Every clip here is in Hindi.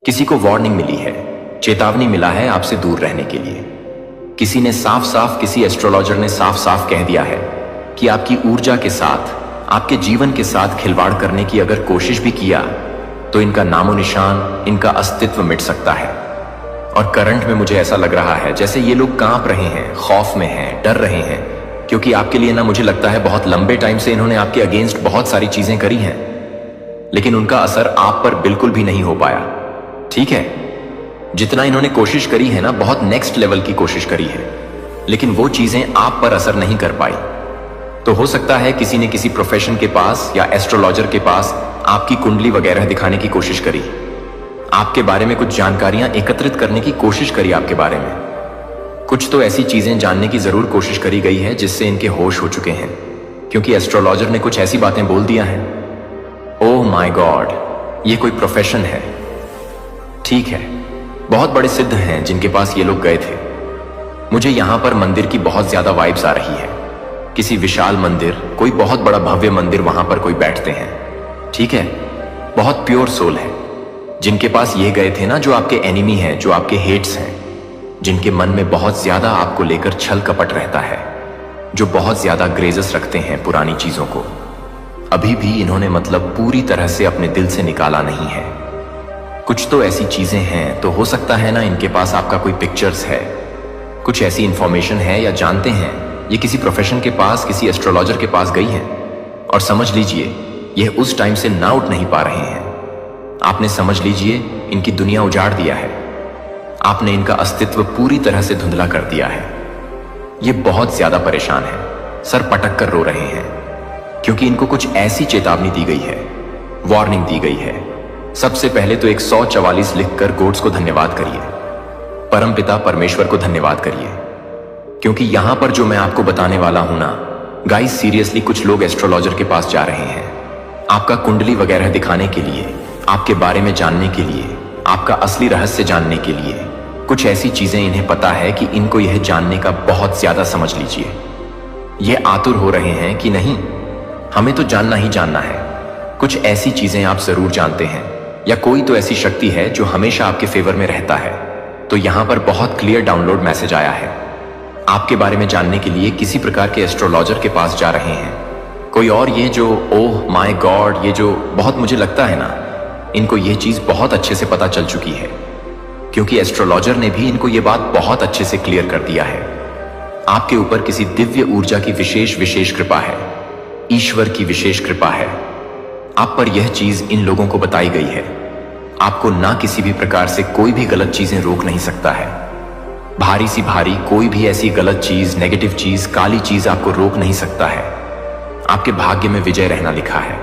किसी को वार्निंग मिली है, चेतावनी मिला है आपसे दूर रहने के लिए। किसी ने साफ साफ, किसी एस्ट्रोलॉजर ने साफ साफ कह दिया है कि आपकी ऊर्जा के साथ, आपके जीवन के साथ खिलवाड़ करने की अगर कोशिश भी किया तो इनका नामो निशान, इनका अस्तित्व मिट सकता है। और करंट में मुझे ऐसा लग रहा है जैसे ये लोग कांप रहे हैं, खौफ में हैं, डर रहे हैं, क्योंकि आपके लिए ना मुझे लगता है बहुत लंबे टाइम से इन्होंने आपके अगेंस्ट बहुत सारी चीजें करी हैं, लेकिन उनका असर आप पर बिल्कुल भी नहीं हो पाया। ठीक है, जितना इन्होंने कोशिश करी है ना, बहुत नेक्स्ट लेवल की कोशिश करी है, लेकिन वो चीजें आप पर असर नहीं कर पाई। तो हो सकता है किसी ने किसी प्रोफेशन के पास या एस्ट्रोलॉजर के पास आपकी कुंडली वगैरह दिखाने की कोशिश करी, आपके बारे में कुछ जानकारियां एकत्रित करने की कोशिश करी, आपके बारे में कुछ तो ऐसी चीजें जानने की जरूर कोशिश करी गई है जिससे इनके होश हो चुके हैं, क्योंकि एस्ट्रोलॉजर ने कुछ ऐसी बातें बोल दिया है। ओह माय गॉड, ये कोई प्रोफेशन है। ठीक है, बहुत बड़े सिद्ध हैं जिनके पास ये लोग गए थे। मुझे यहां पर मंदिर की बहुत ज्यादा वाइब्स आ रही है, किसी विशाल मंदिर, कोई बहुत बड़ा भव्य मंदिर, वहां पर कोई बैठते हैं। ठीक है, बहुत प्योर सोल है जिनके पास ये गए थे ना, जो आपके एनिमी हैं, जो आपके हेट्स हैं, जिनके मन में बहुत ज्यादा आपको लेकर छल कपट रहता है, जो बहुत ज्यादा ग्रेजेस रखते हैं पुरानी चीजों को। अभी भी इन्होंने मतलब पूरी तरह से अपने दिल से निकाला नहीं है। कुछ तो ऐसी चीजें हैं, तो हो सकता है ना इनके पास आपका कोई पिक्चर्स है, कुछ ऐसी इंफॉर्मेशन है, या जानते हैं ये किसी प्रोफेशन के पास, किसी एस्ट्रोलॉजर के पास गई हैं, और समझ लीजिए ये उस टाइम से ना उठ नहीं पा रहे हैं। आपने समझ लीजिए इनकी दुनिया उजाड़ दिया है, आपने इनका अस्तित्व पूरी तरह से धुंधला कर दिया है। ये बहुत ज्यादा परेशान है, सर पटक कर रो रहे हैं, क्योंकि इनको कुछ ऐसी चेतावनी दी गई है, वार्निंग दी गई है। सबसे पहले तो 144 लिखकर गॉड्स को धन्यवाद करिए, परमपिता परमेश्वर को धन्यवाद करिए, क्योंकि यहां पर जो मैं आपको बताने वाला हूं ना गाइस, सीरियसली कुछ लोग एस्ट्रोलॉजर के पास जा रहे हैं आपका कुंडली वगैरह दिखाने के लिए, आपके बारे में जानने के लिए, आपका असली रहस्य जानने के लिए। कुछ ऐसी चीजें इन्हें पता है कि इनको यह जानने का बहुत ज्यादा, समझ लीजिए, ये आतुर हो रहे हैं कि नहीं, हमें तो जानना ही जानना है। कुछ ऐसी चीजें आप जरूर जानते हैं, या कोई तो ऐसी शक्ति है जो हमेशा आपके फेवर में रहता है। तो यहां पर बहुत क्लियर डाउनलोड मैसेज आया है, आपके बारे में जानने के लिए किसी प्रकार के एस्ट्रोलॉजर के पास जा रहे हैं कोई और। ये जो ओह माय गॉड, ये जो बहुत, मुझे लगता है ना इनको ये चीज बहुत अच्छे से पता चल चुकी है, क्योंकि एस्ट्रोलॉजर ने भी इनको ये बात बहुत अच्छे से क्लियर कर दिया है। आपके ऊपर किसी दिव्य ऊर्जा की विशेष कृपा है, ईश्वर की विशेष कृपा है। आप पर यह चीज इन लोगों को बताई गई है। आपको ना किसी भी प्रकार से कोई भी गलत चीजें रोक नहीं सकता है। भारी सी भारी कोई भी ऐसी गलत चीज, नेगेटिव चीज, काली चीज आपको रोक नहीं सकता है। आपके भाग्य में विजय रहना लिखा है।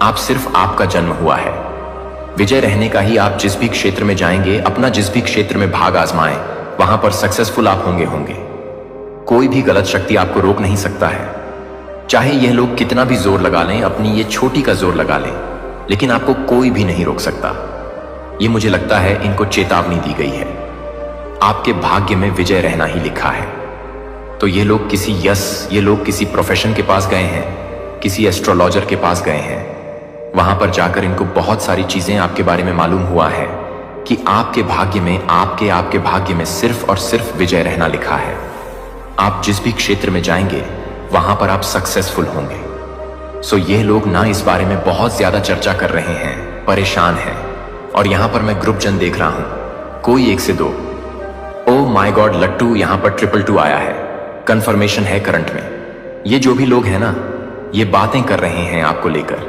आप सिर्फ, आपका जन्म हुआ है विजय रहने का ही। आप जिस भी क्षेत्र में जाएंगे, अपना जिस भी क्षेत्र में भाग आजमाएं, वहां पर सक्सेसफुल आप होंगे। कोई भी गलत शक्ति आपको रोक नहीं सकता है, चाहे यह लोग कितना भी जोर लगा लें, अपनी ये छोटी का जोर लगा लें, लेकिन आपको कोई भी नहीं रोक सकता। ये मुझे लगता है इनको चेतावनी दी गई है, आपके भाग्य में विजय रहना ही लिखा है। तो ये लोग किसी प्रोफेशन के पास गए हैं, किसी एस्ट्रोलॉजर के पास गए हैं। वहां पर जाकर इनको बहुत सारी चीजें आपके बारे में मालूम हुआ है कि आपके भाग्य में, आपके भाग्य में सिर्फ और सिर्फ विजय रहना लिखा है। आप जिस भी क्षेत्र में जाएंगे वहां पर आप सक्सेसफुल होंगे। सो ये लोग ना इस बारे में बहुत ज्यादा चर्चा कर रहे हैं, परेशान हैं। और यहां पर मैं ग्रुप जन देख रहा हूं, कोई 1 से 2। ओह माय गॉड, लट्टू यहां पर 222 आया है, कंफर्मेशन है करंट में। ये जो भी लोग हैं ना, ये बातें कर रहे हैं आपको लेकर,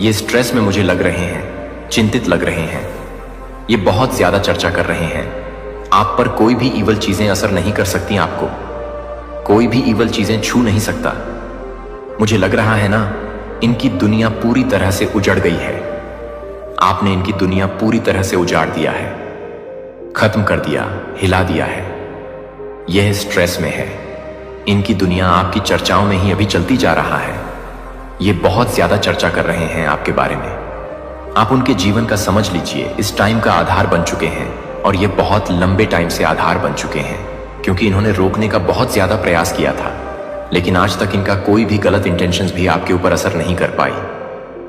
ये स्ट्रेस में मुझे लग रहे हैं, चिंतित लग रहे हैं, ये बहुत ज्यादा चर्चा कर रहे हैं। आप पर कोई भी इवल चीजें असर नहीं कर सकती, आपको कोई भी इवल चीजें छू नहीं सकता। मुझे लग रहा है ना इनकी दुनिया पूरी तरह से उजड़ गई है। आपने इनकी दुनिया पूरी तरह से उजाड़ दिया है, खत्म कर दिया, हिला दिया है। यह स्ट्रेस में है, इनकी दुनिया आपकी चर्चाओं में ही अभी चलती जा रहा है। ये बहुत ज्यादा चर्चा कर रहे हैं आपके बारे में। आप उनके जीवन का समझ लीजिए, इस टाइम का आधार बन चुके हैं, और ये बहुत लंबे टाइम से आधार बन चुके हैं, क्योंकि इन्होंने रोकने का बहुत ज्यादा प्रयास किया था, लेकिन आज तक इनका कोई भी गलत इंटेंशंस भी आपके ऊपर असर नहीं कर पाई।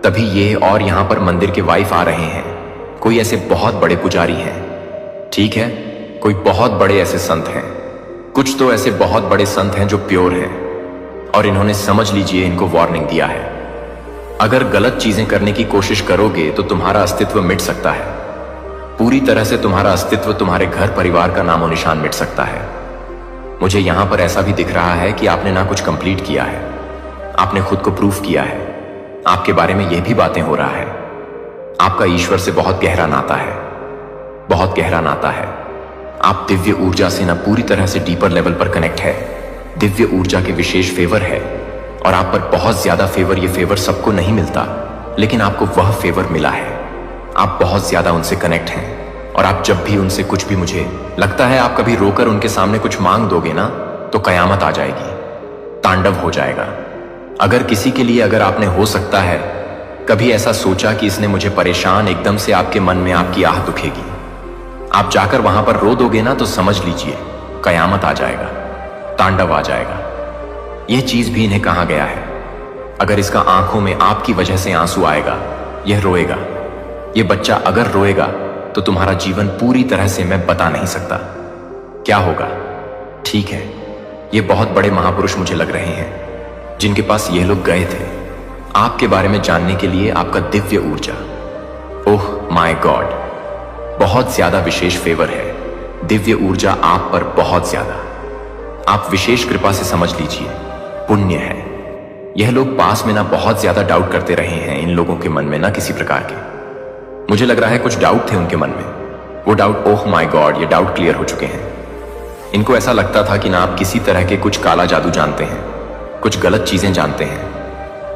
तभी ये और यहां पर मंदिर के वाइफ आ रहे हैं, कोई ऐसे बहुत बड़े पुजारी हैं, ठीक है, कोई बहुत बड़े ऐसे संत हैं, कुछ तो ऐसे बहुत बड़े संत हैं जो प्योर हैं, और इन्होंने समझ लीजिए इनको वार्निंग दिया है, अगर गलत चीजें करने की कोशिश करोगे तो तुम्हारा अस्तित्व मिट सकता है, पूरी तरह से तुम्हारा अस्तित्व, तुम्हारे घर परिवार का नामो निशान मिट सकता है। मुझे यहां पर ऐसा भी दिख रहा है कि आपने ना कुछ कंप्लीट किया है, आपने खुद को प्रूफ किया है, आपके बारे में यह भी बातें हो रहा है, आपका ईश्वर से बहुत गहरा नाता है, बहुत गहरा नाता है। आप दिव्य ऊर्जा से ना पूरी तरह से डीपर लेवल पर कनेक्ट है, दिव्य ऊर्जा के विशेष फेवर है, और आप पर बहुत ज्यादा फेवर, ये फेवर सबको नहीं मिलता, लेकिन आपको वह फेवर मिला है। आप बहुत ज्यादा उनसे कनेक्ट हैं, और आप जब भी उनसे कुछ भी, मुझे लगता है आप कभी रोकर उनके सामने कुछ मांग दोगे ना, तो कयामत आ जाएगी, तांडव हो जाएगा। अगर किसी के लिए, अगर आपने हो सकता है कभी ऐसा सोचा कि इसने मुझे परेशान, एकदम से आपके मन में आपकी आह दुखेगी, आप जाकर वहां पर रो दोगे ना, तो समझ लीजिए कयामत आ जाएगा, तांडव आ जाएगा। यह चीज भी इन्हें कहा गया है, अगर इसका आंखों में आपकी वजह से आंसू आएगा, यह रोएगा, यह बच्चा अगर रोएगा तो तुम्हारा जीवन पूरी तरह से मैं बता नहीं सकता क्या होगा। ठीक है, ये बहुत बड़े महापुरुष मुझे लग रहे हैं जिनके पास ये लोग गए थे आपके बारे में जानने के लिए। आपका दिव्य ऊर्जा, ओह माय गॉड, बहुत ज्यादा विशेष फेवर है, दिव्य ऊर्जा आप पर बहुत ज्यादा, आप विशेष कृपा से समझ लीजिए, पुण्य है। यह लोग पास में ना बहुत ज्यादा डाउट करते रहे हैं, इन लोगों के मन में ना किसी प्रकार के, मुझे लग रहा है कुछ डाउट थे उनके मन में, वो डाउट, ओह माय गॉड, ये डाउट क्लियर हो चुके हैं। इनको ऐसा लगता था कि ना आप किसी तरह के कुछ काला जादू जानते हैं, कुछ गलत चीजें जानते हैं,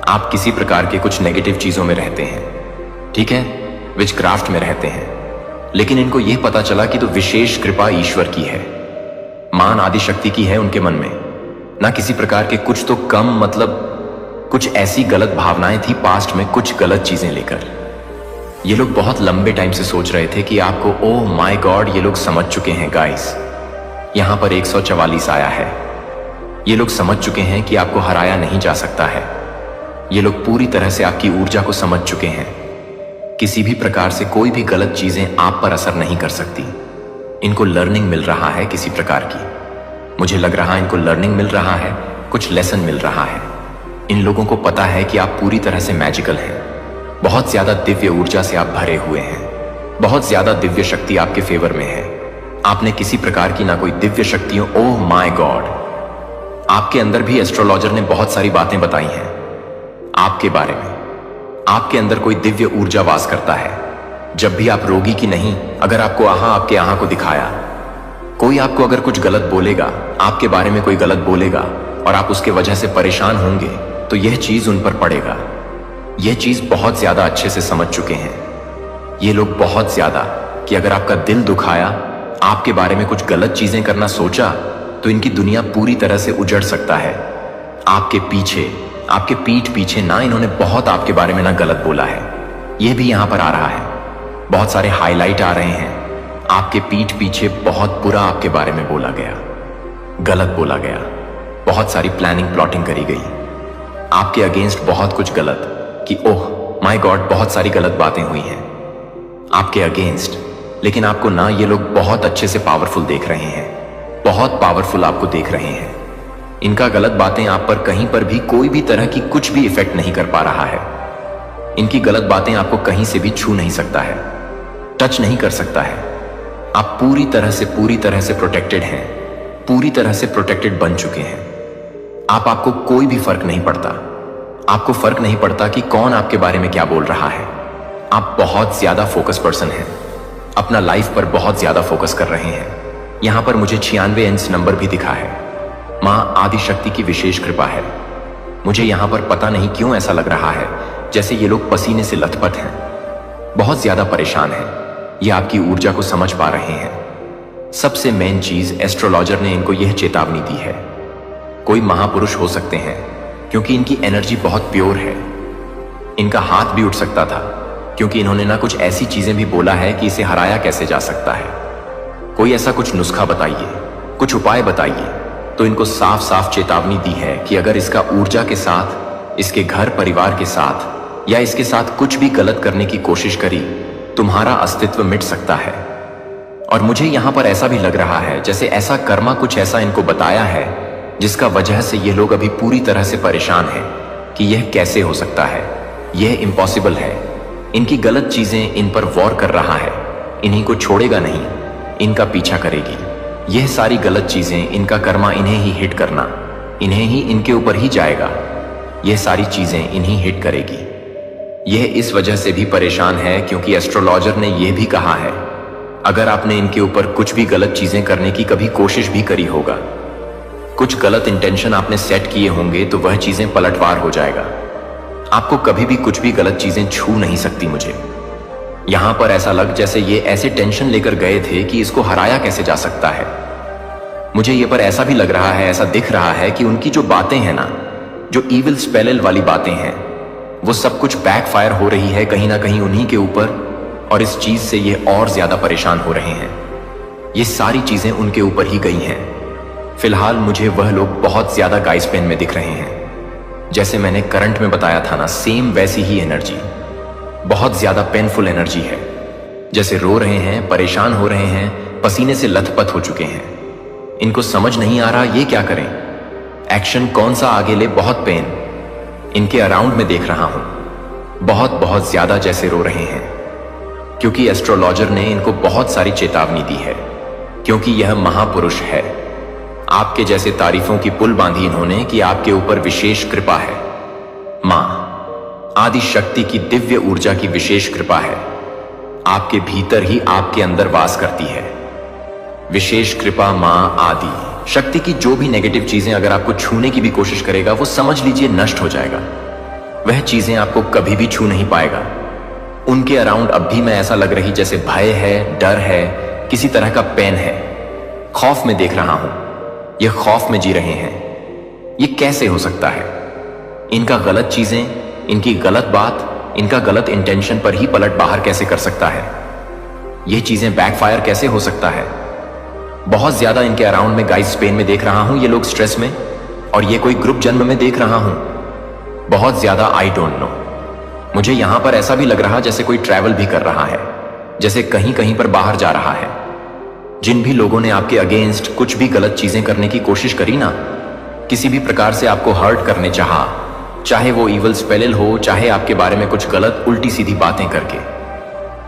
आप किसी प्रकार के कुछ नेगेटिव चीजों में रहते हैं, ठीक है, विचक्राफ्ट में रहते हैं। लेकिन इनको यह पता चला कि तो विशेष कृपा ईश्वर की है, मान आदि शक्ति की है उनके मन में, ना किसी प्रकार के कुछ तो कम, मतलब कुछ ऐसी गलत भावनाएं थी पास्ट में, कुछ गलत चीजें लेकर। ये लोग बहुत लंबे टाइम से सोच रहे थे कि आपको, ओह माय गॉड, ये लोग समझ चुके हैं गाइस, यहां पर 144 आया है, ये लोग समझ चुके हैं कि आपको हराया नहीं जा सकता है। ये लोग पूरी तरह से आपकी ऊर्जा को समझ चुके हैं, किसी भी प्रकार से कोई भी गलत चीजें आप पर असर नहीं कर सकती। इनको लर्निंग मिल रहा है किसी प्रकार की, मुझे लग रहा है इनको लर्निंग मिल रहा है, कुछ लेसन मिल रहा है। इन लोगों को पता है कि आप पूरी तरह से मैजिकल हैं, बहुत ज्यादा दिव्य ऊर्जा से आप भरे हुए हैं, बहुत ज्यादा दिव्य शक्ति आपके फेवर में है। आपने किसी प्रकार की ना कोई दिव्य शक्तियों, ओह माय गॉड, आपके अंदर भी एस्ट्रोलॉजर ने बहुत सारी बातें बताई हैं आपके बारे में। आपके अंदर कोई दिव्य ऊर्जा वास करता है। जब भी आप रोगी की नहीं, अगर आपको आपके यहाँ को दिखाया, कोई आपको अगर कुछ गलत बोलेगा, आपके बारे में कोई गलत बोलेगा और आप उसके वजह से परेशान होंगे, तो यह चीज उन पर पड़ेगा। यह चीज बहुत ज्यादा अच्छे से समझ चुके हैं ये लोग, बहुत ज्यादा, कि अगर आपका दिल दुखाया, आपके बारे में कुछ गलत चीजें करना सोचा, तो इनकी दुनिया पूरी तरह से उजड़ सकता है। आपके पीछे, आपके पीठ पीछे ना इन्होंने बहुत आपके बारे में ना गलत बोला है, यह भी यहां पर आ रहा है, बहुत सारे हाईलाइट आ रहे हैं। आपके पीठ पीछे बहुत बुरा आपके बारे में बोला गया, गलत बोला गया, बहुत सारी प्लानिंग प्लॉटिंग करी गई आपके अगेंस्ट, बहुत कुछ गलत, कि ओह माय गॉड, बहुत सारी गलत बातें हुई हैं आपके अगेंस्ट। लेकिन आपको ना ये लोग बहुत अच्छे से पावरफुल देख रहे हैं, बहुत पावरफुल आपको देख रहे हैं। इनका गलत बातें आप पर कहीं पर भी कोई भी तरह की कुछ भी इफेक्ट नहीं कर पा रहा है। इनकी गलत बातें आपको कहीं से भी छू नहीं सकता है, टच नहीं कर सकता है। आप पूरी तरह से प्रोटेक्टेड हैं, पूरी तरह से प्रोटेक्टेड बन चुके हैं। आपको कोई भी फर्क नहीं पड़ता, आपको फर्क नहीं पड़ता कि कौन आपके बारे में क्या बोल रहा है। आप बहुत ज्यादा फोकस पर्सन हैं, अपना लाइफ पर बहुत ज्यादा फोकस कर रहे हैं। यहां पर मुझे 96 इंच नंबर भी दिखा है, मां आदि शक्ति की विशेष कृपा है। मुझे यहां पर पता नहीं क्यों ऐसा लग रहा है जैसे ये लोग पसीने से लथपथ हैं, बहुत ज्यादा परेशान हैं। ये आपकी ऊर्जा को समझ पा रहे हैं। सबसे मेन चीज, एस्ट्रोलॉजर ने इनको यह चेतावनी दी है, कोई महापुरुष हो सकते हैं क्योंकि इनकी एनर्जी बहुत प्योर है। इनका हाथ भी उठ सकता था क्योंकि इन्होंने ना कुछ ऐसी चीजें भी बोला है कि इसे हराया कैसे जा सकता है। कोई ऐसा कुछ नुस्खा बताइए, कुछ उपाय बताइए। तो इनको साफ साफ चेतावनी दी है कि अगर इसका ऊर्जा के साथ, इसके घर परिवार के साथ, या इसके साथ कुछ भी गलत करने की कोशिश करी, तुम्हारा अस्तित्व मिट सकता है। और मुझे यहां पर ऐसा भी लग रहा है जैसे ऐसा कर्मा कुछ ऐसा इनको बताया है जिसका वजह से ये लोग अभी पूरी तरह से परेशान हैं कि यह कैसे हो सकता है, यह इम्पॉसिबल है। इनकी गलत चीजें इन पर वॉर कर रहा है, इन्हीं को छोड़ेगा नहीं, इनका पीछा करेगी। यह सारी गलत चीजें, इनका कर्मा इन्हें ही हिट करना, इन्हें ही, इनके ऊपर ही जाएगा। यह सारी चीजें इन्हीं हिट करेगी। यह इस वजह से भी परेशान है क्योंकि एस्ट्रोलॉजर ने यह भी कहा है अगर आपने इनके ऊपर कुछ भी गलत चीजें करने की कभी कोशिश भी करी होगा, कुछ गलत इंटेंशन आपने सेट किए होंगे, तो वह चीजें पलटवार हो जाएगा। आपको कभी भी कुछ भी गलत चीजें छू नहीं सकती। मुझे यहां पर ऐसा लग जैसे ये ऐसे टेंशन लेकर गए थे कि इसको हराया कैसे जा सकता है। मुझे ये पर ऐसा भी लग रहा है, ऐसा दिख रहा है कि उनकी जो बातें हैं ना, जो इविल स्पेल वाली बातें हैं, वो सब कुछ बैकफायर हो रही है कहीं ना कहीं उन्हीं के ऊपर, और इस चीज से ये और ज्यादा परेशान हो रहे हैं। ये सारी चीजें उनके ऊपर ही गई हैं। फिलहाल मुझे वह लोग बहुत ज्यादा गाइस पेन में दिख रहे हैं। जैसे मैंने करंट में बताया था ना, सेम वैसी ही एनर्जी, बहुत ज्यादा पेनफुल एनर्जी है। जैसे रो रहे हैं, परेशान हो रहे हैं, पसीने से लथपथ हो चुके हैं। इनको समझ नहीं आ रहा ये क्या करें, एक्शन कौन सा आगे ले। बहुत पेन इनके अराउंड में देख रहा हूं, बहुत बहुत ज्यादा जैसे रो रहे हैं, क्योंकि एस्ट्रोलॉजर ने इनको बहुत सारी चेतावनी दी है। क्योंकि यह महापुरुष है, आपके जैसे तारीफों की पुल बांधी इन्होंने कि आपके ऊपर विशेष कृपा है। मां आदि शक्ति की दिव्य ऊर्जा की विशेष कृपा है, आपके भीतर ही आपके अंदर वास करती है। विशेष कृपा मां आदि शक्ति की जो भी नेगेटिव चीजें अगर आपको छूने की भी कोशिश करेगा, वो समझ लीजिए नष्ट हो जाएगा। वह चीजें आपको कभी भी छू नहीं पाएगा। उनके अराउंड अब भी मैं ऐसा लग रही जैसे भय है, डर है, किसी तरह का पेन है। खौफ में देख रहा हूं, ये खौफ में जी रहे हैं। ये कैसे हो सकता है? इनका गलत चीजें, इनकी गलत बात, इनका गलत इंटेंशन पर ही पलट बाहर कैसे कर सकता है? ये चीजें बैकफायर कैसे हो सकता है? बहुत ज्यादा इनके अराउंड में गाइस पेन में देख रहा हूं, ये लोग स्ट्रेस में, और ये कोई ग्रुप जन्म में देख रहा हूं, बहुत ज्यादा। आई डोंट नो, मुझे यहां पर ऐसा भी लग रहा जैसे कोई ट्रैवल भी कर रहा है, जैसे कहीं कहीं पर बाहर जा रहा है। जिन भी लोगों ने आपके अगेंस्ट कुछ भी गलत चीजें करने की कोशिश करी ना, किसी भी प्रकार से आपको हर्ट करने चाहा, चाहे वो इवल स्पेल हो, चाहे आपके बारे में कुछ गलत उल्टी सीधी बातें करके,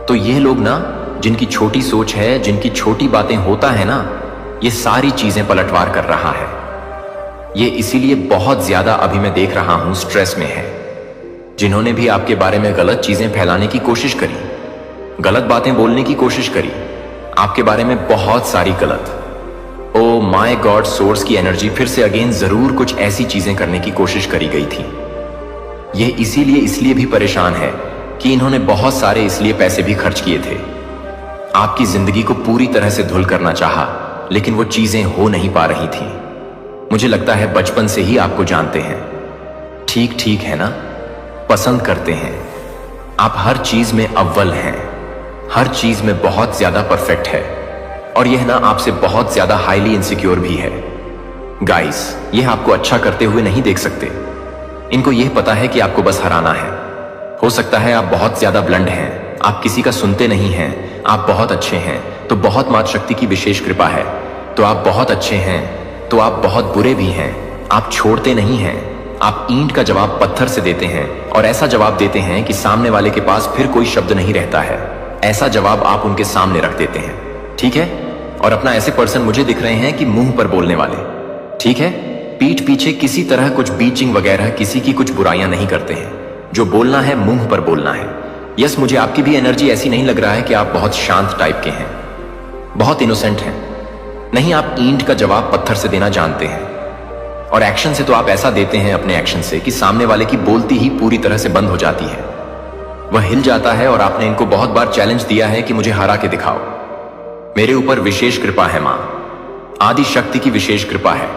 तो ये लोग ना, जिनकी छोटी सोच है, जिनकी छोटी बातें होता है ना, ये सारी चीजें पलटवार कर रहा है। ये इसीलिए बहुत ज्यादा अभी मैं देख रहा हूं स्ट्रेस में है। जिन्होंने भी आपके बारे में गलत चीजें फैलाने की कोशिश करी, गलत बातें बोलने की कोशिश करी, आपके बारे में बहुत सारी गलत, ओ माय गॉड, सोर्स की एनर्जी फिर से अगेन जरूर कुछ ऐसी चीजें करने की कोशिश करी गई थी। यह इसीलिए इसलिए भी परेशान है कि इन्होंने बहुत सारे इसलिए पैसे भी खर्च किए थे। आपकी जिंदगी को पूरी तरह से धुल करना चाहा, लेकिन वो चीजें हो नहीं पा रही थी। मुझे लगता है बचपन से ही आपको जानते हैं। ठीक ठीक है ना, पसंद करते हैं, आप हर चीज में अव्वल हैं, हर चीज में बहुत ज्यादा परफेक्ट है, और यह ना आपसे बहुत ज्यादा हाईली इनसिक्योर भी है। गाइस, यह आपको अच्छा करते हुए नहीं देख सकते। इनको यह पता है कि आपको बस हराना है। हो सकता है आप बहुत ज्यादा ब्लंड हैं, आप किसी का सुनते नहीं हैं, आप बहुत अच्छे हैं तो बहुत मात शक्ति की विशेष कृपा है, तो आप बहुत अच्छे हैं तो आप बहुत बुरे भी हैं, आप छोड़ते नहीं हैं, आप ईंट का जवाब पत्थर से देते हैं, और ऐसा जवाब देते हैं कि सामने वाले के पास फिर कोई शब्द नहीं रहता है। ऐसा जवाब आप उनके सामने रख देते हैं, ठीक है? और अपना ऐसे पर्सन मुझे दिख रहे हैं कि मुंह पर बोलने वाले, ठीक है? पीठ पीछे किसी तरह कुछ बीचिंग वगैरह किसी की कुछ बुराइयां नहीं करते हैं। जो बोलना है मुंह पर बोलना है। यस, मुझे आपकी भी एनर्जी ऐसी नहीं लग रहा है कि आप बहुत शांत टाइप के हैं, बहुत इनोसेंट हैं। नहीं, आप ईंट का जवाब पत्थर से देना जानते हैं, और एक्शन से तो आप ऐसा देते हैं अपने एक्शन से कि सामने वाले की बोलती ही पूरी तरह से बंद हो जाती है, वह हिल जाता है। और आपने इनको बहुत बार चैलेंज दिया है कि मुझे हरा के दिखाओ। मेरे ऊपर विशेष कृपा है मां, आदि शक्ति की विशेष कृपा है,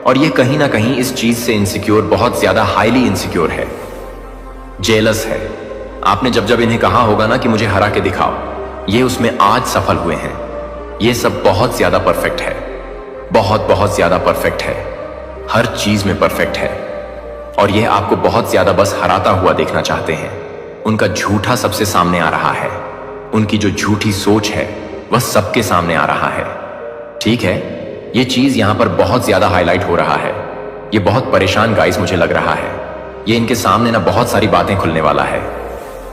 और यह कहीं ना कहीं इस चीज से इनसिक्योर, बहुत ज्यादा हाईली इनसिक्योर है, जेलस है। आपने जब जब इन्हें कहा होगा ना कि मुझे हरा के दिखाओ, ये उसमें आज सफल हुए हैं। ये सब बहुत ज्यादा परफेक्ट है, बहुत बहुत ज्यादा परफेक्ट है, हर चीज में परफेक्ट है, और यह आपको बहुत ज्यादा बस हराता हुआ देखना चाहते हैं। उनका झूठा सबसे सामने आ रहा है, उनकी जो झूठी सोच है वह सबके सामने आ रहा है। ठीक है, ये चीज यहां पर बहुत ज्यादा हाईलाइट हो रहा है। ये बहुत परेशान गाइस मुझे लग रहा है। ये इनके सामने ना बहुत सारी बातें खुलने वाला है।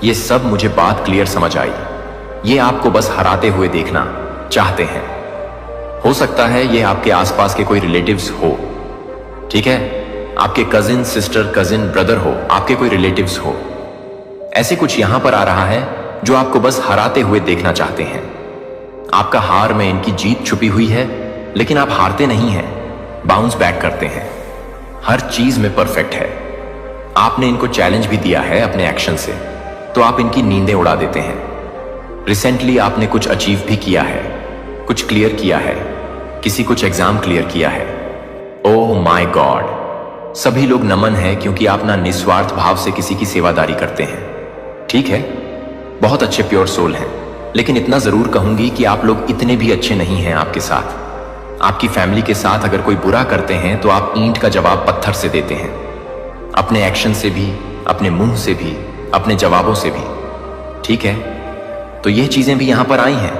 ये सब मुझे बात क्लियर समझ आई। ये आपको बस हराते हुए देखना चाहते हैं। हो सकता है ये आपके आसपास के कोई रिलेटिव्स हो, ठीक है, आपके कजिन सिस्टर, कजिन ब्रदर हो, आपके कोई रिलेटिव्स हो। ऐसे कुछ यहां पर आ रहा है जो आपको बस हराते हुए देखना चाहते हैं। आपका हार में इनकी जीत छुपी हुई है, लेकिन आप हारते नहीं हैं, बाउंस बैक करते हैं। हर चीज में परफेक्ट है। आपने इनको चैलेंज भी दिया है अपने एक्शन से, तो आप इनकी नींदें उड़ा देते हैं। रिसेंटली आपने कुछ अचीव भी किया है, कुछ क्लियर किया है, किसी कुछ एग्जाम क्लियर किया है। ओह माय गॉड, सभी लोग नमन है क्योंकि आप ना निस्वार्थ भाव से किसी की सेवादारी करते हैं। ठीक है, बहुत अच्छे प्योर सोल हैं, लेकिन इतना जरूर कहूंगी कि आप लोग इतने भी अच्छे नहीं हैं आपके साथ। आपकी फैमिली के साथ अगर कोई बुरा करते हैं तो आप ईंट का जवाब पत्थर से देते हैं, अपने एक्शन से भी, अपने मुंह से भी, अपने जवाबों से भी। ठीक है, तो ये चीजें भी यहां पर आई हैं।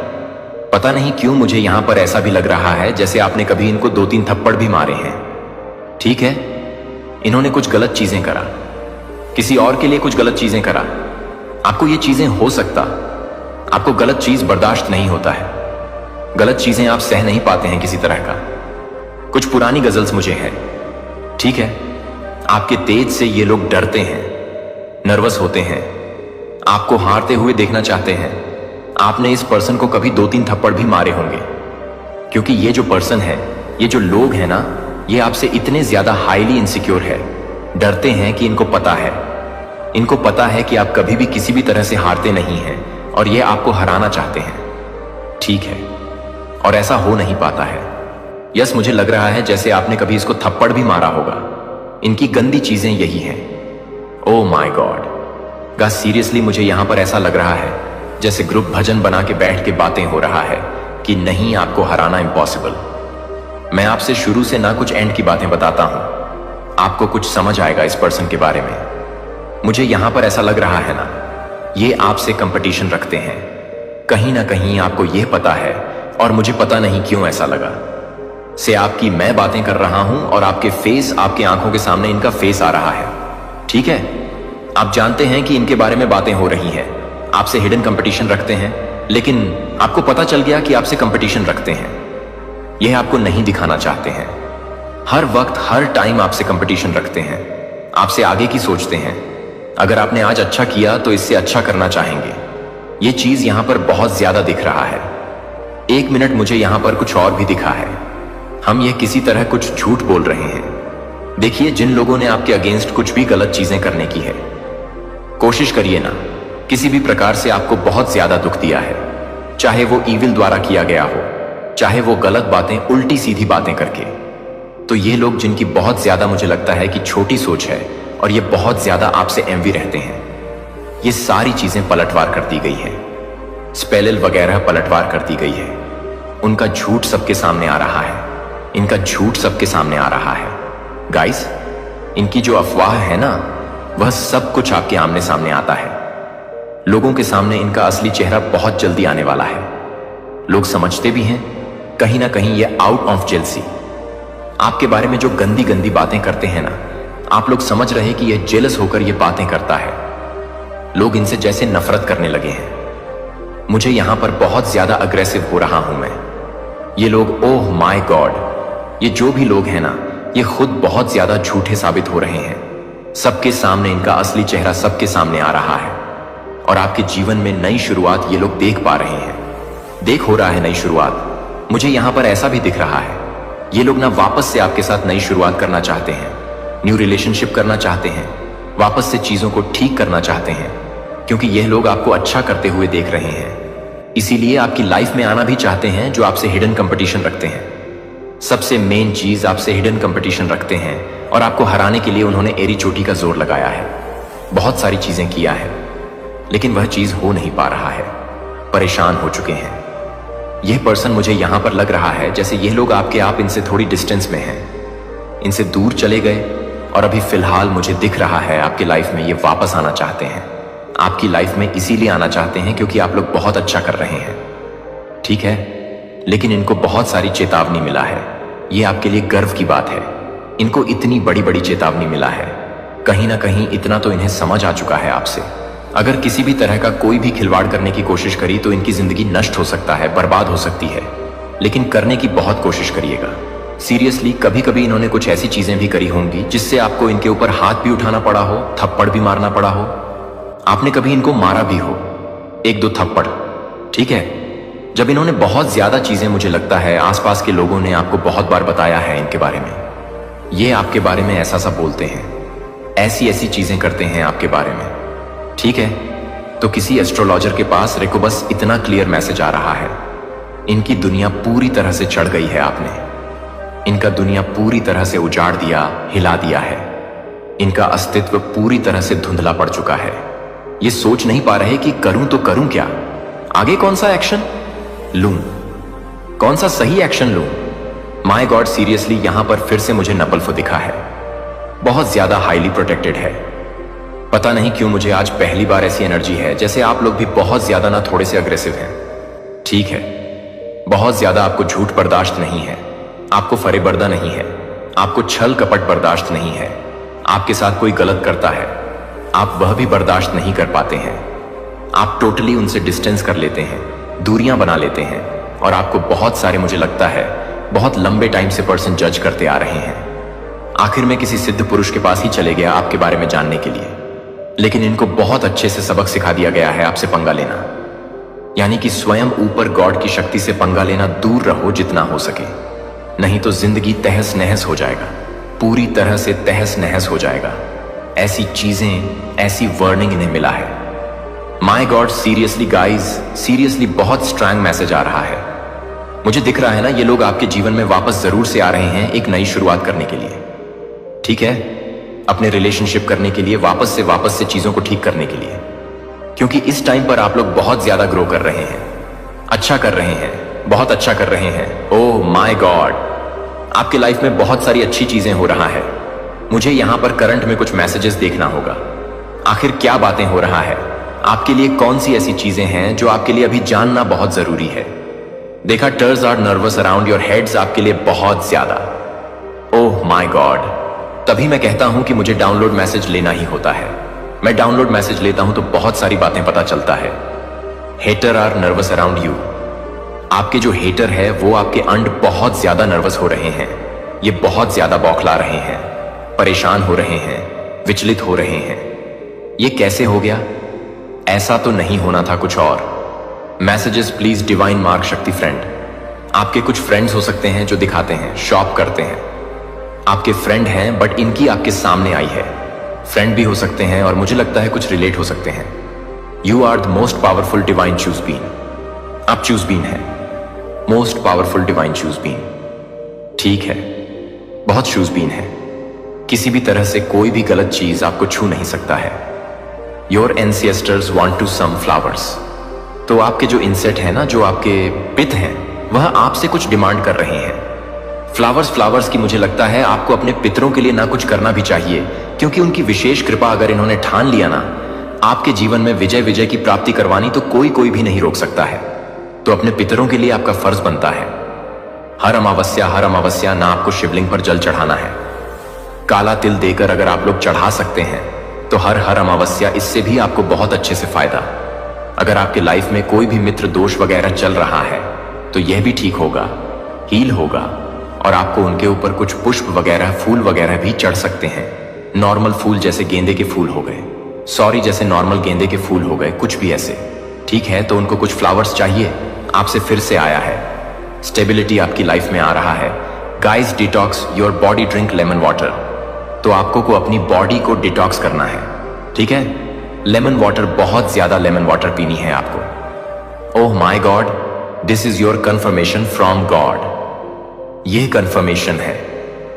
पता नहीं क्यों मुझे यहां पर ऐसा भी लग रहा है जैसे आपने कभी इनको 2-3 थप्पड़ भी मारे हैं। ठीक है, इन्होंने कुछ गलत चीजें करा, किसी और के लिए कुछ गलत चीजें करा। आपको ये चीजें हो सकता, आपको गलत चीज बर्दाश्त नहीं होता है, गलत चीजें आप सह नहीं पाते हैं किसी तरह का। कुछ पुरानी गजल्स मुझे है। ठीक है, आपके तेज से ये लोग डरते हैं, नर्वस होते हैं, आपको हारते हुए देखना चाहते हैं। आपने इस पर्सन को कभी 2-3 थप्पड़ भी मारे होंगे, क्योंकि ये जो पर्सन है, ये जो लोग हैं ना, ये आपसे इतने ज्यादा हाईली इनसिक्योर है, डरते हैं कि इनको पता है, इनको पता है कि आप कभी भी किसी भी तरह से हारते नहीं हैं और ये आपको हराना चाहते हैं। ठीक है, और ऐसा हो नहीं पाता है। यस, मुझे लग रहा है जैसे आपने कभी इसको थप्पड़ भी मारा होगा। इनकी गंदी चीजें यही हैं। Oh my God guys, seriously मुझे यहां पर ऐसा लग रहा है जैसे ग्रुप भजन बना के बैठ के बातें हो रहा है कि नहीं, आपको हराना इम्पॉसिबल। मैं आपसे शुरू से ना कुछ एंड की बातें बताता हूं, आपको कुछ समझ आएगा इस पर्सन के बारे में। मुझे यहां पर ऐसा लग रहा है ना, ये आपसे कंपटीशन रखते हैं। कहीं ना कहीं आपको यह पता है, और मुझे पता नहीं क्यों ऐसा लगा से आपकी मैं बातें कर रहा हूं और आपके फेस, आपके आंखों के सामने इनका फेस आ रहा है। ठीक है, आप जानते हैं कि इनके बारे में बातें हो रही हैं, आपसे हिडन कंपटीशन रखते हैं, लेकिन आपको पता चल गया कि आपसे कंपटीशन रखते हैं। यह आपको नहीं दिखाना चाहते हैं। हर वक्त, हर टाइम आपसे कंपटीशन रखते हैं, आपसे आगे की सोचते हैं। अगर आपने आज अच्छा किया तो इससे अच्छा करना चाहेंगे। यह चीज यहां पर बहुत ज्यादा दिख रहा है। 1 मिनट, मुझे यहां पर कुछ और भी दिखा है। हम ये किसी तरह कुछ झूठ बोल रहे हैं। देखिए, जिन लोगों ने आपके अगेंस्ट कुछ भी गलत चीजें करने की है, कोशिश करिए ना, किसी भी प्रकार से आपको बहुत ज्यादा दुख दिया है, चाहे वो ईविल द्वारा किया गया हो, चाहे वो गलत बातें, उल्टी सीधी बातें करके। तो ये लोग जिनकी बहुत ज्यादा मुझे लगता है कि छोटी सोच है और ये बहुत ज्यादा आपसे एनवी रहते हैं, ये सारी चीजें पलटवार कर दी गई है, स्पेलिल वगैरह पलटवार कर दी गई है। उनका झूठ सबके सामने आ रहा है, इनका झूठ सबके सामने आ रहा है। गाइस, इनकी जो अफवाह है ना, वह सब कुछ आपके आमने सामने आता है। लोगों के सामने इनका असली चेहरा बहुत जल्दी आने वाला है। लोग समझते भी हैं कहीं ना कहीं ये आउट ऑफ जेलसी। आपके बारे में जो गंदी गंदी बातें करते हैं ना, आप लोग समझ रहे कि यह जेलस होकर ये बातें करता है। लोग इनसे जैसे नफरत करने लगे हैं। मुझे यहां पर बहुत ज्यादा अग्रेसिव हो रहा हूं मैं। ये लोग, ओह माय गॉड, ये जो भी लोग हैं ना, ये खुद बहुत ज्यादा झूठे साबित हो रहे हैं। सबके सामने इनका असली चेहरा सबके सामने आ रहा है और आपके जीवन में नई शुरुआत ये लोग देख पा रहे हैं। देख हो रहा है नई शुरुआत। मुझे यहां पर ऐसा भी दिख रहा है, ये लोग ना वापस से आपके साथ नई शुरुआत करना चाहते हैं, न्यू रिलेशनशिप करना चाहते हैं, वापस से चीजों को ठीक करना चाहते हैं, क्योंकि यह लोग आपको अच्छा करते हुए देख रहे हैं। इसीलिए आपकी लाइफ में आना भी चाहते हैं, जो आपसे हिडन कंपटीशन रखते हैं। सबसे मेन चीज, आपसे हिडन कंपटीशन रखते हैं और आपको हराने के लिए उन्होंने एरी चोटी का जोर लगाया है, बहुत सारी चीजें किया है, लेकिन वह चीज हो नहीं पा रहा है। परेशान हो चुके हैं। यह पर्सन, मुझे यहां पर लग रहा है जैसे यह लोग आपके आप इनसे थोड़ी डिस्टेंस में हैं, इनसे दूर चले गए और अभी फिलहाल मुझे दिख रहा है आपके लाइफ में ये वापस आना चाहते हैं, आपकी लाइफ में इसीलिए आना चाहते हैं क्योंकि आप लोग बहुत अच्छा कर रहे हैं, ठीक है। लेकिन इनको बहुत सारी चेतावनी मिला है। ये आपके लिए गर्व की बात है। इनको इतनी बड़ी बड़ी चेतावनी मिला है। कहीं ना कहीं इतना तो इन्हें समझ आ चुका है आपसे। अगर किसी भी तरह का कोई भी खिलवाड़ करने की कोशिश करी तो इनकी जिंदगी नष्ट हो सकता है, बर्बाद हो सकती है। लेकिन करने की बहुत कोशिश करिएगा। सीरियसली, कभी कभी इन्होंने कुछ ऐसी चीजें भी करी होंगी जिससे आपको इनके ऊपर हाथ भी उठाना पड़ा हो, थप्पड़ भी मारना पड़ा हो। आपने कभी इनको मारा भी हो, 1-2 थप्पड़, ठीक है। जब इन्होंने बहुत ज्यादा चीजें, मुझे लगता है आसपास के लोगों ने आपको बहुत बार बताया है इनके बारे में। ये आपके बारे में ऐसा सा बोलते हैं, ऐसी ऐसी चीजें करते हैं आपके बारे में, ठीक है। तो किसी एस्ट्रोलॉजर के पास रेको बस इतना क्लियर मैसेज आ रहा है, इनकी दुनिया पूरी तरह से चढ़ गई है। आपने इनका दुनिया पूरी तरह से उजाड़ दिया, हिला दिया है। इनका अस्तित्व पूरी तरह से धुंधला पड़ चुका है। ये सोच नहीं पा रहे कि करूं तो करूं क्या, आगे कौन सा एक्शन लूं, कौन सा सही एक्शन लूं। माय गॉड, सीरियसली यहां पर फिर से मुझे नपल्फ दिखा है। बहुत ज्यादा हाईली प्रोटेक्टेड है। पता नहीं क्यों मुझे आज पहली बार ऐसी एनर्जी है जैसे आप लोग भी बहुत ज्यादा ना थोड़े से अग्रेसिव हैं, ठीक है। बहुत ज्यादा आपको झूठ बर्दाश्त नहीं है, आपको फरेबर्दा नहीं है, आपको छल कपट बर्दाश्त नहीं है। आपके साथ कोई गलत करता है, आप वह भी बर्दाश्त नहीं कर पाते हैं। आप टोटली उनसे डिस्टेंस कर लेते हैं, दूरियां बना लेते हैं। और आपको बहुत सारे, मुझे लगता है बहुत लंबे टाइम से पर्सन जज करते आ रहे हैं। आखिर में किसी सिद्ध पुरुष के पास ही चले गया आपके बारे में जानने के लिए। लेकिन इनको बहुत अच्छे से सबक सिखा दिया गया है आपसे पंगा लेना, यानी कि स्वयं ऊपर गॉड की शक्ति से पंगा लेना दूर रहो जितना हो सके, नहीं तो जिंदगी तहस नहस हो जाएगा, पूरी तरह से तहस नहस हो जाएगा। ऐसी चीजें, ऐसी वार्निंग इन्हें मिला है। My God, seriously guys, seriously बहुत स्ट्रांग मैसेज आ रहा है। मुझे दिख रहा है ना, ये लोग आपके जीवन में वापस जरूर से आ रहे हैं एक नई शुरुआत करने के लिए, ठीक है। अपने रिलेशनशिप करने के लिए, वापस से चीजों को ठीक करने के लिए। क्योंकि इस टाइम पर आप लोग बहुत ज्यादा ग्रो कर रहे हैं, अच्छा कर रहे हैं, बहुत अच्छा कर रहे हैं। ओह माय गॉड, आपके लाइफ में बहुत सारी अच्छी चीजें हो रहा है। मुझे यहां पर करंट में कुछ मैसेजेस देखना होगा। आखिर क्या बातें हो रहा है आपके लिए, कौन सी ऐसी चीजें हैं जो आपके लिए अभी जानना बहुत जरूरी है। देखा, टर्स are nervous around your heads, आपके लिए बहुत ज्यादा। ओह माय गॉड, तभी मैं कहता हूं कि मुझे डाउनलोड मैसेज लेना ही होता है। मैं डाउनलोड मैसेज लेता हूं तो बहुत सारी बातें पता चलता है। Hater are nervous around you, आपके जो हेटर है वो आपके अंड बहुत ज्यादा नर्वस हो रहे हैं। ये बहुत ज्यादा बौखला रहे हैं, परेशान हो रहे हैं, विचलित हो रहे हैं। ये कैसे हो गया? ऐसा तो नहीं होना था, कुछ और। मैसेजेस प्लीज डिवाइन मार्क शक्ति फ्रेंड। आपके कुछ फ्रेंड्स हो सकते हैं जो दिखाते हैं, शॉप करते हैं। आपके फ्रेंड हैं बट इनकी आपके सामने आई है। फ्रेंड भी हो सकते हैं और मुझे लगता है कुछ रिलेट हो सकते हैं। You are the most powerful divine chosen being. आप चूज बीन हैं, most powerful divine chosen being, ठीक है। बहुत चूज बीन है। किसी भी तरह से कोई भी गलत चीज आपको छू नहीं सकता है। Your ancestors want to some flowers. तो आपके जो इंसेट है ना, जो आपके पित हैं, वह आपसे कुछ डिमांड कर रहे हैं। फ्लावर्स की मुझे लगता है आपको अपने पितरों के लिए ना कुछ करना भी चाहिए, क्योंकि उनकी विशेष कृपा अगर इन्होंने ठान लिया ना आपके जीवन में विजय की प्राप्ति करवानी, तो कोई भी नहीं रोक सकता है। तो अपने पितरों के लिए आपका फर्ज बनता है हर अमावस्या ना आपको शिवलिंग पर जल चढ़ाना है। काला तिल देकर अगर आप लोग चढ़ा सकते हैं तो हर अमावस्या, इससे भी आपको बहुत अच्छे से फायदा। अगर आपके लाइफ में कोई भी मित्र दोष वगैरह चल रहा है तो यह भी ठीक होगा, हील होगा। और आपको उनके ऊपर कुछ पुष्प वगैरह, फूल वगैरह भी चढ़ सकते हैं। नॉर्मल फूल जैसे गेंदे के फूल हो गए, जैसे नॉर्मल गेंदे के फूल हो गए, कुछ भी ऐसे, ठीक है। तो उनको कुछ फ्लावर्स चाहिए, आपसे फिर से आया है। स्टेबिलिटी आपकी लाइफ में आ रहा है। Guys, detox your body, drink lemon water. तो आपको को अपनी बॉडी को डिटॉक्स करना है, ठीक है। लेमन वाटर, बहुत ज्यादा लेमन वाटर पीनी है आपको। Oh my God, this is your confirmation from God. यह कंफर्मेशन है,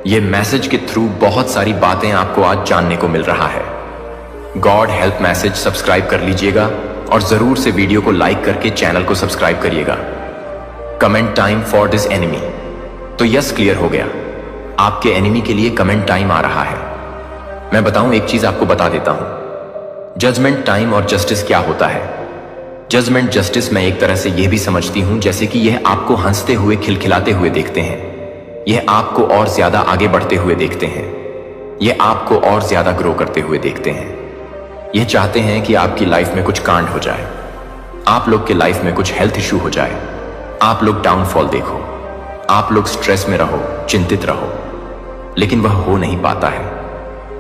यह मैसेज के थ्रू बहुत सारी बातें आपको आज जानने को मिल रहा है। गॉड हेल्प मैसेज सब्सक्राइब कर लीजिएगा और जरूर से वीडियो को लाइक करके चैनल को सब्सक्राइब करिएगा। Comment time for this enemy. तो यस, क्लियर हो गया, आपके एनिमी के लिए कमेंट टाइम आ रहा है। मैं बताऊं, एक चीज आपको बता देता हूं, जजमेंट, टाइम और जस्टिस क्या होता है? जजमेंट, जस्टिस मैं एक तरह से यह भी समझती हूं जैसे कि यह आपको हंसते हुए, खिलखिलाते हुए देखते हैं। यह आपको और ज्यादा आगे बढ़ते हुए देखते हैं। यह आपको और ज्यादा ग्रो करते हुए देखते हैं। यह चाहते हैं कि आपकी लाइफ में कुछ कांड हो जाए, आप लोग के लाइफ में कुछ हेल्थ इशू हो जाए, आप लोग डाउनफॉल देखो, आप लोग स्ट्रेस में रहो, चिंतित रहो, लेकिन वह हो नहीं पाता है।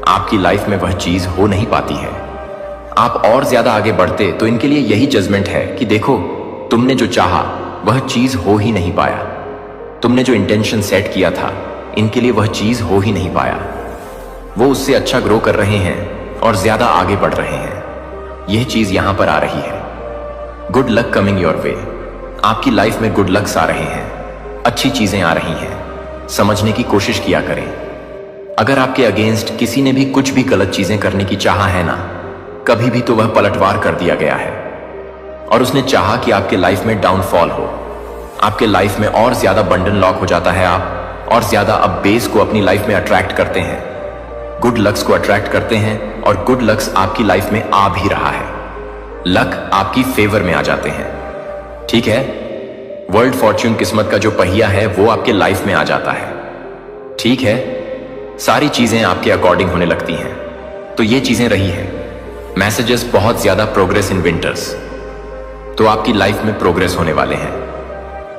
आपकी लाइफ में वह चीज हो नहीं पाती है। आप और ज्यादा आगे बढ़ते तो इनके लिए यही जजमेंट है कि देखो, तुमने जो चाहा वह चीज हो ही नहीं पाया। तुमने जो इंटेंशन सेट किया था, इनके लिए वह चीज हो ही नहीं पाया। वो उससे अच्छा ग्रो कर रहे हैं और ज्यादा आगे बढ़ रहे हैं। यह चीज यहां पर आ रही है। Good luck coming your way. आपकी लाइफ में गुड लक्स आ रहे हैं, अच्छी चीजें आ रही हैं। समझने की कोशिश किया करें। अगर आपके अगेंस्ट किसी ने भी कुछ भी गलत चीजें करने की चाहा है ना, कभी भी तो वह पलटवार कर दिया गया है। और उसने चाहा कि आपके लाइफ में डाउनफॉल हो, आपके लाइफ में और ज्यादा बंडन लॉक हो जाता है आप, और ज्यादा अब बेस को अपनी लाइफ में अट्रैक्ट करते हैं, गुड लक्स को अट्रैक्ट करते हैं, और गुड लक्स आपकी लाइफ में आ भी रहा है। लक आपकी फेवर में आ जाते हैं। ठीक है, वर्ल्ड फॉर्च्यून, किस्मत का जो पहिया है वो आपके लाइफ में आ जाता है। ठीक है, सारी चीजें आपके अकॉर्डिंग होने लगती हैं। तो ये चीजें रही हैं। मैसेजेस, बहुत ज्यादा प्रोग्रेस इन विंटर्स। तो आपकी लाइफ में प्रोग्रेस होने वाले हैं।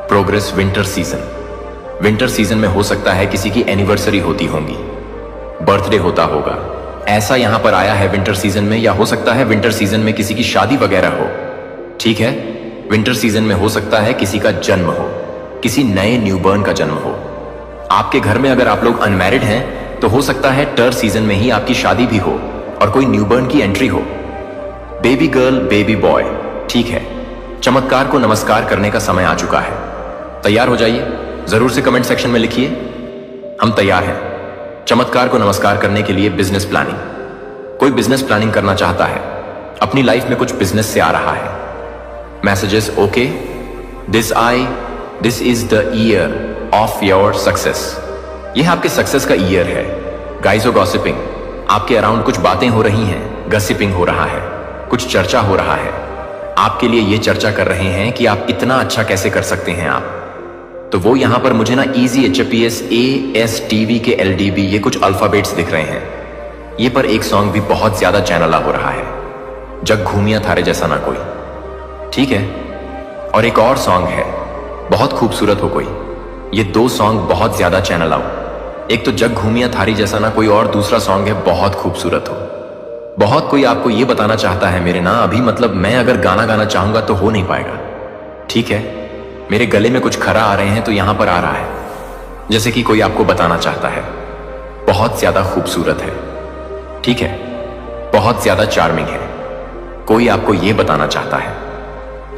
Progress winter season. Winter season में हो सकता है किसी की एनिवर्सरी होती होंगी, बर्थडे होता होगा, ऐसा यहां पर आया है विंटर सीजन में। या हो सकता है विंटर सीजन में किसी की शादी वगैरह हो। ठीक है, विंटर सीजन में हो सकता है किसी का जन्म हो, किसी नए न्यूबॉर्न का जन्म हो। आपके घर में अगर आप लोग अनमैरिड हैं तो हो सकता है टर सीजन में ही आपकी शादी भी हो और कोई न्यूबॉर्न की एंट्री हो। Baby girl, baby boy. ठीक है, चमत्कार को नमस्कार करने का समय आ चुका है। तैयार हो जाइए, जरूर से कमेंट सेक्शन में लिखिए हम तैयार हैं। चमत्कार को नमस्कार करने के लिए बिजनेस प्लानिंग। कोई बिजनेस प्लानिंग करना चाहता है, अपनी लाइफ में कुछ बिजनेस से आ रहा है। Messages, okay, this is the year of your success. यह आपके सक्सेस का ईयर है। गाइस, गॉसिपिंग, आपके अराउंड कुछ बातें हो रही हैं, गसिपिंग हो रहा है, कुछ चर्चा हो रहा है। आपके लिए यह चर्चा कर रहे हैं कि आप इतना अच्छा कैसे कर सकते हैं आप। तो वो यहां पर मुझे ना इजी HPS ASTV के LDB ये कुछ अल्फाबेट्स दिख रहे हैं। ये पर एक सॉन्ग भी बहुत ज्यादा चैनला हो रहा है, जग घूमिया थारे जैसा ना कोई। ठीक है, और एक और सॉन्ग है, बहुत खूबसूरत हो कोई। ये दो सॉन्ग बहुत ज्यादा चैनल आओ। एक तो जग घूमिया थारी जैसा ना कोई, और दूसरा सॉन्ग है बहुत खूबसूरत हो। बहुत कोई आपको ये बताना चाहता है मेरे ना, अभी मतलब मैं अगर गाना गाना चाहूंगा तो हो नहीं पाएगा। ठीक है, मेरे गले में कुछ खरा आ रहे हैं तो यहां पर आ रहा है, जैसे कि कोई आपको बताना चाहता है बहुत ज्यादा खूबसूरत है। ठीक है, बहुत ज्यादा चार्मिंग है। कोई आपको यह बताना चाहता है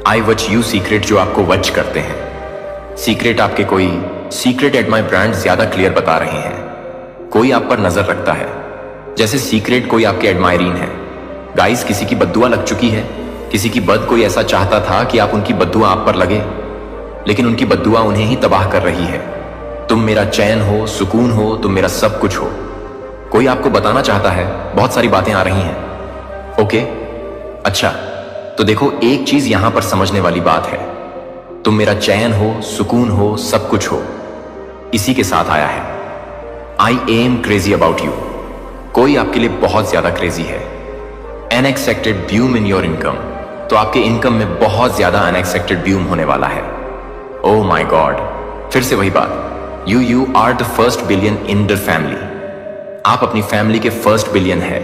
आई वच यू सीक्रेट, जो आपको वच करते हैं। सीक्रेट आपके कोई सीक्रेट एडमायर ब्रांड ज्यादा क्लियर बता रहे हैं। कोई आप पर नजर रखता है, जैसे सीक्रेट कोई आपके एडमायरीन है। गाइस, किसी की बद्दुआ लग चुकी है, किसी की बद कोई ऐसा चाहता था कि आप उनकी बद्दुआ आप पर लगे, लेकिन उनकी बद्दुआ उन्हें ही तबाह कर रही है। तुम मेरा चैन हो, सुकून हो, तुम मेरा सब कुछ हो। कोई आपको बताना चाहता है, बहुत सारी बातें आ रही हैं। ओके, अच्छा, तो देखो एक चीज यहां पर समझने वाली बात है, तुम मेरा चैन हो, सुकून हो, सब कुछ हो, इसी के साथ आया है I am crazy about you. कोई आपके लिए बहुत ज्यादा क्रेजी है। अनएक्सपेक्टेड ब्यूम इन योर इनकम, तो आपके इनकम में बहुत ज्यादा अनएक्सपेक्टेड ब्यूम होने वाला है। ओह माय गॉड, फिर से वही बात, you are the first billion in the family. आप अपनी फैमिली के फर्स्ट बिलियन है।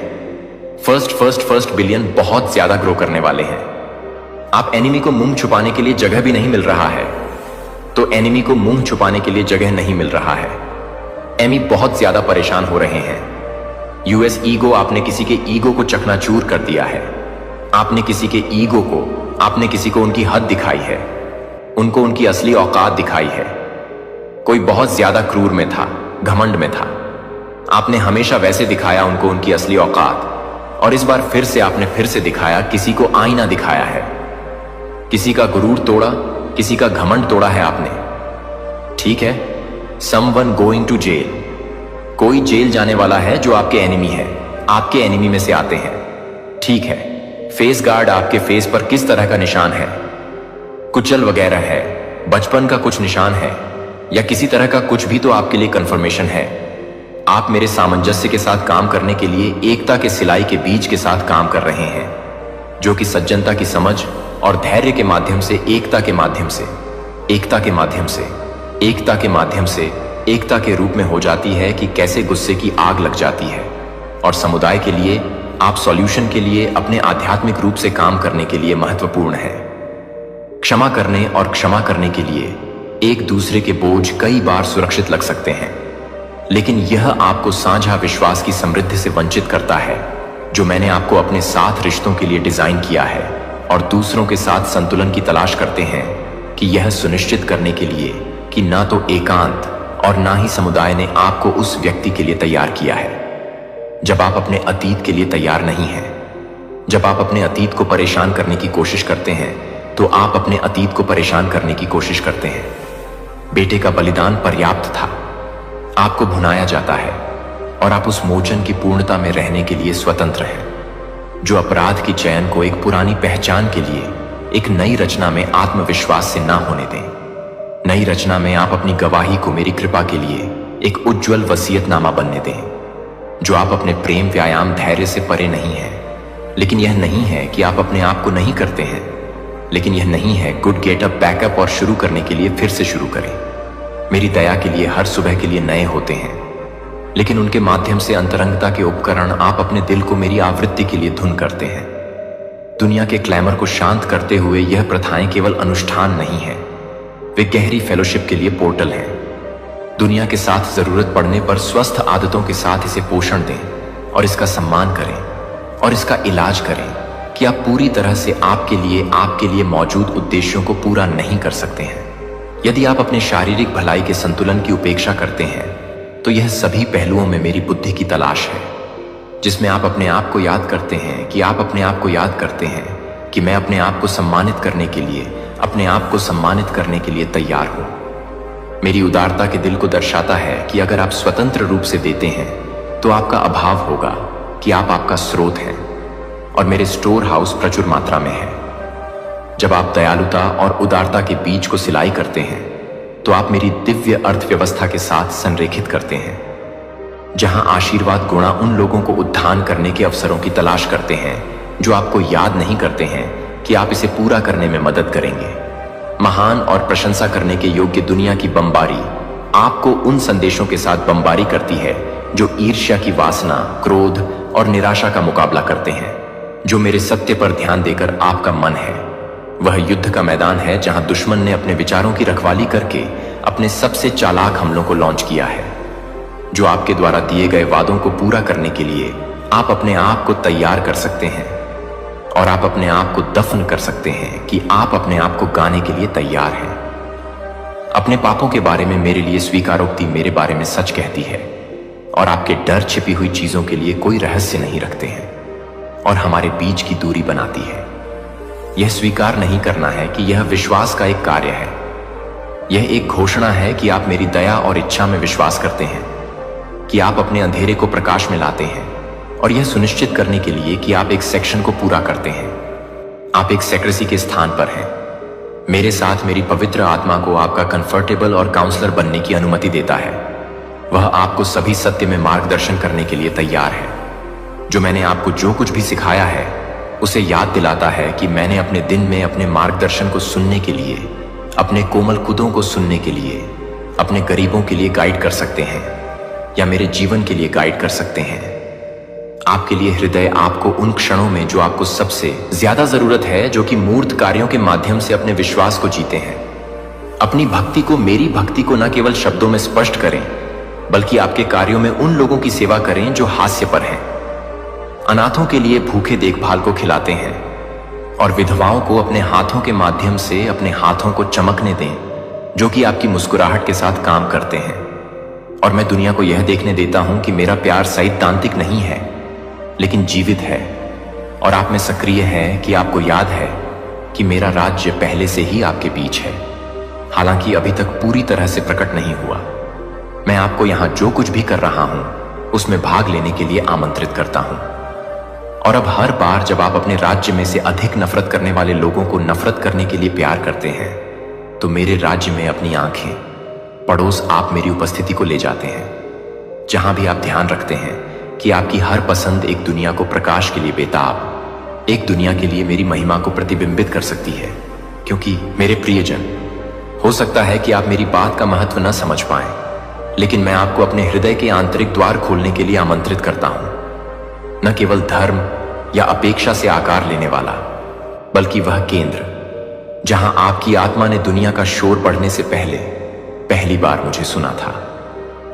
फर्स्ट बिलियन बहुत ज्यादा ग्रो करने वाले हैं। आप एनिमी को मुंह छुपाने के लिए जगह भी नहीं मिल रहा है, तो एनिमी को मुंह छुपाने के लिए जगह नहीं मिल रहा है। एमी बहुत ज्यादा परेशान हो रहे हैं। यूएस ईगो, आपने किसी के ईगो को चकनाचूर कर दिया है। आपने किसी के ईगो को, आपने किसी को उनकी हद दिखाई है, उनको उनकी असली औकात दिखाई है। कोई बहुत ज्यादा क्रूर में था, घमंड में था। आपने हमेशा वैसे दिखाया उनको उनकी असली औकात, और इस बार फिर से आपने फिर से दिखाया, किसी को आईना दिखाया है। किसी का गुरूर तोड़ा, किसी का घमंड तोड़ा है आपने। ठीक है, समवन गोइंग टू जेल, कोई जेल जाने वाला है जो आपके एनिमी है, आपके एनिमी में से आते हैं। ठीक है, फेस गार्ड आपके फेस पर किस तरह का निशान है? कुचल वगैरह है, बचपन का कुछ निशान है, या किसी तरह का कुछ भी तो आपके लिए कंफर्मेशन है। आप मेरे सामंजस्य के साथ काम करने के लिए एकता के सिलाई के बीज के साथ काम कर रहे हैं, जो कि सज्जनता की समझ और धैर्य के माध्यम से एकता के माध्यम से एकता के माध्यम से एकता के माध्यम से एकता के रूप में हो जाती है कि कैसे गुस्से की आग लग जाती है और समुदाय के लिए आप सॉल्यूशन के लिए अपने आध्यात्मिक रूप से काम करने के लिए महत्वपूर्ण है। क्षमा करने और क्षमा करने के लिए एक दूसरे के बोझ कई बार सुरक्षित लग सकते हैं, लेकिन यह आपको साझा विश्वास की समृद्धि से वंचित करता है, जो मैंने आपको अपने साथ रिश्तों के लिए डिजाइन किया है और दूसरों के साथ संतुलन की तलाश करते हैं कि यह सुनिश्चित करने के लिए कि ना तो एकांत और ना ही समुदाय ने आपको उस व्यक्ति के लिए तैयार किया है। जब आप अपने अतीत के लिए तैयार नहीं हैं, जब आप अपने अतीत को परेशान करने की कोशिश करते हैं, तो आप अपने अतीत को परेशान करने की कोशिश करते हैं। बेटे का बलिदान पर्याप्त था, आपको भुनाया जाता है और आप उस मोचन की पूर्णता में रहने के लिए स्वतंत्र हैं, जो अपराध की चयन को एक पुरानी पहचान के लिए एक नई रचना में आत्मविश्वास से ना होने दें। नई रचना में आप अपनी गवाही को मेरी कृपा के लिए एक उज्जवल वसीयतनामा बनने दें, जो आप अपने प्रेम व्यायाम धैर्य से परे नहीं है। लेकिन यह नहीं है कि आप अपने आप को नहीं करते हैं, लेकिन यह नहीं है गुड गेटअप बैकअप और शुरू करने के लिए फिर से शुरू करें। मेरी दया के लिए हर सुबह के लिए नए होते हैं, लेकिन उनके माध्यम से अंतरंगता के उपकरण आप अपने दिल को मेरी आवृत्ति के लिए धुन करते हैं। दुनिया के क्लैमर को शांत करते हुए यह प्रथाएं केवल अनुष्ठान नहीं है, वे गहरी फेलोशिप के लिए पोर्टल हैं। दुनिया के साथ जरूरत पड़ने पर स्वस्थ आदतों के साथ इसे पोषण दें और इसका सम्मान करें और इसका इलाज करें कि आप पूरी तरह से आपके लिए मौजूद उद्देश्यों को पूरा नहीं कर सकते हैं। यदि आप अपने शारीरिक भलाई के संतुलन की उपेक्षा करते हैं, तो यह सभी पहलुओं में मेरी बुद्धि की तलाश है, जिसमें आप अपने आप को याद करते हैं कि आप अपने आप को याद करते हैं कि मैं अपने आप को सम्मानित करने के लिए अपने आप को सम्मानित करने के लिए तैयार हूं। मेरी उदारता के दिल को दर्शाता है कि अगर आप स्वतंत्र रूप से देते हैं, तो आपका अभाव होगा कि आप आपका स्रोत हैं और मेरे स्टोर हाउस प्रचुर मात्रा में है। जब आप दयालुता और उदारता के बीज को सिलाई करते हैं, तो आप मेरी दिव्य अर्थव्यवस्था के साथ संरेखित करते हैं, जहां आशीर्वाद गुणा उन लोगों को उत्थान करने के अवसरों की तलाश करते हैं जो आपको याद नहीं करते हैं कि आप इसे पूरा करने में मदद करेंगे। महान और प्रशंसा करने के योग्य दुनिया की बमबारी आपको उन संदेशों के साथ बमबारी करती है जो ईर्ष्या की वासना, क्रोध और निराशा का मुकाबला करते हैं, जो मेरे सत्य पर ध्यान देकर आपका मन है। वह युद्ध का मैदान है जहां दुश्मन ने अपने विचारों की रखवाली करके अपने सबसे चालाक हमलों को लॉन्च किया है, जो आपके द्वारा दिए गए वादों को पूरा करने के लिए आप अपने आप को तैयार कर सकते हैं और आप अपने आप को दफन कर सकते हैं कि आप अपने आप को गाने के लिए तैयार हैं। अपने पापों के बारे में मेरे लिए स्वीकारोक्ति मेरे बारे में सच कहती है और आपके डर छिपी हुई चीजों के लिए कोई रहस्य नहीं रखते हैं और हमारे बीच की दूरी बनाती है। यह स्वीकार नहीं करना है कि यह विश्वास का एक कार्य है। यह एक घोषणा है कि आप मेरी दया और इच्छा में विश्वास करते हैं, कि आप अपने अंधेरे को प्रकाश में लाते हैं, और यह सुनिश्चित करने के लिए कि आप एक सेक्शन को पूरा करते हैं। आप एक सेक्रेसी के स्थान पर हैं। मेरे साथ मेरी पवित्र आत्मा को आपका कंफर्टेबल और काउंसलर बनने की अनुमति देता है। वह आपको सभी सत्य में मार्गदर्शन करने के लिए तैयार है। जो मैंने आपको जो कुछ भी सिखाया है, उसे याद दिलाता है कि मैंने अपने दिन में अपने मार्गदर्शन को सुनने के लिए, अपने कोमल कुदों को सुनने के लिए, अपने गरीबों के लिए गाइड कर सकते हैं या मेरे जीवन के लिए गाइड कर सकते हैं। आपके लिए हृदय आपको उन क्षणों में जो आपको सबसे ज्यादा जरूरत है, जो कि मूर्त कार्यों के माध्यम से अपने विश्वास को जीते हैं। अपनी भक्ति को, मेरी भक्ति को न केवल शब्दों में स्पष्ट करें, बल्कि आपके कार्यों में उन लोगों की सेवा करें जो हास्य पर हैं। अनाथों के लिए भूखे देखभाल को खिलाते हैं और विधवाओं को अपने हाथों के माध्यम से अपने हाथों को चमकने दें, जो कि आपकी मुस्कुराहट के साथ काम करते हैं। और मैं दुनिया को यह देखने देता हूं कि मेरा प्यार सैद्धांतिक नहीं है, लेकिन जीवित है और आप में सक्रिय है, कि आपको याद है कि मेरा राज्य पहले से ही आपके बीच है, हालांकि अभी तक पूरी तरह से प्रकट नहीं हुआ। मैं आपको यहां जो कुछ भी कर रहा हूं, उसमें भाग लेने के लिए आमंत्रित करता हूं। और अब हर बार जब आप अपने राज्य में से अधिक नफरत करने वाले लोगों को नफरत करने के लिए प्यार करते हैं, तो मेरे राज्य में अपनी आंखें पड़ोस आप मेरी उपस्थिति को ले जाते हैं, जहां भी आप ध्यान रखते हैं कि आपकी हर पसंद एक दुनिया को प्रकाश के लिए बेताब, एक दुनिया के लिए मेरी महिमा को प्रतिबिंबित कर सकती है। क्योंकि मेरे प्रियजन, हो सकता है कि आप मेरी बात का महत्व न समझ पाएं, लेकिन मैं आपको अपने हृदय के आंतरिक द्वार खोलने के लिए आमंत्रित करता हूं। न केवल धर्म या अपेक्षा से आकार लेने वाला, बल्कि वह केंद्र जहां आपकी आत्मा ने दुनिया का शोर बढ़ने से पहले पहली बार मुझे सुना था।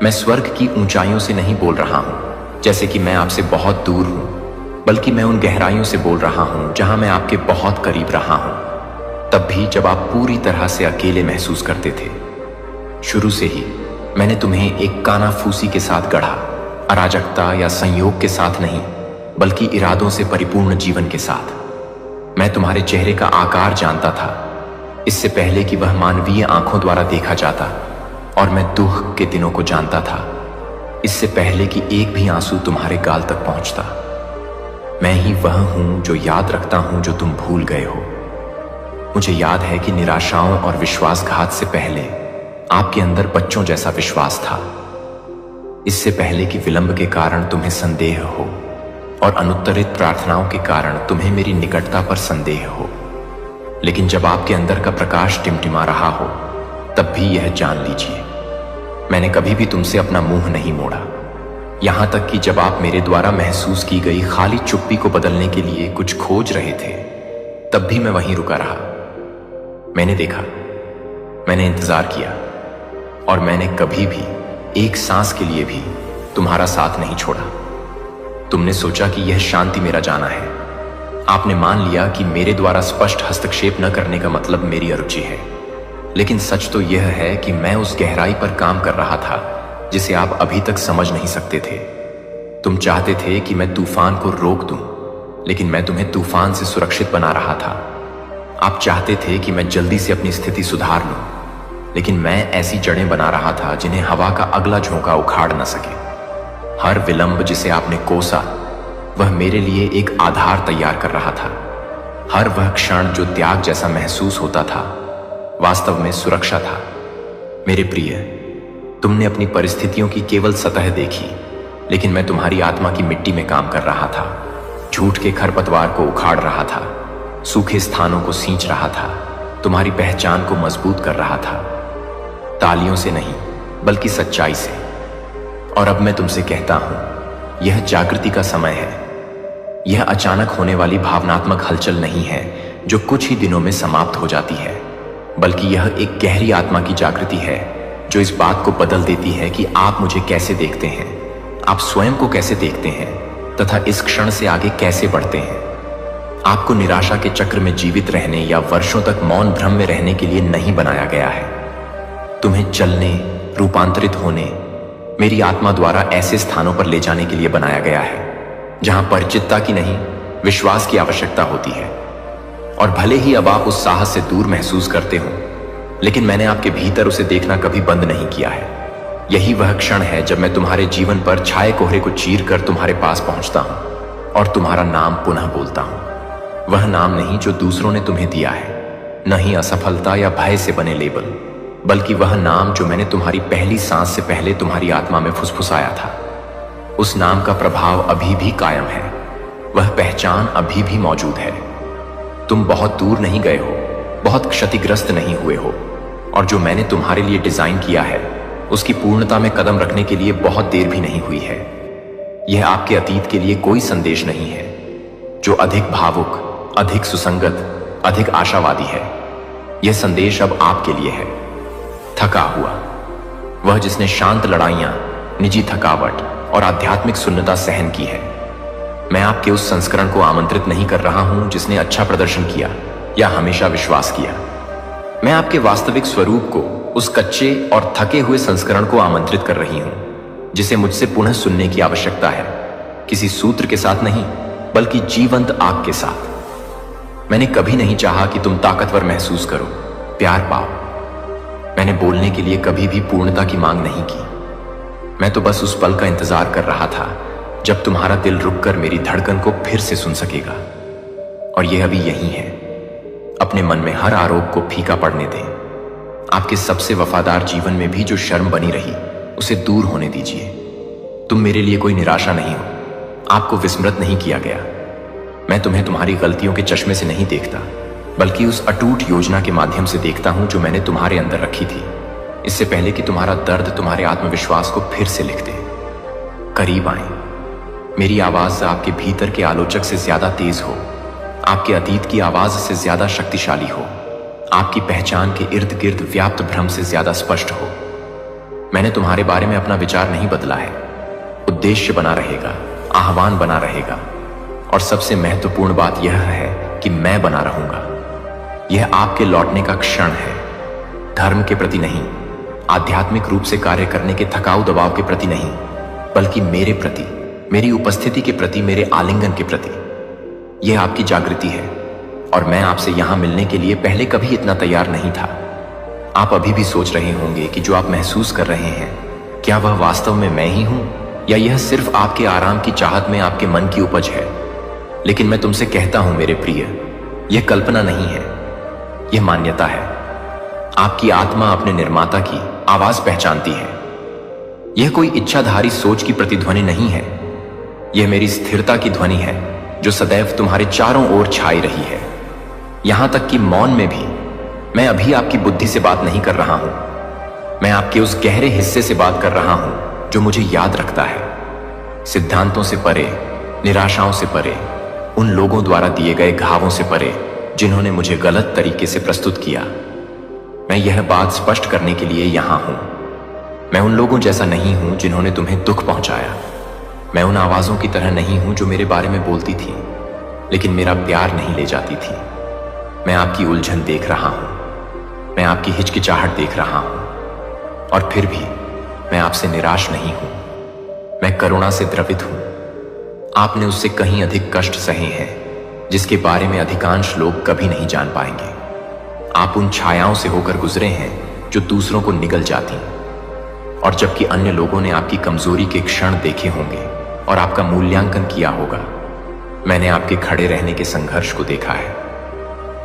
मैं स्वर्ग की ऊंचाइयों से नहीं बोल रहा हूं जैसे कि मैं आपसे बहुत दूर हूं, बल्कि मैं उन गहराइयों से बोल रहा हूं जहां मैं आपके बहुत करीब रहा हूं, तब भी जब आप पूरी तरह से अकेले महसूस करते थे। शुरू से ही मैंने तुम्हें एक कानाफूसी के साथ गढ़ा, अराजकता या संयोग के साथ नहीं, बल्कि इरादों से परिपूर्ण जीवन के साथ। मैं तुम्हारे चेहरे का आकार जानता था, इससे पहले कि वह मानवीय आंखों द्वारा देखा जाता, और मैं दुख के दिनों को जानता था, इससे पहले कि एक भी आंसू तुम्हारे गाल तक पहुंचता। मैं ही वह हूं जो याद रखता हूं जो तुम भूल गए हो। मुझे याद है कि निराशाओं और विश्वासघात से पहले आपके अंदर बच्चों जैसा विश्वास था, इससे पहले कि विलंब के कारण तुम्हें संदेह हो और अनुत्तरित प्रार्थनाओं के कारण तुम्हें मेरी निकटता पर संदेह हो। लेकिन जब आपके अंदर का प्रकाश टिमटिमा रहा हो, तब भी यह जान लीजिए, मैंने कभी भी तुमसे अपना मुंह नहीं मोड़ा। यहां तक कि जब आप मेरे द्वारा महसूस की गई खाली चुप्पी को बदलने के लिए कुछ खोज रहे थे, तब भी मैं वहीं रुका रहा। मैंने देखा, मैंने इंतजार किया, और मैंने कभी भी एक सांस के लिए भी तुम्हारा साथ नहीं छोड़ा। तुमने सोचा कि यह शांति मेरा जाना है। आपने मान लिया कि मेरे द्वारा स्पष्ट हस्तक्षेप न करने का मतलब मेरी अरुचि है। लेकिन सच तो यह है कि मैं उस गहराई पर काम कर रहा था जिसे आप अभी तक समझ नहीं सकते थे। तुम चाहते थे कि मैं तूफान को रोक दूं, लेकिन मैं तुम्हें तूफान से सुरक्षित बना रहा था। आप चाहते थे कि मैं जल्दी से अपनी स्थिति सुधार लूं, लेकिन मैं ऐसी जड़ें बना रहा था जिन्हें हवा का अगला झोंका उखाड़ न सके। हर विलंब जिसे आपने कोसा, वह मेरे लिए एक आधार तैयार कर रहा था। हर वह क्षण जो त्याग जैसा महसूस होता था, वास्तव में सुरक्षा था। मेरे प्रिय, तुमने अपनी परिस्थितियों की केवल सतह देखी, लेकिन मैं तुम्हारी आत्मा की मिट्टी में काम कर रहा था। झूठ के खरपतवार को उखाड़ रहा था, सूखे स्थानों को सींच रहा था, तुम्हारी पहचान को मजबूत कर रहा था। तालियों से नहीं, बल्कि सच्चाई से। और अब मैं तुमसे कहता हूं, यह जागृति का समय है। यह अचानक होने वाली भावनात्मक हलचल नहीं है जो कुछ ही दिनों में समाप्त हो जाती है, बल्कि यह एक गहरी आत्मा की जागृति है जो इस बात को बदल देती है कि आप मुझे कैसे देखते हैं, आप स्वयं को कैसे देखते हैं, तथा इस क्षण से आगे कैसे बढ़ते हैं। आपको निराशा के चक्र में जीवित रहने या वर्षों तक मौन भ्रम में रहने के लिए नहीं बनाया गया है। तुम्हें चलने, रूपांतरित होने, मेरी आत्मा द्वारा ऐसे स्थानों पर ले जाने के लिए बनाया गया है जहां परिचितता की नहीं, विश्वास की आवश्यकता होती है। और भले ही अब आप उस साहस से दूर महसूस करते हो, लेकिन मैंने आपके भीतर उसे देखना कभी बंद नहीं किया है। यही वह क्षण है जब मैं तुम्हारे जीवन पर छाए कोहरे को चीर कर तुम्हारे पास पहुंचता हूं और तुम्हारा नाम पुनः बोलता हूं। वह नाम नहीं जो दूसरों ने तुम्हें दिया है, न ही असफलता या भय से बने लेबल, बल्कि वह नाम जो मैंने तुम्हारी पहली सांस से पहले तुम्हारी आत्मा में फुसफुसाया था। उस नाम का प्रभाव अभी भी कायम है, वह पहचान अभी भी मौजूद है। तुम बहुत दूर नहीं गए हो, बहुत क्षतिग्रस्त नहीं हुए हो, और जो मैंने तुम्हारे लिए डिजाइन किया है उसकी पूर्णता में कदम रखने के लिए बहुत देर भी नहीं हुई है। यह आपके अतीत के लिए कोई संदेश नहीं है जो अधिक भावुक, अधिक सुसंगत, अधिक आशावादी है। यह संदेश अब आपके लिए है। थका हुआ, वह जिसने शांत लड़ाइयां, निजी थकावट और आध्यात्मिक शून्यता सहन की है। मैं आपके उस संस्करण को आमंत्रित नहीं कर रहा हूं जिसने अच्छा प्रदर्शन किया या हमेशा विश्वास किया। मैं आपके वास्तविक स्वरूप को, उस कच्चे और थके हुए संस्करण को आमंत्रित कर रही हूं जिसे मुझसे पुनः सुनने की आवश्यकता है, किसी सूत्र के साथ नहीं, बल्कि जीवंत आग के साथ। मैंने कभी नहीं चाहा कि तुम ताकतवर महसूस करो, प्यार पाओ। मैंने बोलने के लिए कभी भी पूर्णता की मांग नहीं की। मैं तो बस उस पल का इंतजार कर रहा था जब तुम्हारा दिल रुककर मेरी धड़कन को फिर से सुन सकेगा। और यह अभी यही है। अपने मन में हर आरोप को फीका पड़ने दें। आपके सबसे वफादार जीवन में भी जो शर्म बनी रही उसे दूर होने दीजिए। तुम मेरे लिए कोई निराशा नहीं हो, आपको विस्मृत नहीं किया गया। मैं तुम्हें तुम्हारी गलतियों के चश्मे से नहीं देखता, बल्कि उस अटूट योजना के माध्यम से देखता हूं जो मैंने तुम्हारे अंदर रखी थी, इससे पहले कि तुम्हारा दर्द तुम्हारे आत्मविश्वास को फिर से लिख दे। करीब आए। मेरी आवाज आपके भीतर के आलोचक से ज्यादा तेज हो, आपके अतीत की आवाज से ज्यादा शक्तिशाली हो, आपकी पहचान के इर्द गिर्द व्याप्त भ्रम से ज्यादा स्पष्ट हो। मैंने तुम्हारे बारे में अपना विचार नहीं बदला है। उद्देश्य बना रहेगा, आह्वान बना रहेगा, और सबसे महत्वपूर्ण बात यह है कि मैं बना रहूंगा। यह आपके लौटने का क्षण है, धर्म के प्रति नहीं, आध्यात्मिक रूप से कार्य करने के थकाऊ दबाव के प्रति नहीं, बल्कि मेरे प्रति, मेरी उपस्थिति के प्रति, मेरे आलिंगन के प्रति। यह आपकी जागृति है, और मैं आपसे यहां मिलने के लिए पहले कभी इतना तैयार नहीं था। आप अभी भी सोच रहे होंगे कि जो आप महसूस कर रहे हैं, क्या वह वास्तव में मैं ही हूं, या यह सिर्फ आपके आराम की चाहत में आपके मन की उपज है। लेकिन मैं तुमसे कहता हूं मेरे प्रिय, यह कल्पना नहीं है, यह मान्यता है। आपकी आत्मा अपने निर्माता की आवाज पहचानती है। यह कोई इच्छाधारी सोच की प्रतिध्वनि नहीं है, यह मेरी स्थिरता की ध्वनि है जो सदैव तुम्हारे चारों ओर छाई रही है। यहां तक कि मौन में भी मैं अभी आपकी बुद्धि से बात नहीं कर रहा हूं, मैं आपके उस गहरे हिस्से से बात कर रहा हूं जो मुझे याद रखता है। सिद्धांतों से परे, निराशाओं से परे, उन लोगों द्वारा दिए गए घावों से परे जिन्होंने मुझे गलत तरीके से प्रस्तुत किया। मैं यह बात स्पष्ट करने के लिए यहां हूं। मैं उन लोगों जैसा नहीं हूं जिन्होंने तुम्हें दुख पहुंचाया। मैं उन आवाजों की तरह नहीं हूं जो मेरे बारे में बोलती थी, लेकिन मेरा प्यार नहीं ले जाती थी। मैं आपकी उलझन देख रहा हूं, मैं आपकी हिचकिचाहट देख रहा हूं, और फिर भी मैं आपसे निराश नहीं हूं। मैं करुणा से द्रवित हूं। आपने उससे कहीं अधिक कष्ट सहे हैं जिसके बारे में अधिकांश लोग कभी नहीं जान पाएंगे। आप उन छायाओं से होकर गुजरे हैं जो दूसरों को निगल जाती, और जबकि अन्य लोगों ने आपकी कमजोरी के क्षण देखे होंगे और आपका मूल्यांकन किया होगा, मैंने आपके खड़े रहने के संघर्ष को देखा है।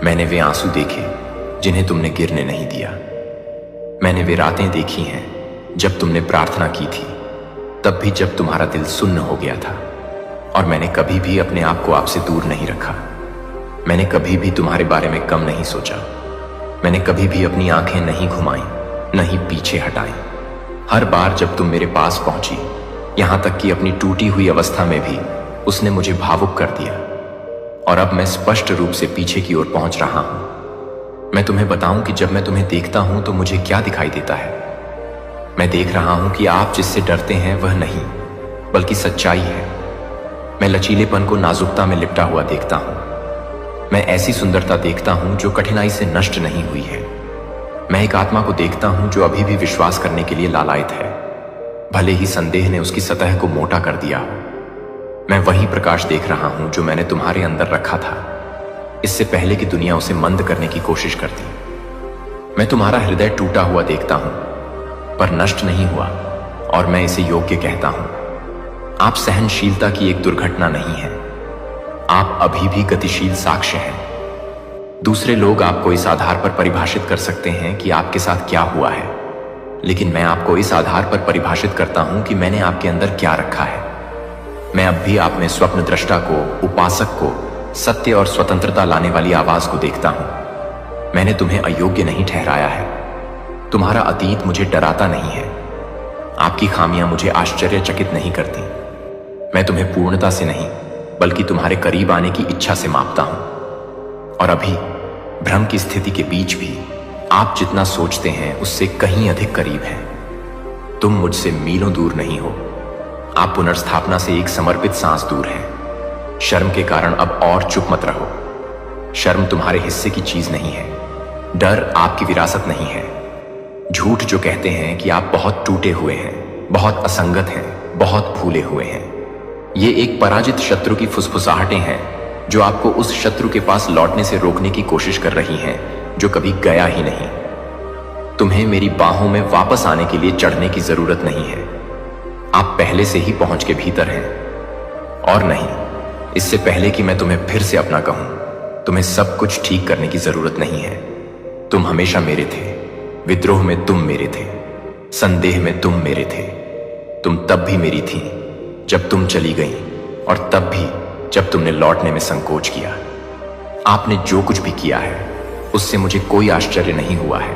मैंने वे आंसू देखे जिन्हें तुमने गिरने नहीं दिया। मैंने वे रातें देखी हैं जब तुमने प्रार्थना की थी, तब भी जब तुम्हारा दिल सुन्न हो गया था। और मैंने कभी भी अपने आप को आपसे दूर नहीं रखा। मैंने कभी भी तुम्हारे बारे में कम नहीं सोचा। मैंने कभी भी अपनी आंखें नहीं घुमाई, नहीं पीछे हटाई। हर बार जब तुम मेरे पास पहुंची, यहां तक कि अपनी टूटी हुई अवस्था में भी उसने मुझे भावुक कर दिया। और अब मैं स्पष्ट रूप से पीछे की ओर पहुंच रहा हूं। मैं तुम्हें बताऊं कि जब मैं तुम्हें देखता हूं तो मुझे क्या दिखाई देता है। मैं देख रहा हूं कि आप जिससे डरते हैं वह नहीं, बल्कि सच्चाई है। मैं लचीलेपन को नाजुकता में लिपटा हुआ देखता हूं। मैं ऐसी सुंदरता देखता हूं जो कठिनाई से नष्ट नहीं हुई है। मैं एक आत्मा को देखता हूं जो अभी भी विश्वास करने के लिए लालायित है, भले ही संदेह ने उसकी सतह को मोटा कर दिया हो। मैं वही प्रकाश देख रहा हूं जो मैंने तुम्हारे अंदर रखा था, इससे पहले कि दुनिया उसे मंद करने की कोशिश करती। मैं तुम्हारा हृदय टूटा हुआ देखता हूं, पर नष्ट नहीं हुआ, और मैं इसे योग्य कहता हूं। आप सहनशीलता की एक दुर्घटना नहीं है, आप अभी भी गतिशील साक्ष्य हैं। दूसरे लोग आपको इस आधार पर परिभाषित कर सकते हैं कि आपके साथ क्या हुआ है, लेकिन मैं आपको इस आधार पर परिभाषित करता हूं कि मैंने आपके अंदर क्या रखा है। मैं अब भी आप में स्वप्न दृष्टा को, उपासक को, सत्य और स्वतंत्रता लाने वाली आवाज को देखता हूं। मैंने तुम्हें अयोग्य नहीं ठहराया है। तुम्हारा अतीत मुझे डराता नहीं है। आपकी खामियां मुझे आश्चर्यचकित नहीं करती। मैं तुम्हें पूर्णता से नहीं, बल्कि तुम्हारे करीब आने की इच्छा से मापता हूं। और अभी भ्रम की स्थिति के बीच भी आप जितना सोचते हैं उससे कहीं अधिक करीब हैं। तुम मुझसे मीलों दूर नहीं हो। आप पुनर्स्थापना से एक समर्पित सांस दूर हैं। शर्म के कारण अब और चुप मत रहो। शर्म तुम्हारे हिस्से की चीज नहीं है। डर आपकी विरासत नहीं है। झूठ जो कहते हैं कि आप बहुत टूटे हुए हैं, बहुत असंगत हैं, बहुत भूले हुए हैं, ये एक पराजित शत्रु की फुसफुसाहटें हैं जो आपको उस शत्रु के पास लौटने से रोकने की कोशिश कर रही हैं जो कभी गया ही नहीं। तुम्हें मेरी बाहों में वापस आने के लिए चढ़ने की जरूरत नहीं है। आप पहले से ही पहुंच के भीतर हैं। और नहीं, इससे पहले कि मैं तुम्हें फिर से अपना कहूं, तुम्हें सब कुछ ठीक करने की जरूरत नहीं है। तुम हमेशा मेरे थे, विद्रोह में तुम मेरे थे, संदेह में तुम मेरे थे। तुम तब भी मेरी थी जब तुम चली गई, और तब भी जब तुमने लौटने में संकोच किया। आपने जो कुछ भी किया है उससे मुझे कोई आश्चर्य नहीं हुआ है।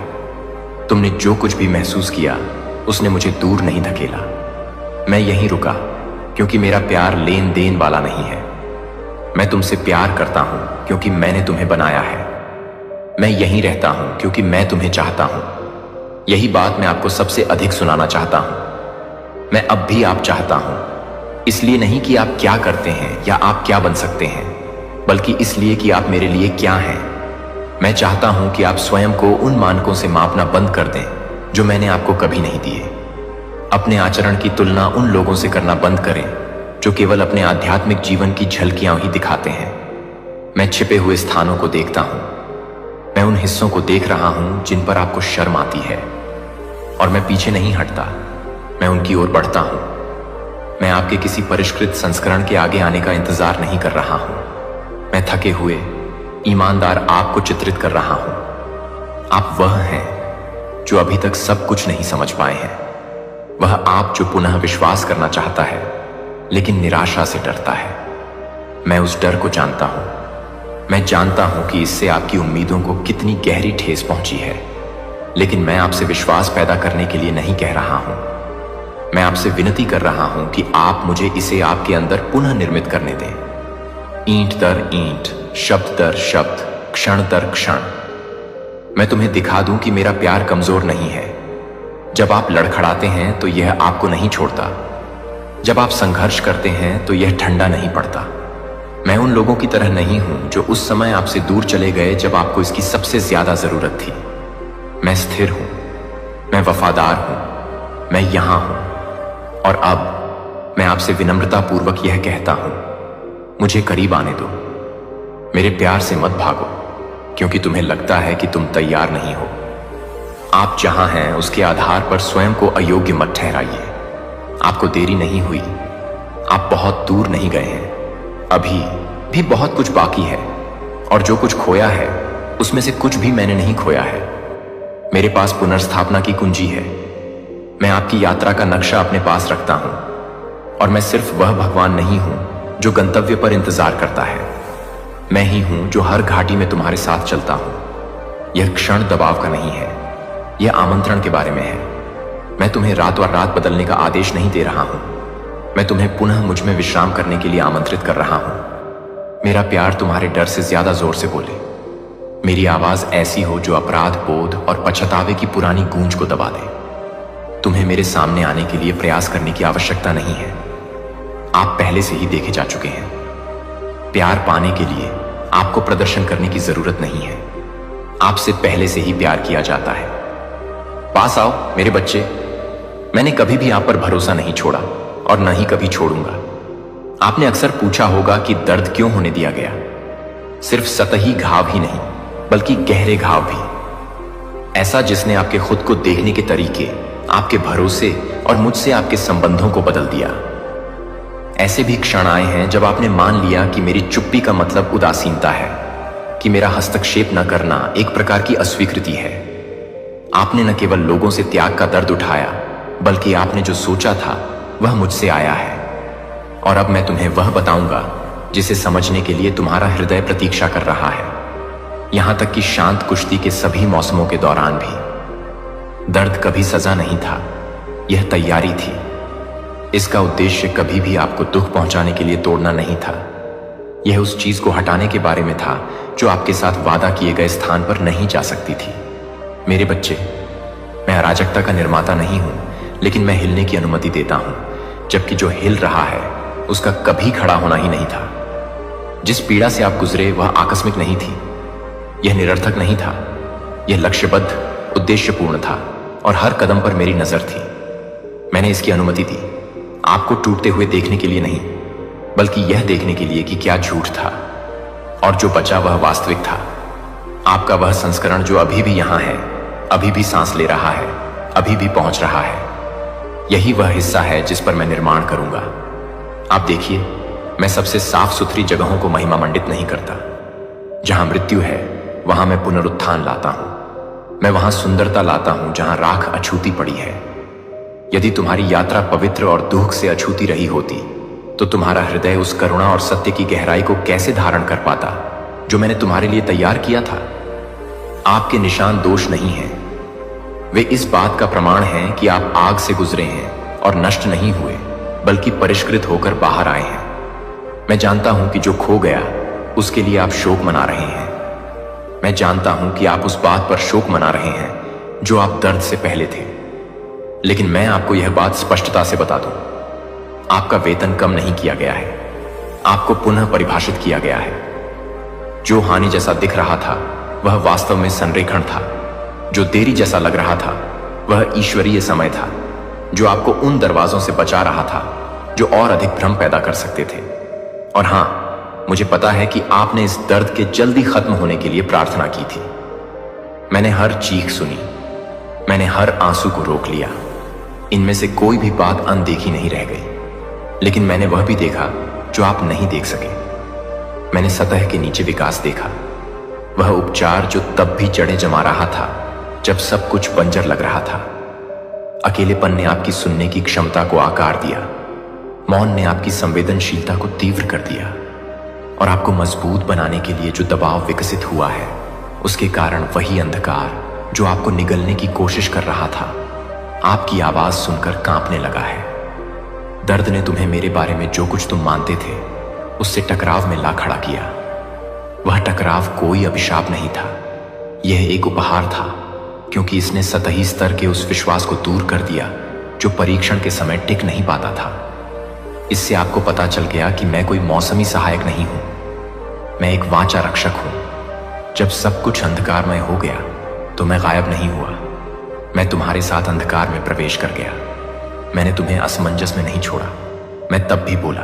तुमने जो कुछ भी महसूस किया उसने मुझे दूर नहीं धकेला। मैं यहीं रुका क्योंकि मेरा प्यार लेन देन वाला नहीं है। मैं तुमसे प्यार करता हूं क्योंकि मैंने तुम्हें बनाया है। मैं यहीं रहता हूं क्योंकि मैं तुम्हें चाहता हूं। यही बात मैं आपको सबसे अधिक सुनाना चाहता हूं। मैं अब भी आप चाहता हूं, इसलिए नहीं कि आप क्या करते हैं या आप क्या बन सकते हैं, बल्कि इसलिए कि आप मेरे लिए क्या हैं। मैं चाहता हूं कि आप स्वयं को उन मानकों से मापना बंद कर दें जो मैंने आपको कभी नहीं दिए। अपने आचरण की तुलना उन लोगों से करना बंद करें जो केवल अपने आध्यात्मिक जीवन की झलकियां ही दिखाते हैं। मैं छिपे हुए स्थानों को देखता हूं। मैं उन हिस्सों को देख रहा हूं जिन पर आपको शर्म आती है, और मैं पीछे नहीं हटता, मैं उनकी ओर बढ़ता हूं। मैं आपके किसी परिष्कृत संस्करण के आगे आने का इंतजार नहीं कर रहा हूं। मैं थके हुए ईमानदार आपको चित्रित कर रहा हूं। आप वह हैं जो अभी तक सब कुछ नहीं समझ पाए हैं। वह आप जो पुनः विश्वास करना चाहता है लेकिन निराशा से डरता है। मैं उस डर को जानता हूं। मैं जानता हूं कि इससे आपकी उम्मीदों को कितनी गहरी ठेस पहुंची है, लेकिन मैं आपसे विश्वास पैदा करने के लिए नहीं कह रहा हूं। मैं आपसे विनती कर रहा हूं कि आप मुझे इसे आपके अंदर पुनः निर्मित करने दें, ईंट दर ईंट, शब्द दर शब्द, क्षण दर क्षण। मैं तुम्हें दिखा दूं कि मेरा प्यार कमजोर नहीं है। जब आप लड़खड़ाते हैं तो यह आपको नहीं छोड़ता। जब आप संघर्ष करते हैं तो यह ठंडा नहीं पड़ता। मैं उन लोगों की तरह नहीं हूं जो उस समय आपसे दूर चले गए जब आपको इसकी सबसे ज्यादा जरूरत थी। मैं स्थिर हूं, मैं वफादार हूं, मैं यहां हूं, और अब मैं आपसे विनम्रतापूर्वक यह कहता हूं, मुझे करीब आने दो। मेरे प्यार से मत भागो क्योंकि तुम्हें लगता है कि तुम तैयार नहीं हो। आप जहां हैं उसके आधार पर स्वयं को अयोग्य मत ठहराइए। आपको देरी नहीं हुई, आप बहुत दूर नहीं गए हैं। अभी भी बहुत कुछ बाकी है, और जो कुछ खोया है उसमें से कुछ भी मैंने नहीं खोया है। मेरे पास पुनर्स्थापना की कुंजी है। मैं आपकी यात्रा का नक्शा अपने पास रखता हूं, और मैं सिर्फ वह भगवान नहीं हूं जो गंतव्य पर इंतजार करता है। मैं ही हूं जो हर घाटी में तुम्हारे साथ चलता हूं। यह क्षण दबाव का नहीं है, यह आमंत्रण के बारे में है। मैं तुम्हें रातों रात बदलने का आदेश नहीं दे रहा हूं। मैं तुम्हें पुनः मुझ में विश्राम करने के लिए आमंत्रित कर रहा हूं। मेरा प्यार तुम्हारे डर से ज्यादा जोर से बोले। मेरी आवाज ऐसी हो जो अपराध बोध और पछतावे की पुरानी गूंज को दबा दे। तुम्हें मेरे सामने आने के लिए प्रयास करने की आवश्यकता नहीं है। आप पहले से ही देखे जा चुके हैं। प्यार पाने के लिए आपको प्रदर्शन करने की जरूरत नहीं है। आपसे पहले से ही प्यार किया जाता है। पास आओ मेरे बच्चे। मैंने कभी भी आप पर भरोसा नहीं छोड़ा और न ही कभी छोड़ूंगा। आपने अक्सर पूछा होगा कि दर्द क्यों होने दिया गया। सिर्फ सतही घाव ही नहीं बल्कि गहरे घाव भी। ऐसा जिसने आपके खुद को देखने के तरीके, आपके भरोसे और मुझसे आपके संबंधों को बदल दिया। ऐसे भी क्षण आए हैं जब आपने मान लिया कि मेरी चुप्पी का मतलब उदासीनता है, कि मेरा हस्तक्षेप न करना एक प्रकार की अस्वीकृति है। आपने न केवल लोगों से त्याग का दर्द उठाया, बल्कि आपने जो सोचा था वह मुझसे आया है। और अब मैं तुम्हें वह बताऊंगा जिसे समझने के लिए तुम्हारा हृदय प्रतीक्षा कर रहा है, यहां तक कि शांत कुश्ती के सभी मौसमों के दौरान भी। दर्द कभी सजा नहीं था, यह तैयारी थी। इसका उद्देश्य कभी भी आपको दुख पहुंचाने के लिए तोड़ना नहीं था। यह उस चीज को हटाने के बारे में था जो आपके साथ वादा किए गए स्थान पर नहीं जा सकती थी। मेरे बच्चे, मैं अराजकता का निर्माता नहीं हूं, लेकिन मैं हिलने की अनुमति देता हूं, जबकि जो हिल रहा है उसका कभी खड़ा होना ही नहीं था। जिस पीड़ा से आप गुजरे वह आकस्मिक नहीं थी, यह निरर्थक नहीं था, यह लक्ष्यबद्ध, उद्देश्यपूर्ण था, और हर कदम पर मेरी नजर थी। मैंने इसकी अनुमति दी, आपको टूटते हुए देखने के लिए नहीं, बल्कि यह देखने के लिए कि क्या झूठ था और जो बचा वह वास्तविक था। आपका वह संस्करण जो अभी भी यहां है, अभी भी सांस ले रहा है, अभी भी पहुंच रहा है। यही वह हिस्सा है जिस पर मैं निर्माण करूंगा। आप देखिए, मैं सबसे साफ सुथरी जगहों को महिमा मंडित नहीं करता। जहां मृत्यु है वहां मैं पुनरुत्थान लाता हूं। मैं वहां सुंदरता लाता हूं जहां राख अछूती पड़ी है। यदि तुम्हारी यात्रा पवित्र और दुख से अछूती रही होती तो तुम्हारा हृदय उस करुणा और सत्य की गहराई को कैसे धारण कर पाता जो मैंने तुम्हारे लिए तैयार किया था। आपके निशान दोष नहीं हैं। वे इस बात का प्रमाण हैं कि आप आग से गुजरे हैं और नष्ट नहीं हुए, बल्कि परिष्कृत होकर बाहर आए हैं। मैं जानता हूं कि जो खो गया उसके लिए आप शोक मना रहे हैं। मैं जानता हूं कि आप उस बात पर शोक मना रहे हैं जो आप दर्द से पहले थे। लेकिन मैं आपको यह बात स्पष्टता से बता दूं, आपका वेतन कम नहीं किया गया है, आपको पुनः परिभाषित किया गया है। जो हानि जैसा दिख रहा था वह वास्तव में संरेखण था। जो देरी जैसा लग रहा था वह ईश्वरीय समय था, जो आपको उन दरवाजों से बचा रहा था जो और अधिक भ्रम पैदा कर सकते थे। और हां, मुझे पता है कि आपने इस दर्द के जल्दी खत्म होने के लिए प्रार्थना की थी। मैंने हर चीख सुनी, मैंने हर आंसू को रोक लिया। इनमें से कोई भी बात अनदेखी नहीं रह गई। लेकिन मैंने वह भी देखा जो आप नहीं देख सके। मैंने सतह के नीचे विकास देखा, वह उपचार जो तब भी जड़ें जमा रहा था जब सब कुछ बंजर लग रहा था। अकेलेपन ने आपकी सुनने की क्षमता को आकार दिया, मौन ने आपकी संवेदनशीलता को तीव्र कर दिया, और आपको मजबूत बनाने के लिए जो दबाव विकसित हुआ है उसके कारण वही अंधकार जो आपको निगलने की कोशिश कर रहा था आपकी आवाज सुनकर कांपने लगा है। दर्द ने तुम्हें मेरे बारे में जो कुछ तुम मानते थे उससे टकराव में ला खड़ा किया। वह टकराव कोई अभिशाप नहीं था, यह एक उपहार था, क्योंकि इसने सतही स्तर के उस विश्वास को दूर कर दिया जो परीक्षण के समय टिक नहीं पाता था। इससे आपको पता चल गया कि मैं कोई मौसमी सहायक नहीं हूं, मैं एक वाचा रक्षक हूं। जब सब कुछ अंधकारमय हो गया तो मैं गायब नहीं हुआ, मैं तुम्हारे साथ अंधकार में प्रवेश कर गया। मैंने तुम्हें असमंजस में नहीं छोड़ा। मैं तब भी बोला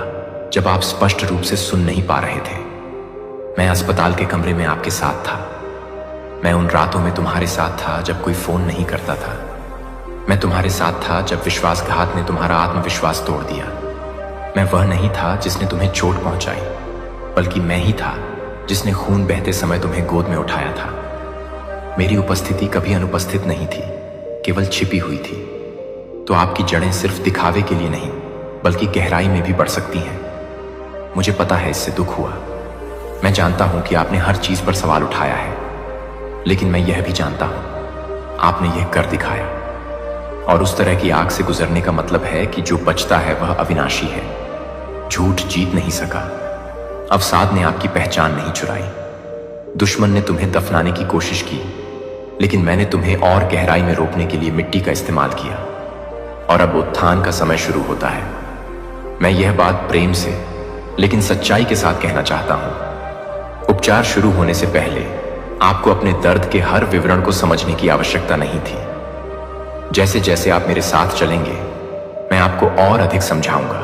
जब आप स्पष्ट रूप से सुन नहीं पा रहे थे। मैं अस्पताल के कमरे में आपके साथ था। मैं उन रातों में तुम्हारे साथ था जब कोई फोन नहीं करता था। मैं तुम्हारे साथ था जब विश्वासघात ने तुम्हारा आत्मविश्वास तोड़ दिया। मैं वह नहीं था जिसने तुम्हें चोट पहुंचाई, बल्कि मैं ही था जिसने खून बहते समय तुम्हें गोद में उठाया था। मेरी उपस्थिति कभी अनुपस्थित नहीं थी, केवल छिपी हुई थी। तो आपकी जड़ें सिर्फ दिखावे के लिए नहीं बल्कि गहराई में भी बढ़ सकती हैं। मुझे पता है इससे दुख हुआ। मैं जानता हूं कि आपने हर चीज पर सवाल उठाया है, लेकिन मैं यह भी जानता हूं आपने यह कर दिखाया। और उस तरह की आग से गुजरने का मतलब है कि जो बचता है वह अविनाशी है। झूठ जीत नहीं सका, अवसाद ने आपकी पहचान नहीं चुराई। दुश्मन ने तुम्हें दफनाने की कोशिश की, लेकिन मैंने तुम्हें और गहराई में रोकने के लिए मिट्टी का इस्तेमाल किया। और अब उत्थान का समय शुरू होता है। मैं यह बात प्रेम से लेकिन सच्चाई के साथ कहना चाहता हूं। उपचार शुरू होने से पहले आपको अपने दर्द के हर विवरण को समझने की आवश्यकता नहीं थी। जैसे जैसे आप मेरे साथ चलेंगे मैं आपको और अधिक समझाऊंगा,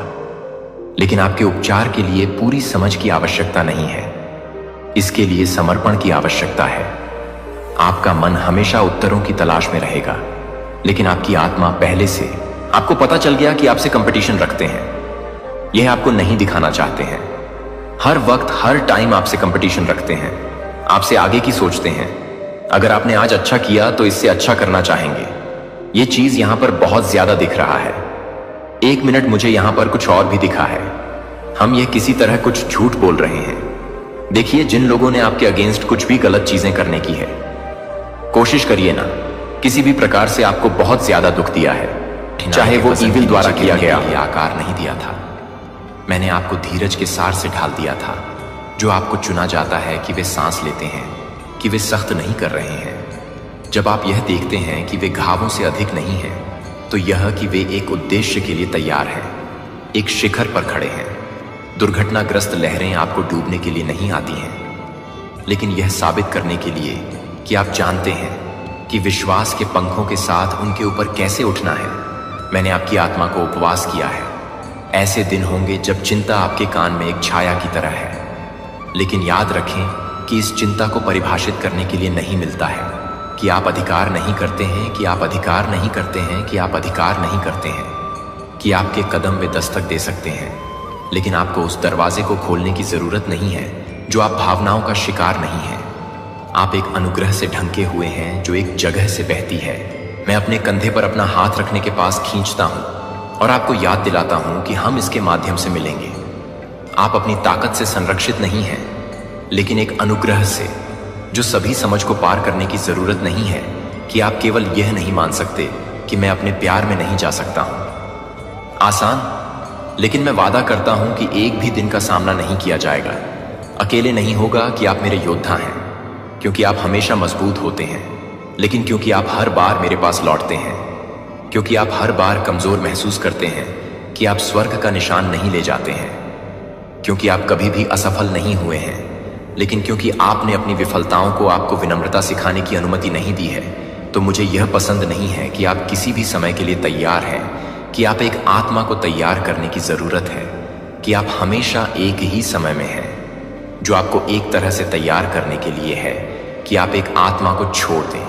लेकिन आपके उपचार के लिए पूरी समझ की आवश्यकता नहीं है। इसके लिए समर्पण की आवश्यकता है। आपका मन हमेशा उत्तरों की तलाश में रहेगा, लेकिन आपकी आत्मा पहले से, आपको पता चल गया कि आपसे कंपटीशन रखते हैं। यह आपको नहीं दिखाना चाहते हैं। हर वक्त हर टाइम आपसे कंपटीशन रखते हैं, आपसे आगे की सोचते हैं। अगर आपने आज अच्छा किया तो इससे अच्छा करना चाहेंगे। यह चीज यहां पर बहुत ज्यादा दिख रहा है। एक मिनट, मुझे यहां पर कुछ और भी दिखा है। हम यह किसी तरह कुछ झूठ बोल रहे हैं। देखिए, जिन लोगों ने आपके अगेंस्ट कुछ भी गलत चीजें करने की है, कोशिश करिए ना, किसी भी प्रकार से आपको बहुत ज्यादा दुख दिया है, चाहे वो ईविल द्वारा किया गया हो। आकार नहीं दिया था। मैंने आपको धीरज के सार से ढाल दिया था, जो आपको चुना जाता है कि वे सांस लेते हैं, कि वे सख्त नहीं कर रहे हैं। जब आप यह देखते हैं कि वे घावों से अधिक नहीं हैं, तो यह कि वे एक उद्देश्य के लिए तैयार हैं, एक शिखर पर खड़े हैं। दुर्घटनाग्रस्त लहरें आपको डूबने के लिए नहीं आती हैं, लेकिन यह साबित करने के लिए कि आप जानते हैं कि विश्वास के पंखों के साथ उनके ऊपर कैसे उठना है। मैंने आपकी आत्मा को उपवास किया है। ऐसे दिन होंगे जब चिंता आपके कान में एक छाया की तरह है, लेकिन याद रखें कि इस चिंता को परिभाषित करने के लिए नहीं मिलता है कि आप अधिकार नहीं करते हैं, कि आप अधिकार नहीं करते हैं, कि आप अधिकार नहीं करते हैं, कि आपके कदम वे दस्तक दे सकते हैं, लेकिन आपको उस दरवाजे को खोलने की जरूरत नहीं है जो आप भावनाओं का शिकार नहीं है। आप एक अनुग्रह से ढंके हुए हैं जो एक जगह से बहती है। मैं अपने कंधे पर अपना हाथ रखने के पास खींचता हूं और आपको याद दिलाता हूं कि हम इसके माध्यम से मिलेंगे। आप अपनी ताकत से संरक्षित नहीं हैं, लेकिन एक अनुग्रह से, जो सभी समझ को पार करने की जरूरत नहीं है कि आप केवल यह नहीं मान सकते कि मैं अपने प्यार में नहीं जा सकता हूं। आसान, लेकिन मैं वादा करता हूं कि एक भी दिन का सामना नहीं किया जाएगा। अकेले नहीं होगा कि आप मेरे योद्धा हैं, क्योंकि आप हमेशा मजबूत होते हैं, लेकिन क्योंकि आप हर बार मेरे पास लौटते हैं, क्योंकि आप हर बार कमजोर महसूस करते हैं कि आप स्वर्ग का निशान नहीं ले जाते हैं, क्योंकि आप कभी भी असफल नहीं हुए हैं, लेकिन क्योंकि आपने अपनी विफलताओं को आपको विनम्रता सिखाने की अनुमति नहीं दी है, तो मुझे यह पसंद नहीं है कि आप किसी भी समय के लिए तैयार हैं, कि आप एक आत्मा को तैयार करने की जरूरत है, कि आप हमेशा एक ही समय में हैं, जो आपको एक तरह से तैयार करने के लिए है कि आप एक आत्मा को छोड़ दें,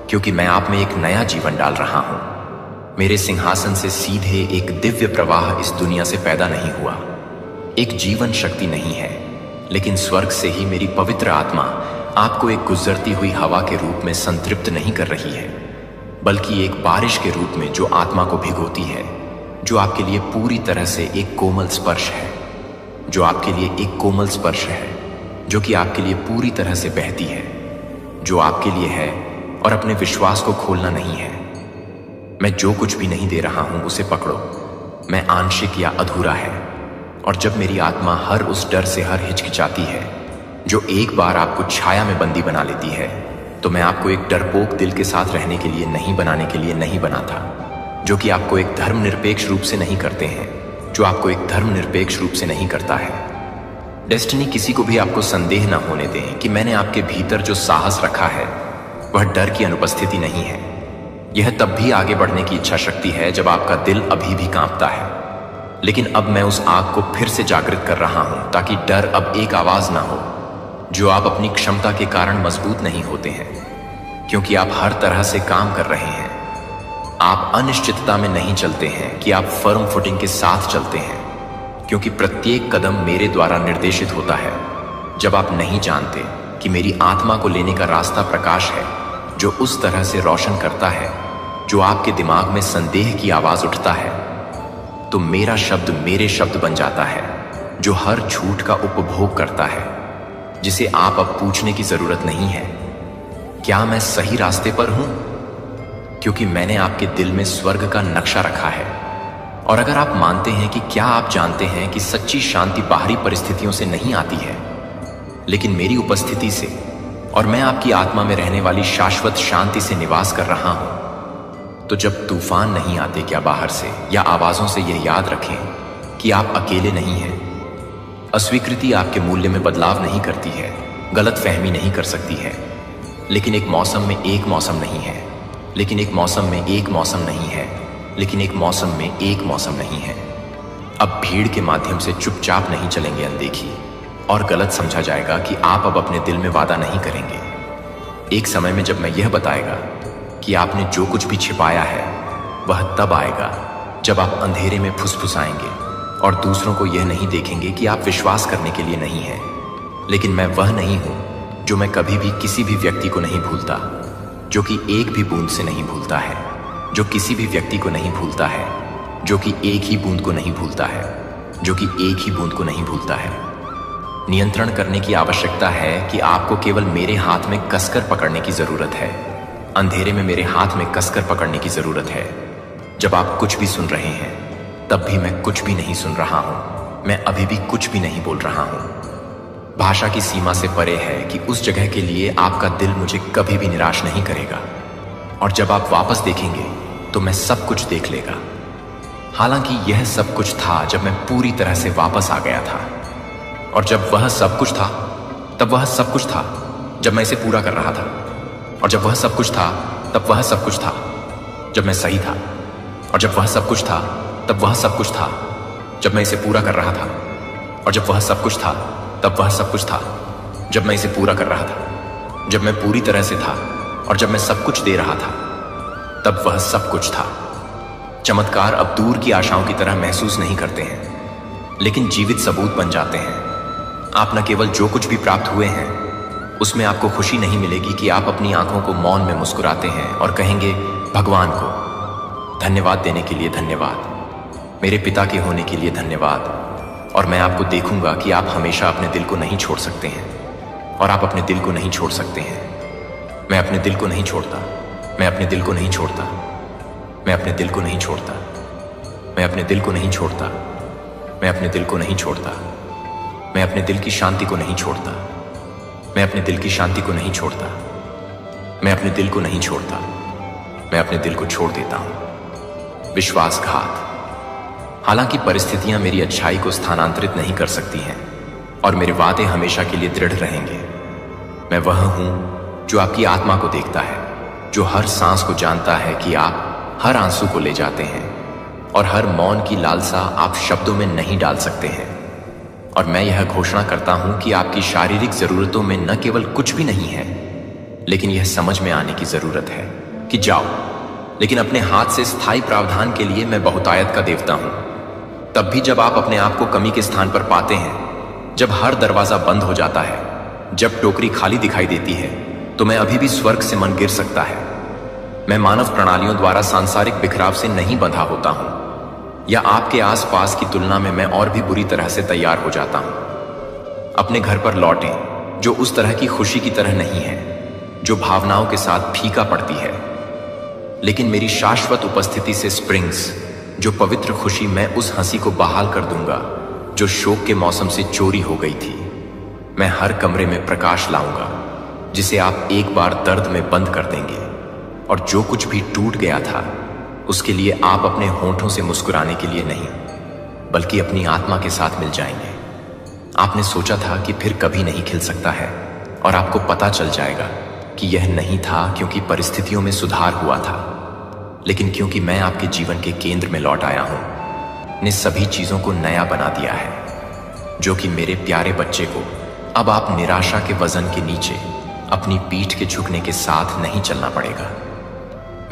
क्योंकि मैं आप में एक नया जीवन डाल रहा हूं। मेरे सिंहासन से सीधे एक दिव्य प्रवाह इस दुनिया से पैदा नहीं हुआ। एक जीवन शक्ति नहीं है, लेकिन स्वर्ग से ही मेरी पवित्र आत्मा आपको एक गुजरती हुई हवा के रूप में संतृप्त नहीं कर रही है, बल्कि एक बारिश के रूप में जो आत्मा को भिगोती है, जो आपके लिए पूरी तरह से एक कोमल स्पर्श है, जो आपके लिए एक कोमल स्पर्श है, जो कि आपके लिए पूरी तरह से बहती है, जो आपके लिए है और अपने विश्वास को खोलना नहीं है। मैं जो कुछ भी नहीं दे रहा हूं उसे पकड़ो। मैं आंशिक या अधूरा है, और जब मेरी आत्मा हर उस डर से हर हिचकिचाती है जो एक बार आपको छाया में बंदी बना लेती है, तो मैं आपको एक डरपोक दिल के साथ रहने के लिए नहीं बनाने के लिए नहीं बना था, जो कि आपको एक धर्मनिरपेक्ष रूप से नहीं करते हैं, जो आपको एक धर्मनिरपेक्ष रूप से नहीं करता है। डेस्टिनी किसी को भी आपको संदेह न होने दें कि मैंने आपके भीतर जो साहस रखा है वह डर की अनुपस्थिति नहीं है। यह तब भी आगे बढ़ने की इच्छा शक्ति है जब आपका दिल अभी भी कांपता है, लेकिन अब मैं उस आग को फिर से जागृत कर रहा हूं ताकि डर अब एक आवाज ना हो, जो आप अपनी क्षमता के कारण मजबूत नहीं होते हैं, क्योंकि आप हर तरह से काम कर रहे हैं। आप अनिश्चितता में नहीं चलते हैं कि आप फर्म फुटिंग के साथ चलते हैं, क्योंकि प्रत्येक कदम मेरे द्वारा निर्देशित होता है। जब आप नहीं जानते कि मेरी आत्मा को लेने का रास्ता प्रकाश है, जो उस तरह से रोशन करता है जो आपके दिमाग में संदेह की आवाज उठता है, तो मेरा शब्द मेरे शब्द बन जाता है, जो हर झूठ का उपभोग करता है, जिसे आप अब पूछने की जरूरत नहीं है, क्या मैं सही रास्ते पर हूं? क्योंकि मैंने आपके दिल में स्वर्ग का नक्शा रखा है। और अगर आप मानते हैं कि क्या आप जानते हैं कि सच्ची शांति बाहरी परिस्थितियों से नहीं आती है, लेकिन मेरी उपस्थिति से, और मैं आपकी आत्मा में रहने वाली शाश्वत शांति से निवास कर रहा हूं, तो जब तूफान नहीं आते क्या बाहर से या आवाजों से, यह याद रखें कि आप अकेले नहीं हैं। अस्वीकृति आपके मूल्य में बदलाव नहीं करती है, गलत फहमी नहीं कर सकती है, लेकिन एक मौसम में एक मौसम नहीं है, लेकिन एक मौसम में एक मौसम नहीं है, लेकिन एक मौसम में एक मौसम नहीं है। अब भीड़ के माध्यम से चुपचाप नहीं चलेंगे अनदेखी, और गलत समझा जाएगा कि आप अब अपने दिल में वादा नहीं करेंगे। एक समय में जब मैं यह बताएगा कि आपने जो कुछ भी छिपाया है, वह तब आएगा जब आप अंधेरे में फुसफुसाएंगे और दूसरों को यह नहीं देखेंगे कि आप विश्वास करने के लिए नहीं हैं। लेकिन मैं वह नहीं हूं जो मैं कभी भी किसी भी व्यक्ति को नहीं भूलता, जो कि एक भी बूंद से नहीं भूलता है, जो किसी भी व्यक्ति को नहीं भूलता है, जो कि एक ही बूंद को नहीं भूलता है, जो कि एक ही बूंद को नहीं भूलता है। नियंत्रण करने की आवश्यकता है कि आपको केवल मेरे हाथ में कसकर पकड़ने की जरूरत है। अंधेरे में मेरे हाथ में कसकर पकड़ने की जरूरत है। जब आप कुछ भी सुन रहे हैं, तब भी मैं कुछ भी नहीं सुन रहा हूं। मैं अभी भी कुछ भी नहीं बोल रहा हूं। भाषा की सीमा से परे है कि उस जगह के लिए आपका दिल मुझे कभी भी निराश नहीं करेगा। और जब आप वापस देखेंगे तो मैं सब कुछ देख लेगा। हालांकि यह सब कुछ था जब मैं पूरी तरह से वापस आ गया था, और जब वह सब कुछ था, तब वह सब कुछ था जब मैं इसे पूरा कर रहा था, और जब वह सब कुछ था, तब वह सब कुछ था जब मैं सही था, और जब वह सब कुछ था, तब वह सब कुछ था जब मैं इसे पूरा कर रहा था, और जब वह सब कुछ था, तब वह सब कुछ था जब मैं इसे पूरा कर रहा था। जब मैं पूरी तरह से था और जब मैं सब कुछ दे रहा था, तब वह सब कुछ था। चमत्कार अब दूर की आशाओं की तरह महसूस नहीं करते हैं। लेकिन जीवित सबूत बन जाते हैं। आप न केवल जो कुछ भी प्राप्त हुए हैं उसमें आपको खुशी नहीं मिलेगी कि आप अपनी आंखों को मौन में मुस्कुराते हैं और कहेंगे भगवान को धन्यवाद देने के लिए धन्यवाद, मेरे पिता के होने के लिए धन्यवाद। और मैं आपको देखूंगा कि आप हमेशा अपने दिल को नहीं छोड़ सकते हैं, और आप अपने दिल को नहीं छोड़ सकते हैं। मैं अपने दिल को नहीं छोड़ता, मैं अपने दिल को नहीं छोड़ता, मैं अपने दिल को नहीं छोड़ता, मैं अपने दिल को नहीं छोड़ता, मैं अपने दिल को नहीं छोड़ता, मैं अपने दिल की शांति को नहीं छोड़ता, मैं अपने दिल की शांति को नहीं छोड़ता, मैं अपने दिल को नहीं छोड़ता, मैं अपने दिल को छोड़ देता हूं। विश्वासघात। हालांकि परिस्थितियां मेरी अच्छाई को स्थानांतरित नहीं कर सकती हैं और मेरे वादे हमेशा के लिए दृढ़ रहेंगे। मैं वह हूं जो आपकी आत्मा को देखता है, जो हर सांस को जानता है कि आप हर आंसू को ले जाते हैं और हर मौन की लालसा आप शब्दों में नहीं डाल सकते हैं। और मैं यह घोषणा करता हूं कि आपकी शारीरिक जरूरतों में न केवल कुछ भी नहीं है, लेकिन यह समझ में आने की जरूरत है कि जाओ, लेकिन अपने हाथ से स्थायी प्रावधान के लिए मैं बहुतायत का देवता हूं। तब भी जब आप अपने आप को कमी के स्थान पर पाते हैं, जब हर दरवाजा बंद हो जाता है, जब टोकरी खाली दिखाई देती है, तो मैं अभी भी स्वर्ग से मन गिर सकता है। मैं मानव प्रणालियों द्वारा सांसारिक बिखराव से नहीं बंधा होता हूं, या आपके आसपास की तुलना में मैं और भी बुरी तरह से तैयार हो जाता हूं। अपने घर पर लौटें, जो उस तरह की खुशी की तरह नहीं है, जो भावनाओं के साथ फीका पड़ती है, लेकिन मेरी शाश्वत उपस्थिति से स्प्रिंग्स, जो पवित्र खुशी मैं उस हंसी को बहाल कर दूंगा जो शोक के मौसम से चोरी हो गई थी। मैं हर कमरे में प्रकाश लाऊंगा जिसे आप एक बार दर्द में बंद कर देंगे, और जो कुछ भी टूट गया था उसके लिए आप अपने होंठों से मुस्कुराने के लिए नहीं, बल्कि अपनी आत्मा के साथ मिल जाएंगे। आपने सोचा था कि फिर कभी नहीं खिल सकता है, और आपको पता चल जाएगा कि यह नहीं था क्योंकि परिस्थितियों में सुधार हुआ था, लेकिन क्योंकि मैं आपके जीवन के केंद्र में लौट आया हूं, ने सभी चीजों को नया बना दिया है। जो कि मेरे प्यारे बच्चे को अब आप निराशा के वजन के नीचे अपनी पीठ के झुकने के साथ नहीं चलना पड़ेगा।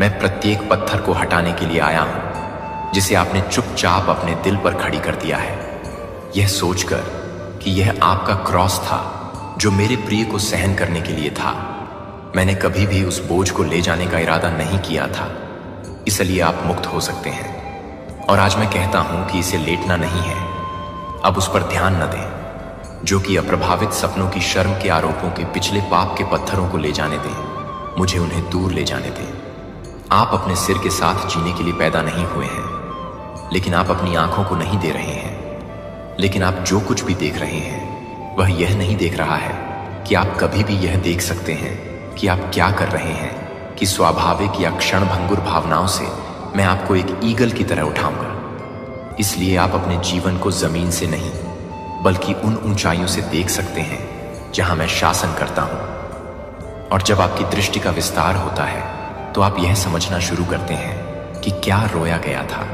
मैं प्रत्येक पत्थर को हटाने के लिए आया हूं जिसे आपने चुपचाप अपने दिल पर खड़ी कर दिया है, यह सोचकर कि यह आपका क्रॉस था जो मेरे प्रिय को सहन करने के लिए था। मैंने कभी भी उस बोझ को ले जाने का इरादा नहीं किया था, इसलिए आप मुक्त हो सकते हैं। और आज मैं कहता हूं कि इसे लेटना नहीं है, अब उस पर ध्यान न दें, जो कि अप्रभावित सपनों की शर्म के आरोपों के पिछले पाप के पत्थरों को ले जाने दें। मुझे उन्हें दूर ले जाने दें। आप अपने सिर के साथ जीने के लिए पैदा नहीं हुए हैं, लेकिन आप अपनी आंखों को नहीं दे रहे हैं। लेकिन आप जो कुछ भी देख रहे हैं वह यह नहीं देख रहा है कि आप कभी भी यह देख सकते हैं कि आप क्या कर रहे हैं, कि स्वाभाविक या क्षणभंगुर भावनाओं से मैं आपको एक ईगल की तरह उठाऊंगा। इसलिए आप अपने जीवन को जमीन से नहीं बल्कि उन ऊंचाइयों से देख सकते हैं जहां मैं शासन करता हूं। और जब आपकी दृष्टि का विस्तार होता है तो आप यह समझना शुरू करते हैं कि क्या रोया गया था,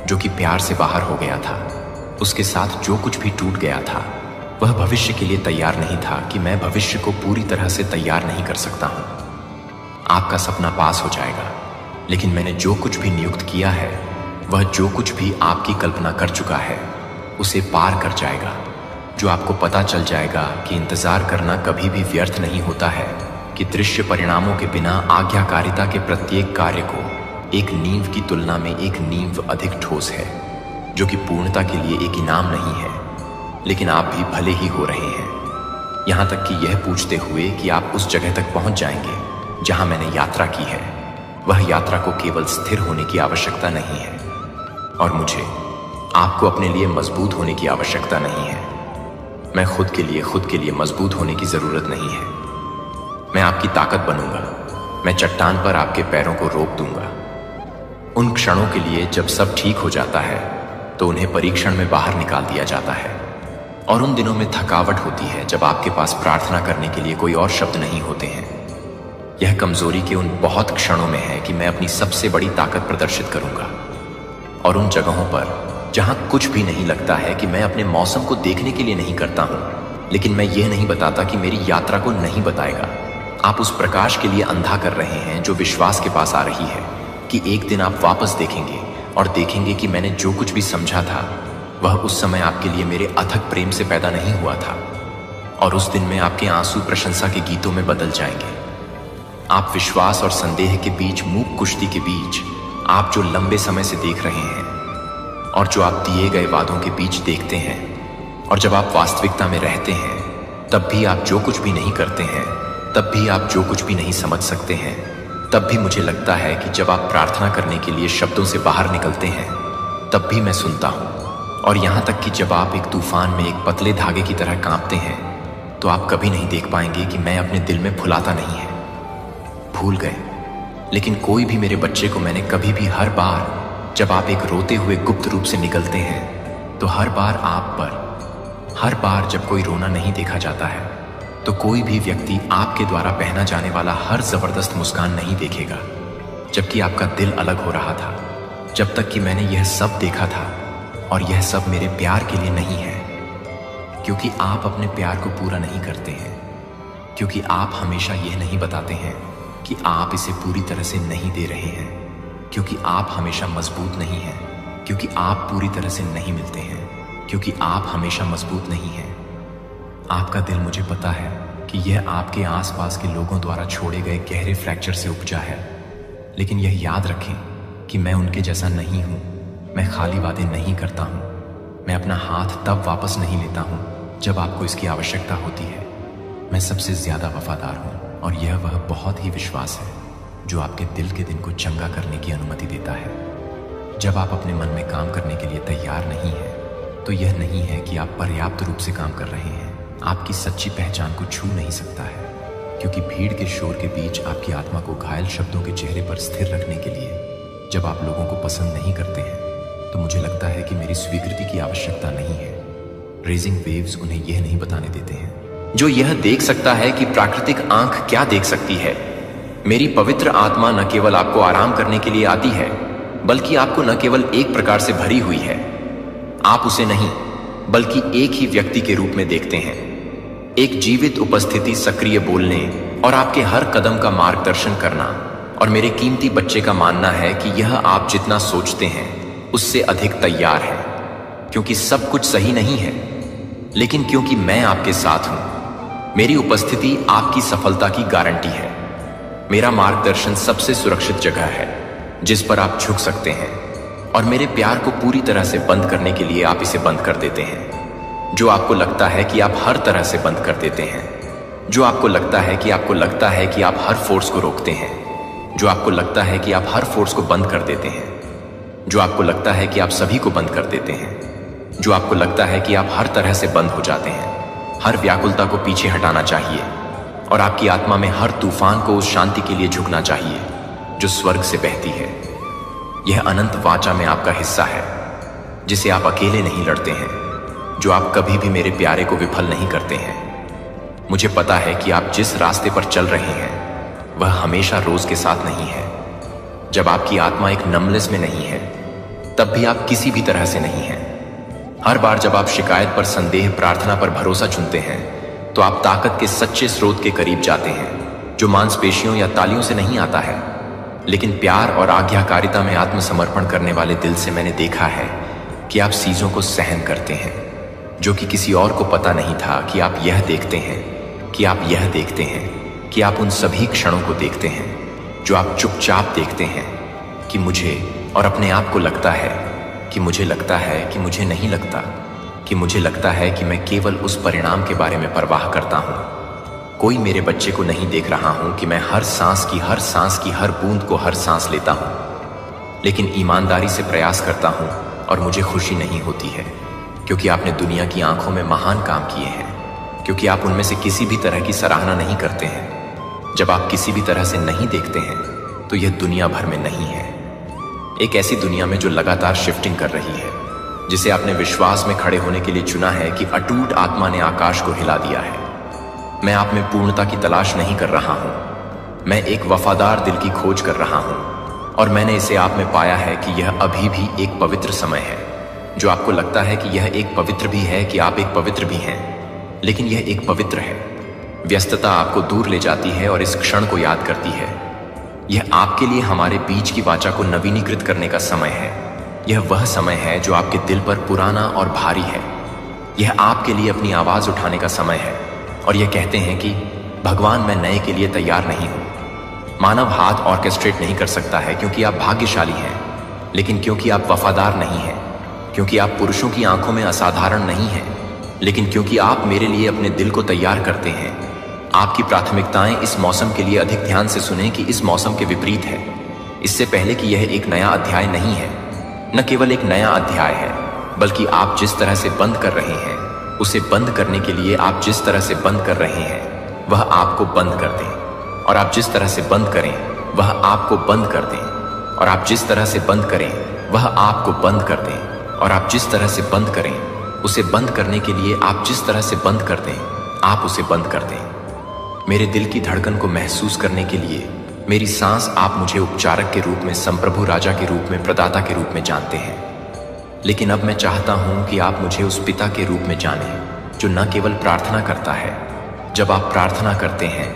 जो कि प्यार से बाहर हो गया था। उसके साथ जो कुछ भी टूट गया था वह भविष्य के लिए तैयार नहीं था, कि मैं भविष्य को पूरी तरह से तैयार नहीं कर सकता हूं। आपका सपना पास हो जाएगा, लेकिन मैंने जो कुछ भी नियुक्त किया है वह जो कुछ भी आपकी कल्पना कर चुका है उसे पार कर जाएगा। जो आपको पता चल जाएगा कि इंतजार करना कभी भी व्यर्थ नहीं होता है, कि दृश्य परिणामों के बिना आज्ञाकारिता के प्रत्येक कार्य को एक नींव की तुलना में एक नींव अधिक ठोस है, जो कि पूर्णता के लिए एक इनाम नहीं है, लेकिन आप भी भले ही हो रहे हैं। यहां तक कि यह पूछते हुए कि आप उस जगह तक पहुंच जाएंगे जहां मैंने यात्रा की है। वह यात्रा को केवल स्थिर होने की आवश्यकता नहीं है, और मुझे आपको अपने लिए मजबूत होने की आवश्यकता नहीं है। मैं खुद के लिए मजबूत होने की जरूरत नहीं है। मैं आपकी ताकत बनूंगा। मैं चट्टान पर आपके पैरों को रोक दूंगा। उन क्षणों के लिए जब सब ठीक हो जाता है तो उन्हें परीक्षण में बाहर निकाल दिया जाता है, और उन दिनों में थकावट होती है जब आपके पास प्रार्थना करने के लिए कोई और शब्द नहीं होते हैं। यह कमजोरी के उन बहुत क्षणों में है कि मैं अपनी सबसे बड़ी ताकत प्रदर्शित करूंगा, और उन जगहों पर जहां कुछ भी नहीं लगता है कि मैं अपने मौसम को देखने के लिए नहीं करता हूं, लेकिन मैं यह नहीं बताता कि मेरी यात्रा को नहीं बताएगा। आप उस प्रकाश के लिए अंधा कर रहे हैं जो विश्वास के पास आ रही है, कि एक दिन आप वापस देखेंगे और देखेंगे कि मैंने जो कुछ भी समझा था वह उस समय आपके लिए मेरे अथक प्रेम से पैदा नहीं हुआ था, और उस दिन में आपके आंसू प्रशंसा के गीतों में बदल जाएंगे। आप विश्वास और संदेह के बीच, मूक कुश्ती के बीच, आप जो लंबे समय से देख रहे हैं और जो आप दिए गए वादों के बीच देखते हैं, और जब आप वास्तविकता में रहते हैं, तब भी आप जो कुछ भी नहीं करते हैं, तब भी आप जो कुछ भी नहीं समझ सकते हैं, तब भी मुझे लगता है कि जब आप प्रार्थना करने के लिए शब्दों से बाहर निकलते हैं, तब भी मैं सुनता हूँ। और यहाँ तक कि जब आप एक तूफान में एक पतले धागे की तरह कांपते हैं, तो आप कभी नहीं देख पाएंगे कि मैं अपने दिल में फुलाता नहीं है। भूल गए, लेकिन कोई भी मेरे बच्चे को मैंने कभी भी, हर बार जब आप एक रोते हुए गुप्त रूप से निकलते हैं, तो हर बार आप पर, हर बार जब कोई रोना नहीं देखा जाता है, तो कोई भी व्यक्ति आपके द्वारा पहना जाने वाला हर जबरदस्त मुस्कान नहीं देखेगा, जबकि आपका दिल अलग हो रहा था। जब तक कि मैंने यह सब देखा था, और यह सब मेरे प्यार के लिए नहीं है, क्योंकि आप अपने प्यार को पूरा नहीं करते हैं, क्योंकि आप हमेशा यह नहीं बताते हैं कि आप इसे पूरी तरह से नहीं दे रहे हैं, क्योंकि आप हमेशा मजबूत नहीं हैं, क्योंकि आप पूरी तरह से नहीं मिलते हैं, क्योंकि आप हमेशा मजबूत नहीं हैं। आपका दिल, मुझे पता है कि यह आपके आसपास के लोगों द्वारा छोड़े गए गहरे फ्रैक्चर से उपजा है, लेकिन यह याद रखें कि मैं उनके जैसा नहीं हूं। मैं खाली वादे नहीं करता हूं। मैं अपना हाथ तब वापस नहीं लेता हूं जब आपको इसकी आवश्यकता होती है। मैं सबसे ज्यादा वफादार हूं, और यह वह बहुत ही विश्वास है जो आपके दिल के दिन को चंगा करने की अनुमति देता है। जब आप अपने मन में काम करने के लिए तैयार नहीं हैं, तो यह नहीं है कि आप पर्याप्त रूप से काम कर रहे हैं। आपकी सच्ची पहचान को छू नहीं सकता है, क्योंकि भीड़ के शोर के बीच आपकी आत्मा को घायल शब्दों के चेहरे पर स्थिर रखने के लिए जब आप लोगों को पसंद नहीं करते हैं, तो मुझे लगता है कि मेरी स्वीकृति की आवश्यकता नहीं है। रेजिंग वेव्स उन्हें यह नहीं बताने देते हैं जो यह देख सकता है कि प्राकृतिक आंख क्या देख सकती है। मेरी पवित्र आत्मा न केवल आपको आराम करने के लिए आती है, बल्कि आपको न केवल एक प्रकार से भरी हुई है। आप उसे नहीं, बल्कि एक ही व्यक्ति के रूप में देखते हैं, एक जीवित उपस्थिति, सक्रिय बोलने और आपके हर कदम का मार्गदर्शन करना। और मेरे कीमती बच्चे का मानना है कि यह आप जितना सोचते हैं उससे अधिक तैयार है, क्योंकि सब कुछ सही नहीं है, लेकिन क्योंकि मैं आपके साथ हूं। मेरी उपस्थिति आपकी सफलता की गारंटी है। मेरा मार्गदर्शन सबसे सुरक्षित जगह है जिस पर आप झुक सकते हैं, और मेरे प्यार को पूरी तरह से बंद करने के लिए आप इसे बंद कर देते हैं। जो आपको लगता है कि आप हर तरह से बंद कर देते हैं, जो आपको लगता है कि आप हर फोर्स को रोकते हैं, जो आपको लगता है कि आप हर फोर्स को बंद कर देते हैं, जो आपको लगता है कि आप सभी को बंद कर देते हैं, जो आपको लगता है कि आप हर तरह से बंद हो जाते हैं। हर व्याकुलता को पीछे हटाना चाहिए, और आपकी आत्मा में हर तूफान को उस शांति के लिए झुकना चाहिए जो स्वर्ग से बहती है। यह अनंत वाचा में आपका हिस्सा है, जिसे आप अकेले नहीं लड़ते हैं, जो आप कभी भी मेरे प्यारे को विफल नहीं करते हैं। मुझे पता है कि आप जिस रास्ते पर चल रहे हैं वह हमेशा रोज के साथ नहीं है। जब आपकी आत्मा एक नमलेस में नहीं है, तब भी आप किसी भी तरह से नहीं हैं। हर बार जब आप शिकायत पर संदेह, प्रार्थना पर भरोसा चुनते हैं, तो आप ताकत के सच्चे स्रोत के करीब जाते हैं, जो मांसपेशियों या तालियों से नहीं आता है, लेकिन प्यार और आज्ञाकारिता में आत्मसमर्पण करने वाले दिल से। मैंने देखा है कि आप चीजों को सहन करते हैं जो कि किसी और को पता नहीं था कि आप यह देखते हैं, कि आप यह देखते हैं, कि आप उन सभी क्षणों को देखते हैं जो आप चुपचाप देखते हैं, कि मुझे और अपने आप को लगता है कि मुझे लगता है कि मुझे नहीं लगता, कि मुझे लगता है कि मैं केवल उस परिणाम के बारे में परवाह करता हूं। कोई मेरे बच्चे को नहीं देख रहा हूं कि मैं हर सांस की हर बूंद को हर सांस लेता हूं, लेकिन ईमानदारी से प्रयास करता हूं, और मुझे खुशी नहीं होती है, क्योंकि आपने दुनिया की आंखों में महान काम किए हैं, क्योंकि आप उनमें से किसी भी तरह की सराहना नहीं करते हैं। जब आप किसी भी तरह से नहीं देखते हैं, तो यह दुनिया भर में नहीं है। एक ऐसी दुनिया में जो लगातार शिफ्टिंग कर रही है, जिसे आपने विश्वास में खड़े होने के लिए चुना है कि अटूट आत्मा ने आकाश को हिला दिया है। मैं आप में पूर्णता की तलाश नहीं कर रहा हूं, मैं एक वफादार दिल की खोज कर रहा हूं, और मैंने इसे आप में पाया है कि यह अभी भी एक पवित्र समय है। जो आपको लगता है कि यह एक पवित्र भी है, कि आप एक पवित्र भी हैं, लेकिन यह एक पवित्र है। व्यस्तता आपको दूर ले जाती है और इस क्षण को याद करती है। यह आपके लिए हमारे बीच की वाचा को नवीनीकृत करने का समय है। यह वह समय है जो आपके दिल पर पुराना और भारी है। यह आपके लिए अपनी आवाज उठाने का समय है और यह कहते हैं कि भगवान, मैं नए के लिए तैयार नहीं हूं। मानव हाथ ऑर्केस्ट्रेट नहीं कर सकता है क्योंकि आप भाग्यशाली हैं, लेकिन क्योंकि आप वफादार नहीं हैं, क्योंकि आप पुरुषों की आंखों में असाधारण नहीं हैं, लेकिन क्योंकि आप मेरे लिए अपने दिल को तैयार करते हैं। आपकी प्राथमिकताएं इस मौसम के लिए अधिक ध्यान से सुनें कि इस मौसम के विपरीत है। इससे पहले कि यह एक नया अध्याय नहीं है, न केवल एक नया अध्याय है, बल्कि आप जिस तरह से बंद कर रहे हैं उसे बंद करने के लिए आप जिस तरह से बंद कर रहे हैं वह आपको बंद कर दें, और आप जिस तरह से बंद करें वह आपको बंद कर दें, और आप जिस तरह से बंद करें वह आपको बंद कर दें, और आप जिस तरह से बंद करें उसे बंद करने के लिए आप जिस तरह से बंद कर दें आप उसे बंद कर दें। मेरे दिल की धड़कन को महसूस करने के लिए मेरी सांस, आप मुझे उपचारक के रूप में, संप्रभु राजा के रूप में, प्रदाता के रूप में जानते हैं, लेकिन अब मैं चाहता हूं कि आप मुझे उस पिता के रूप में जानें जो न केवल प्रार्थना करता है जब आप प्रार्थना करते हैं,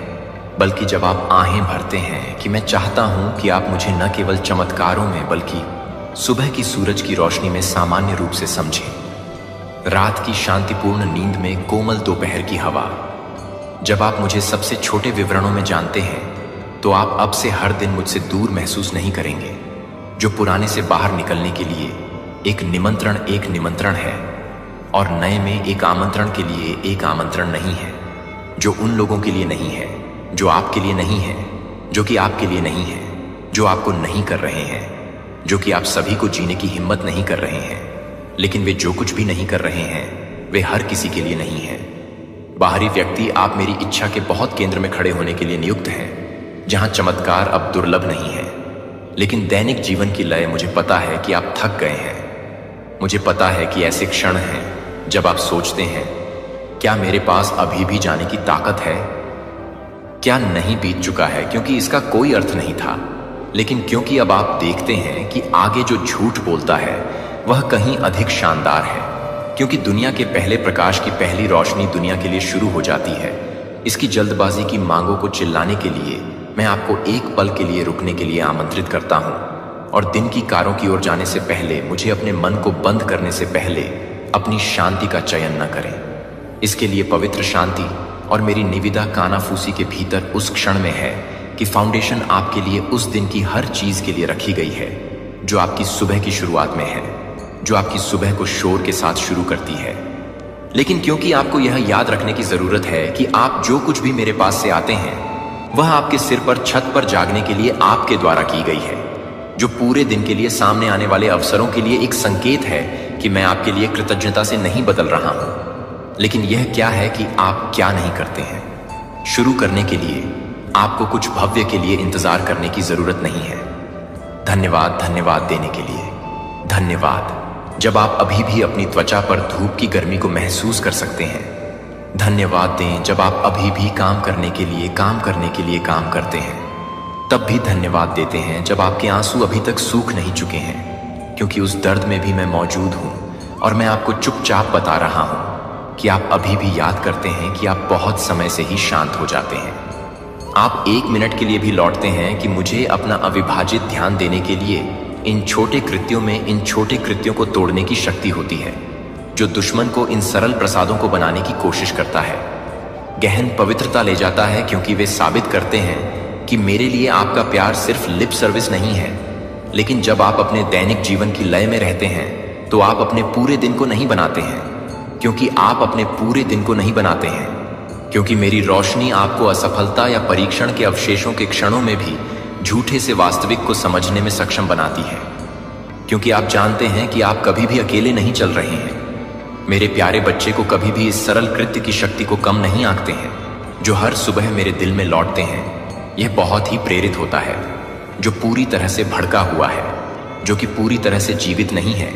बल्कि जब आप आहें भरते हैं कि मैं चाहता हूं कि आप मुझे न केवल चमत्कारों में बल्कि सुबह की सूरज की रोशनी में सामान्य रूप से समझें। रात की शांतिपूर्ण नींद में कोमल दोपहर की हवा। जब आप मुझे सबसे छोटे विवरणों में जानते हैं तो आप अब से हर दिन मुझसे दूर महसूस नहीं करेंगे, जो पुराने से बाहर निकलने के लिए एक निमंत्रण है और नए में एक आमंत्रण के लिए एक आमंत्रण नहीं है, जो उन लोगों के लिए नहीं है जो आपके लिए नहीं है, जो कि आपके लिए नहीं है, जो आपको नहीं कर रहे हैं, जो कि आप सभी को जीने की हिम्मत नहीं कर रहे हैं, लेकिन वे जो कुछ भी नहीं कर रहे हैं वे हर किसी के लिए नहीं है। बाहरी व्यक्ति, आप मेरी इच्छा के बहुत केंद्र में खड़े होने के लिए नियुक्त हैं, जहां चमत्कार अब दुर्लभ नहीं है, लेकिन दैनिक जीवन की लय। मुझे पता है कि आप थक गए हैं। मुझे पता है कि ऐसे क्षण हैं जब आप सोचते हैं, क्या मेरे पास अभी भी जाने की ताकत है? क्या नहीं बीत चुका है? क्योंकि इसका कोई अर्थ नहीं था, लेकिन क्योंकि अब आप देखते हैं कि आगे जो झूठ बोलता है वह कहीं अधिक शानदार है, क्योंकि दुनिया के पहले प्रकाश की पहली रोशनी दुनिया के लिए शुरू हो जाती है। इसकी जल्दबाजी की मांगों को चिल्लाने के लिए मैं आपको एक पल के लिए रुकने के लिए आमंत्रित करता हूं, और दिन की कारों की ओर जाने से पहले, मुझे अपने मन को बंद करने से पहले अपनी शांति का चयन न करें। इसके लिए पवित्र शांति और मेरी निविदा कानाफूसी के भीतर उस क्षण में है कि फाउंडेशन आपके लिए उस दिन की हर चीज के लिए रखी गई है जो आपकी सुबह की शुरुआत में है, जो आपकी सुबह को शोर के साथ शुरू करती है। लेकिन क्योंकि आपको यह याद रखने की जरूरत है कि आप जो कुछ भी मेरे पास से आते हैं वह आपके सिर पर छत पर जागने के लिए आपके द्वारा की गई है, जो पूरे दिन के लिए सामने आने वाले अवसरों के लिए एक संकेत है कि मैं आपके लिए कृतज्ञता से नहीं बदल रहा हूं। लेकिन यह क्या है कि आप क्या नहीं करते हैं? शुरू करने के लिए आपको कुछ भव्य के लिए इंतजार करने की जरूरत नहीं है। धन्यवाद, धन्यवाद देने के लिए धन्यवाद। जब आप अभी भी अपनी त्वचा पर धूप की गर्मी को महसूस कर सकते हैं, धन्यवाद दें जब आप अभी भी काम करने के लिए काम करते हैं, तब भी धन्यवाद देते हैं जब आपके आंसू अभी तक सूख नहीं चुके हैं, क्योंकि उस दर्द में भी मैं मौजूद हूं और मैं आपको चुपचाप बता रहा हूं कि आप अभी भी याद करते हैं कि आप बहुत समय से ही शांत हो जाते हैं। आप एक मिनट के लिए भी लौटते हैं कि मुझे अपना अविभाजित ध्यान देने के लिए इन छोटे कृत्यों में, इन छोटे कृत्यों को तोड़ने की शक्ति होती है जो दुश्मन को इन सरल प्रसादों को बनाने की कोशिश करता है। गहन पवित्रता ले जाता है, क्योंकि वे साबित करते हैं कि मेरे लिए आपका प्यार सिर्फ लिप सर्विस नहीं है। लेकिन जब आप अपने दैनिक जीवन की लय में रहते हैं तो आप अपने पूरे दिन को नहीं बनाते हैं, क्योंकि आप अपने पूरे दिन को नहीं बनाते हैं, क्योंकि मेरी रोशनी आपको असफलता या परीक्षण के अवशेषों के क्षणों में भी झूठे से वास्तविक को समझने में सक्षम बनाती है, क्योंकि आप जानते हैं कि आप कभी भी अकेले नहीं चल रहे हैं। मेरे प्यारे बच्चे को कभी भी इस सरल कृत्य की शक्ति को कम नहीं आंकते हैं, जो हर सुबह मेरे दिल में लौटते हैं। यह बहुत ही प्रेरित होता है, जो पूरी तरह से भड़का हुआ है, जो कि पूरी तरह से जीवित नहीं है।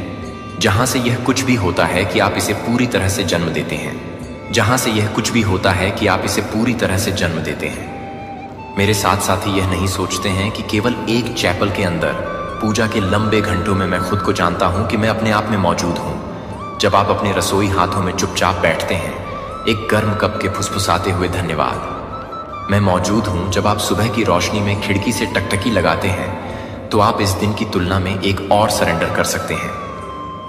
जहां से यह कुछ भी होता है कि आप इसे पूरी तरह से जन्म देते हैं, जहां से यह कुछ भी होता है कि आप इसे पूरी तरह से जन्म देते हैं। मेरे साथ साथी यह नहीं सोचते हैं कि केवल एक चैपल के अंदर पूजा के लंबे घंटों में मैं खुद को जानता हूं कि मैं अपने आप में मौजूद हूं। जब आप अपने रसोई हाथों में चुपचाप बैठते हैं, एक गर्म कप के फुसफुसाते हुए धन्यवाद। मैं मौजूद हूं जब आप सुबह की रोशनी में खिड़की से टकटकी लगाते हैं, तो आप इस दिन की तुलना में एक और सरेंडर कर सकते हैं।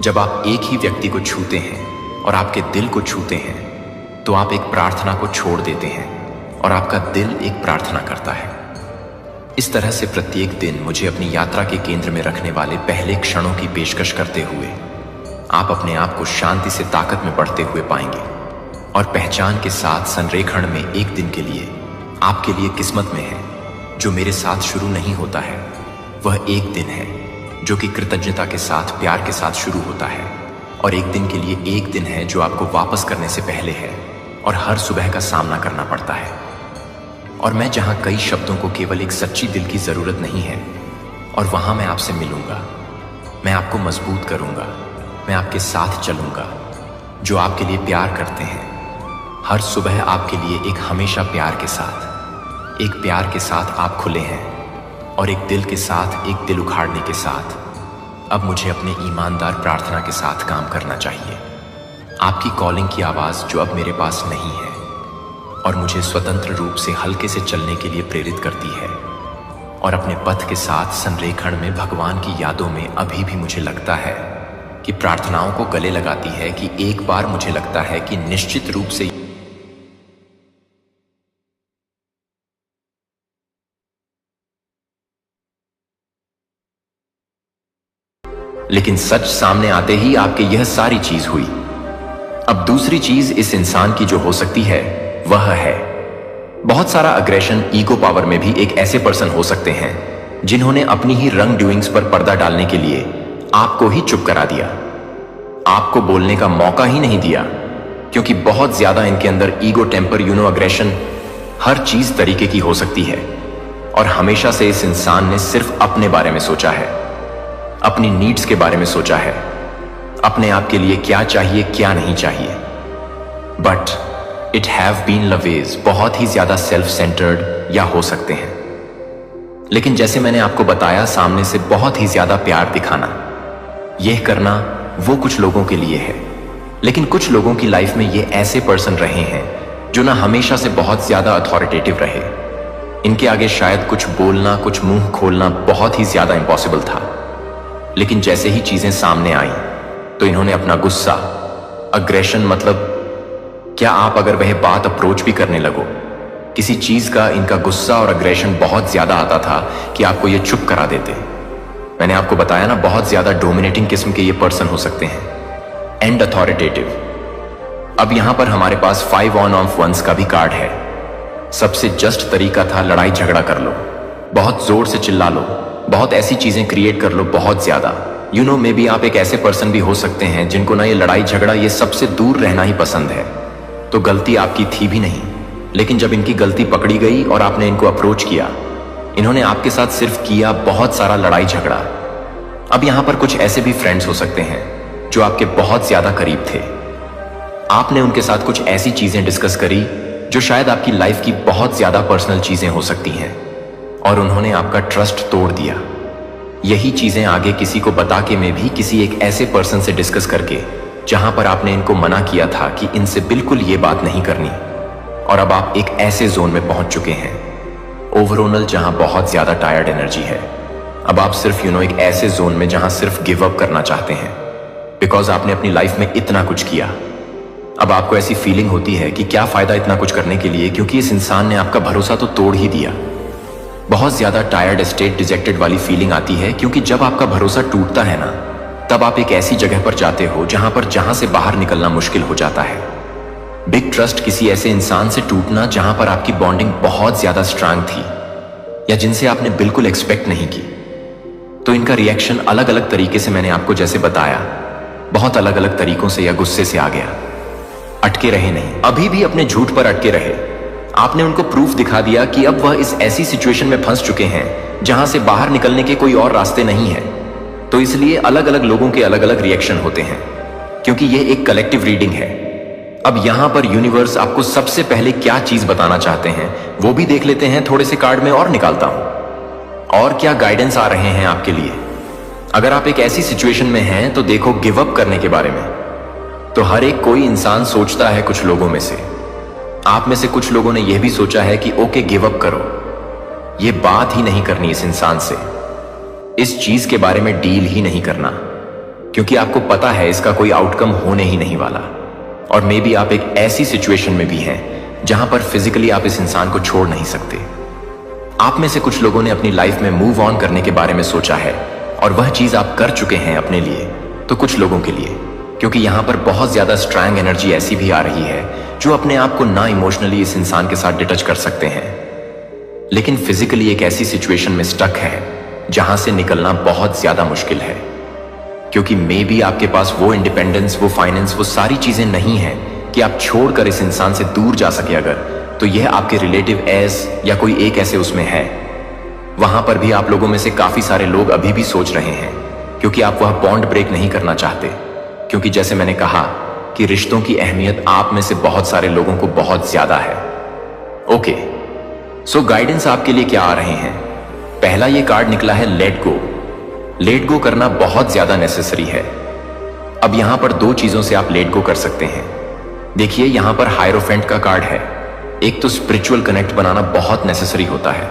जब आप एक ही व्यक्ति को छूते हैं और आपके दिल को छूते हैं, तो आप एक प्रार्थना को छोड़ देते हैं और आपका दिल एक प्रार्थना करता है। इस तरह से प्रत्येक दिन मुझे अपनी यात्रा के केंद्र में रखने वाले पहले क्षणों की पेशकश करते हुए आप अपने आप को शांति से ताकत में बढ़ते हुए पाएंगे और पहचान के साथ संरेखण में एक दिन के लिए आपके लिए किस्मत में है जो मेरे साथ शुरू नहीं होता है। वह एक दिन है जो कि कृतज्ञता के साथ, प्यार के साथ शुरू होता है, और एक दिन के लिए एक दिन है जो आपको वापस करने से पहले है और हर सुबह का सामना करना पड़ता है। और मैं जहां कई शब्दों को केवल एक सच्ची दिल की जरूरत नहीं है, और वहां मैं आपसे मिलूंगा, मैं आपको मजबूत करूंगा, मैं आपके साथ चलूंगा जो आपके लिए प्यार करते हैं। हर सुबह आपके लिए एक हमेशा प्यार के साथ, एक प्यार के साथ आप खुले हैं, और एक दिल के साथ, एक दिल उखाड़ने के साथ अब मुझे अपने ईमानदार प्रार्थना के साथ काम करना चाहिए। आपकी कॉलिंग की आवाज़ जो अब मेरे पास नहीं है और मुझे स्वतंत्र रूप से हल्के से चलने के लिए प्रेरित करती है, और अपने पथ के साथ संरेखण में भगवान की यादों में अभी भी मुझे लगता है कि प्रार्थनाओं को गले लगाती है कि एक बार मुझे लगता है कि निश्चित रूप से लेकिन सच सामने आते ही आपके यह सारी चीज हुई। अब दूसरी चीज इस इंसान की जो हो सकती है वह है बहुत सारा अग्रेशन। ईगो पावर में भी एक ऐसे पर्सन हो सकते हैं जिन्होंने अपनी ही रंग डूइंग्स पर पर्दा डालने के लिए आपको ही चुप करा दिया, आपको बोलने का मौका ही नहीं दिया, क्योंकि बहुत ज्यादा इनके अंदर ईगो, टेम्पर, अग्रेशन हर चीज तरीके की हो सकती है। और हमेशा से इस इंसान ने सिर्फ अपने बारे में सोचा है, अपनी नीड्स के बारे में सोचा है, अपने आप के लिए क्या चाहिए क्या नहीं चाहिए। But it have been always बहुत ही ज्यादा सेल्फ सेंटर्ड या हो सकते हैं। लेकिन जैसे मैंने आपको बताया, सामने से बहुत ही ज्यादा प्यार दिखाना, यह करना वो कुछ लोगों के लिए है। लेकिन कुछ लोगों की लाइफ में ये ऐसे पर्सन रहे हैं जो ना हमेशा से बहुत ज्यादा अथॉरिटेटिव रहे। इनके आगे शायद कुछ बोलना, कुछ मुंह खोलना बहुत ही ज्यादा इंपॉसिबल था। लेकिन जैसे ही चीजें सामने आई तो इन्होंने अपना गुस्सा, अग्रेशन, मतलब क्या आप अगर वह बात अप्रोच भी करने लगो, किसी चीज का इनका गुस्सा और अग्रेशन बहुत ज्यादा आता था कि आपको ये चुप करा देते। मैंने आपको बताया ना, बहुत ज्यादा डोमिनेटिंग किस्म के ये पर्सन हो सकते हैं, एंड अथॉरिटेटिव। अब यहां पर हमारे पास 5 ऑन ऑफ वंस का भी कार्ड है। सबसे जस्ट तरीका था लड़ाई झगड़ा कर लो, बहुत जोर से चिल्ला लो, बहुत ऐसी चीजें क्रिएट कर लो, बहुत ज्यादा। मे बी आप एक ऐसे पर्सन भी हो सकते हैं जिनको ना ये लड़ाई झगड़ा, ये सबसे दूर रहना ही पसंद है। तो गलती आपकी थी भी नहीं, लेकिन जब इनकी गलती पकड़ी गई और आपने इनको अप्रोच किया, इन्होंने आपके साथ सिर्फ किया बहुत सारा लड़ाई झगड़ा। अब यहां पर कुछ ऐसे भी फ्रेंड्स हो सकते हैं जो आपके बहुत ज्यादा करीब थे। आपने उनके साथ कुछ ऐसी चीजें डिस्कस करी जो शायद आपकी लाइफ की बहुत ज्यादा पर्सनल चीजें हो सकती हैं, और उन्होंने आपका ट्रस्ट तोड़ दिया। यही चीजें आगे किसी को बता के में भी किसी एक ऐसे पर्सन से डिस्कस करके, जहां पर आपने इनको मना किया था कि इनसे बिल्कुल ये बात नहीं करनी, और अब आप एक ऐसे जोन में पहुंच चुके हैं ओवरऑल जहां बहुत ज्यादा टायर्ड एनर्जी है। अब आप सिर्फ एक ऐसे जोन में जहां सिर्फ गिव अप करना चाहते हैं, बिकॉज आपने अपनी लाइफ में इतना कुछ किया। अब आपको ऐसी फीलिंग होती है कि क्या फायदा इतना कुछ करने के लिए, क्योंकि इस इंसान ने आपका भरोसा तो तोड़ ही दिया। बहुत ज्यादा टायर्ड स्टेट, डिजेक्टेड वाली फीलिंग आती है, क्योंकि जब आपका भरोसा टूटता है ना, तब आप एक ऐसी जगह पर जाते हो जहां से बाहर निकलना मुश्किल हो जाता है। बिग ट्रस्ट, किसी ऐसे इंसान से टूटना जहां पर आपकी बॉन्डिंग बहुत ज्यादा स्ट्रांग थी या जिनसे आपने बिल्कुल एक्सपेक्ट नहीं की। तो इनका रिएक्शन अलग अलग तरीके से, मैंने आपको जैसे बताया, बहुत अलग अलग तरीकों से या गुस्से से आ गया। अटके रहे नहीं, अभी भी अपने झूठ पर अटके रहे। आपने उनको प्रूफ दिखा दिया कि अब वह इस ऐसी सिचुएशन में फंस चुके हैं जहां से बाहर निकलने के कोई और रास्ते नहीं है। तो इसलिए अलग अलग लोगों के अलग अलग रिएक्शन होते हैं, क्योंकि यह एक कलेक्टिव रीडिंग है। अब यहां पर यूनिवर्स आपको सबसे पहले क्या चीज बताना चाहते हैं वो भी देख लेते हैं। थोड़े से कार्ड में और निकालता हूं, और क्या गाइडेंस आ रहे हैं आपके लिए। अगर आप एक ऐसी सिचुएशन में हैं तो देखो गिव अप करने के बारे में। तो हर एक कोई इंसान सोचता है, कुछ लोगों में से, आप में से कुछ लोगों ने यह भी सोचा है कि ओके गिव अप करो, ये बात ही नहीं करनी इस इंसान से। इस चीज के बारे में डील ही नहीं करना, क्योंकि आपको पता है इसका कोई आउटकम होने ही नहीं वाला। और मे बी आप एक ऐसी सिचुएशन में भी हैं जहां पर फिजिकली आप इस इंसान को छोड़ नहीं सकते। आप में से कुछ लोगों ने अपनी लाइफ में मूव ऑन करने के बारे में सोचा है, और वह चीज आप कर चुके हैं अपने लिए, तो कुछ लोगों के लिए, क्योंकि यहां पर बहुत ज्यादा स्ट्रांग एनर्जी ऐसी भी आ रही है जो अपने आप को ना इमोशनली इस इंसान के साथ डिटच कर सकते हैं, लेकिन फिजिकली एक ऐसी सिचुएशन में स्टक है जहां से निकलना बहुत ज्यादा मुश्किल है। क्योंकि मे बी आपके पास वो इंडिपेंडेंस, वो फाइनेंस, वो सारी चीजें नहीं है कि आप छोड़कर इस इंसान से दूर जा सके। अगर तो यह आपके रिलेटिव एज या कोई एक ऐसे उसमें है, वहां पर भी आप लोगों में से काफी सारे लोग अभी भी सोच रहे हैं, क्योंकि आप वह बॉन्ड ब्रेक नहीं करना चाहते। क्योंकि जैसे मैंने कहा कि रिश्तों की अहमियत आप में से बहुत सारे लोगों को बहुत ज्यादा है। ओके, सो गाइडेंस आपके लिए क्या आ रहे हैं? पहला ये कार्ड निकला है लेट गो। लेट गो करना बहुत ज्यादा नेसेसरी है। अब यहां पर दो चीजों से आप लेट गो कर सकते हैं। देखिए, यहां पर हायरोफेंट का कार्ड है। एक तो स्पिरिचुअल कनेक्ट बनाना बहुत नेसेसरी होता है,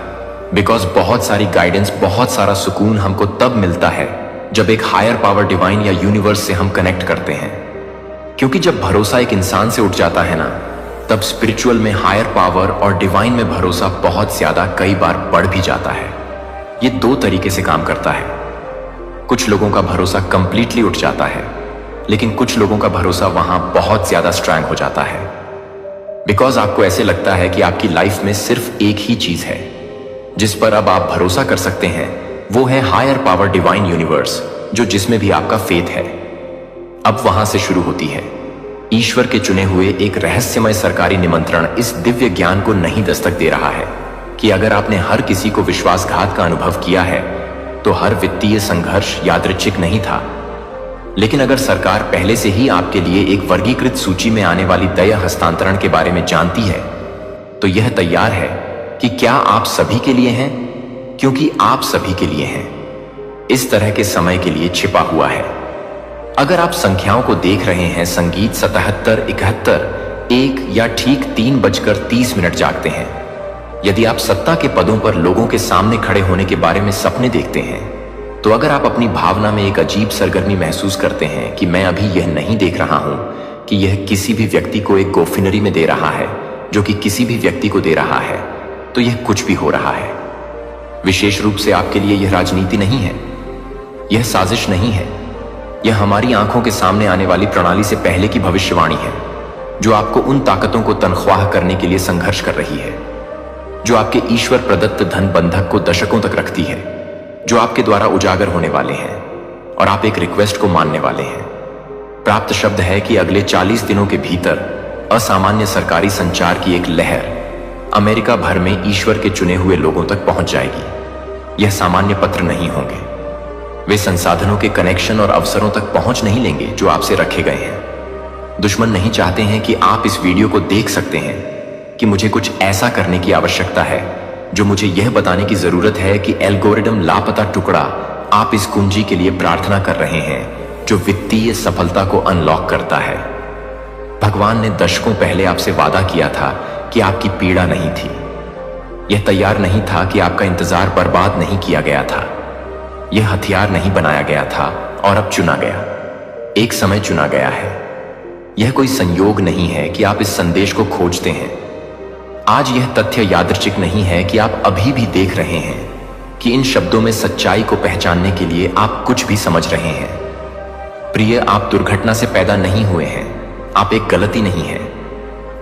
बिकॉज बहुत सारी गाइडेंस, बहुत सारा सुकून हमको तब मिलता है जब एक हायर पावर, डिवाइन या यूनिवर्स से हम कनेक्ट करते हैं। क्योंकि जब भरोसा एक इंसान से उठ जाता है ना, तब स्पिरिचुअल में, हायर पावर और डिवाइन में भरोसा बहुत ज्यादा, कई बार बढ़ भी जाता है। ये दो तरीके से काम करता है। कुछ लोगों का भरोसा कंप्लीटली उठ जाता है, लेकिन कुछ लोगों का भरोसा वहां बहुत ज्यादा स्ट्रांग हो जाता है, बिकॉज आपको ऐसे लगता है कि आपकी लाइफ में सिर्फ एक ही चीज है जिस पर अब आप भरोसा कर सकते हैं, वो है हायर पावर, डिवाइन यूनिवर्स, जो जिसमें भी आपका फेथ है। अब वहां से शुरू होती है ईश्वर के चुने हुए एक रहस्यमय सरकारी निमंत्रण। इस दिव्य ज्ञान को नहीं दस्तक दे रहा है कि अगर आपने हर किसी को विश्वासघात का अनुभव किया है तो हर वित्तीय संघर्ष यादृच्छिक नहीं था। लेकिन अगर सरकार पहले से ही आपके लिए एक वर्गीकृत सूची में आने वाली दया हस्तांतरण के बारे में जानती है, तो यह तैयार है कि क्या आप सभी के लिए हैं, क्योंकि आप सभी के लिए हैं, इस तरह के समय के लिए छिपा हुआ है। अगर आप संख्याओं को देख रहे हैं, संगीत 77, 71, 1 या ठीक 3:30 जागते हैं। यदि आप सत्ता के पदों पर लोगों के सामने खड़े होने के बारे में सपने देखते हैं, तो अगर आप अपनी भावना में एक अजीब सरगर्मी महसूस करते हैं कि मैं अभी यह नहीं देख रहा हूं कि यह किसी भी व्यक्ति को एक गोफिनरी में दे रहा है जो कि किसी भी व्यक्ति को दे रहा है, तो यह कुछ भी हो रहा है। विशेष रूप से आपके लिए यह राजनीति नहीं है, यह साजिश नहीं है, यह हमारी आंखों के सामने आने वाली प्रणाली से पहले की भविष्यवाणी है, जो आपको उन ताकतों को तनख्वाह करने के लिए संघर्ष कर रही है, जो आपके ईश्वर प्रदत्त धन बंधक को दशकों तक रखती है, जो आपके द्वारा उजागर होने वाले हैं, और आप एक रिक्वेस्ट को मानने वाले हैं। प्राप्त शब्द है कि अगले 40 दिनों के भीतर असामान्य सरकारी संचार की एक लहर अमेरिका भर में ईश्वर के चुने हुए लोगों तक पहुंच जाएगी। यह सामान्य पत्र नहीं होंगे, वे संसाधनों के कनेक्शन और अवसरों तक पहुंच नहीं लेंगे जो आपसे रखे गए हैं। दुश्मन नहीं चाहते हैं कि आप इस वीडियो को देख सकते हैं कि मुझे कुछ ऐसा करने की आवश्यकता है जो मुझे यह बताने की जरूरत है कि एल्गोरिदम लापता टुकड़ा आप इस कुंजी के लिए प्रार्थना कर रहे हैं जो वित्तीय सफलता को अनलॉक करता है। भगवान ने दशकों पहले आपसे वादा किया था कि आपकी पीड़ा नहीं थी, यह तैयार नहीं था कि आपका इंतजार बर्बाद नहीं किया गया था, यह हथियार नहीं बनाया गया था और अब चुना गया, एक समय चुना गया है। यह कोई संयोग नहीं है कि आप इस संदेश को खोजते हैं। आज यह तथ्य यादृच्छिक नहीं है कि आप अभी भी देख रहे हैं कि इन शब्दों में सच्चाई को पहचानने के लिए आप कुछ भी समझ रहे हैं। प्रिय, आप दुर्घटना से पैदा नहीं हुए हैं, आप एक गलती नहीं है,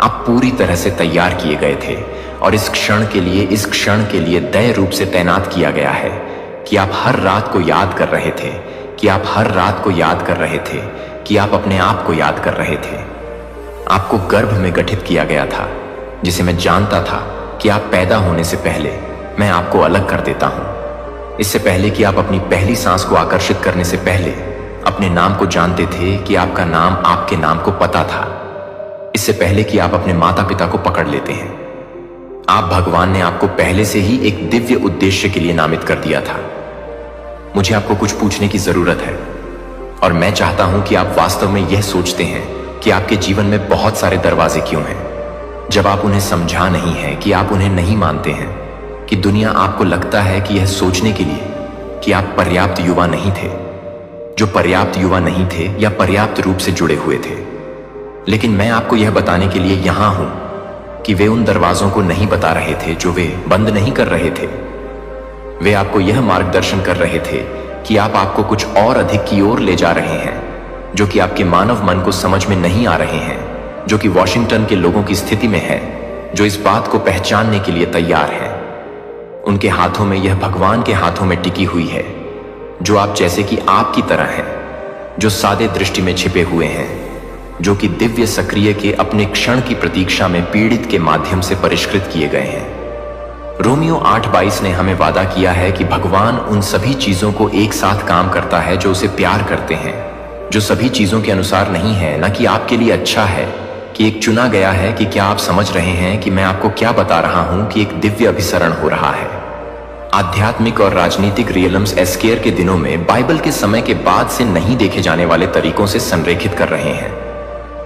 आप पूरी तरह से तैयार किए गए थे और इस क्षण के लिए दया रूप से तैनात किया गया है कि आप हर रात को याद कर रहे थे, कि आप हर रात को याद कर रहे थे, कि आप अपने आप को याद कर रहे थे। आपको गर्भ में गठित किया गया था, जिसे मैं जानता था कि आप पैदा होने से पहले मैं आपको अलग कर देता हूं। इससे पहले कि आप अपनी पहली सांस को आकर्षित करने से पहले अपने नाम को जानते थे कि आपका नाम आपके नाम को पता था। इससे पहले कि आप अपने माता पिता को पकड़ लेते हैं, आप भगवान ने आपको पहले से ही एक दिव्य उद्देश्य के लिए नामित कर दिया था। मुझे आपको कुछ पूछने की जरूरत है और मैं चाहता हूं कि आप वास्तव में यह सोचते हैं कि आपके जीवन में बहुत सारे दरवाजे क्यों हैं, जब आप उन्हें समझा नहीं है, कि आप उन्हें नहीं मानते हैं, कि दुनिया आपको लगता है कि यह सोचने के लिए कि आप पर्याप्त युवा नहीं थे, जो पर्याप्त युवा नहीं थे या पर्याप्त रूप से जुड़े हुए थे। लेकिन मैं आपको यह बताने के लिए यहां हूं कि वे उन दरवाजों को नहीं बता रहे थे जो वे बंद नहीं कर रहे थे। वे आपको यह मार्गदर्शन कर रहे थे कि आप आपको कुछ और अधिक की ओर ले जा रहे हैं, जो कि आपके मानव मन को समझ में नहीं आ रहे हैं, जो कि वॉशिंगटन के लोगों की स्थिति में है, जो इस बात को पहचानने के लिए तैयार हैं। उनके हाथों में यह भगवान के हाथों में टिकी हुई है, जो आप जैसे कि आपकी तरह हैं, जो सादे दृष्टि में छिपे हुए हैं, जो कि दिव्य सक्रिय के अपने क्षण की प्रतीक्षा में पीड़ित के माध्यम से परिष्कृत किए गए हैं। रोमियो 8:22 ने हमें वादा किया है कि भगवान उन सभी चीजों को एक साथ काम करता है जो उसे प्यार करते हैं, जो सभी चीजों के अनुसार नहीं है, न कि आपके लिए अच्छा है, कि एक चुना गया है। कि क्या आप समझ रहे हैं कि मैं आपको क्या बता रहा हूं कि एक दिव्य अभिसरण हो रहा है। आध्यात्मिक और राजनीतिक रियलम्स एस्केयर के दिनों में बाइबल के समय के बाद से नहीं देखे जाने वाले तरीकों से संरेखित कर रहे हैं।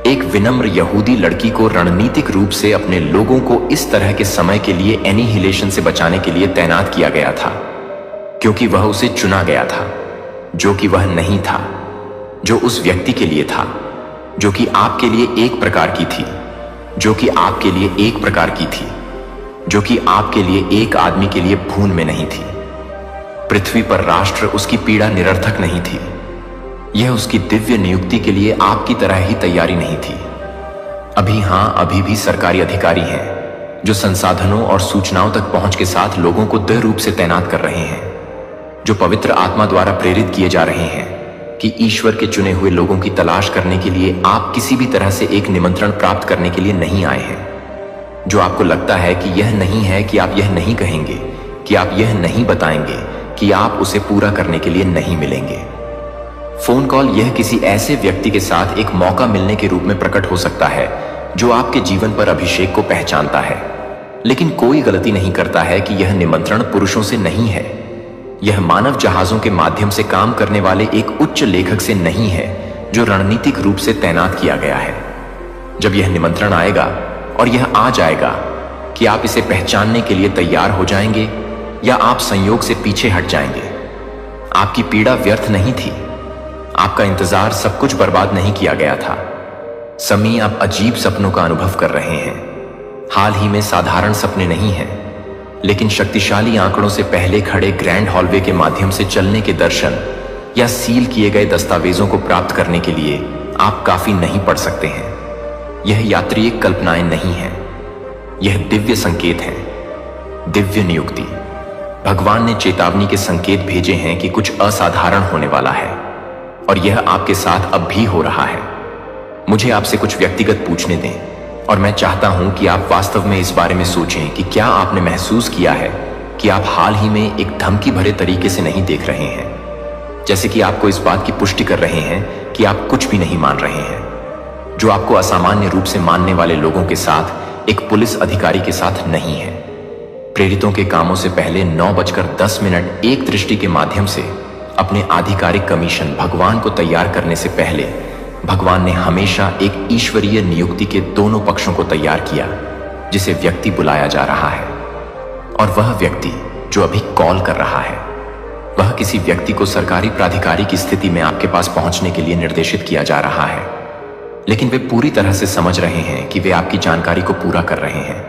एक विनम्र यहूदी लड़की को रणनीतिक रूप से अपने लोगों को इस तरह के समय के लिए एनिहिलेशन से बचाने के लिए तैनात किया गया था, क्योंकि वह उसे चुना गया था, जो कि वह नहीं था, जो उस व्यक्ति के लिए था, जो कि आपके लिए एक प्रकार की थी, जो कि आपके लिए एक प्रकार की थी, जो कि आपके लिए एक आदमी के लिए भून में नहीं थी। पृथ्वी पर राष्ट्र उसकी पीड़ा निरर्थक नहीं थी। यह उसकी दिव्य नियुक्ति के लिए आपकी तरह ही तैयारी नहीं थी। अभी भी सरकारी अधिकारी हैं जो संसाधनों और सूचनाओं तक पहुंच के साथ लोगों को दृढ़ रूप से तैनात कर रहे हैं, जो पवित्र आत्मा द्वारा प्रेरित किए जा रहे हैं कि ईश्वर के चुने हुए लोगों की तलाश करने के लिए आप किसी भी तरह से एक निमंत्रण प्राप्त करने के लिए नहीं आए हैं। जो आपको लगता है कि यह नहीं है, कि आप यह नहीं कहेंगे, कि आप यह नहीं बताएंगे, कि आप उसे पूरा करने के लिए नहीं मिलेंगे। फोन कॉल यह किसी ऐसे व्यक्ति के साथ एक मौका मिलने के रूप में प्रकट हो सकता है जो आपके जीवन पर अभिषेक को पहचानता है, लेकिन कोई गलती नहीं करता है कि यह निमंत्रण पुरुषों से नहीं है। यह मानव जहाजों के माध्यम से काम करने वाले एक उच्च लेखक से नहीं है जो रणनीतिक रूप से तैनात किया गया है। जब यह निमंत्रण आएगा और यह आ जाएगा कि आप इसे पहचानने के लिए तैयार हो जाएंगे या आप संयोग से पीछे हट जाएंगे। आपकी पीड़ा व्यर्थ नहीं थी। आपका इंतजार सब कुछ बर्बाद नहीं किया गया था। समी, आप अजीब सपनों का अनुभव कर रहे हैं। हाल ही में साधारण सपने नहीं हैं, लेकिन शक्तिशाली आंकड़ों से पहले खड़े ग्रैंड हॉलवे के माध्यम से चलने के दर्शन या सील किए गए दस्तावेजों को प्राप्त करने के लिए आप काफी नहीं पढ़ सकते हैं। यह यात्रीय कल्पनाएं नहीं हैं, यह दिव्य संकेत है, दिव्य नियुक्ति। भगवान ने चेतावनी के संकेत भेजे हैं कि कुछ असाधारण होने वाला है, और यह आपके साथ अब भी हो रहा है। मुझे आपसे कुछ व्यक्तिगत पूछने दें, और मैं चाहता हूं कि आप वास्तव में इस बारे में सोचें कि क्या आपने महसूस किया है कि आप हाल ही में एक धमकी भरे तरीके से नहीं देख रहे हैं, जैसे कि आपको इस बात की पुष्टि कर रहे हैं कि आप कुछ भी नहीं मान रहे हैं, जो आपको असामान्य रूप से मानने वाले लोगों के साथ एक पुलिस अधिकारी के साथ नहीं है। प्रेरितों के कामों से पहले 9:10 एक दृष्टि के माध्यम से अपने आधिकारिक कमीशन भगवान को तैयार करने से पहले भगवान ने हमेशा एक ईश्वरीय नियुक्ति के दोनों पक्षों को तैयार किया, जिसे व्यक्ति बुलाया जा रहा है। और वह व्यक्ति जो अभी कॉल कर रहा है, वह किसी व्यक्ति को सरकारी प्राधिकारी की स्थिति में आपके पास पहुंचने के लिए निर्देशित किया जा रहा है, लेकिन वे पूरी तरह से समझ रहे हैं कि वे आपकी जानकारी को पूरा कर रहे हैं।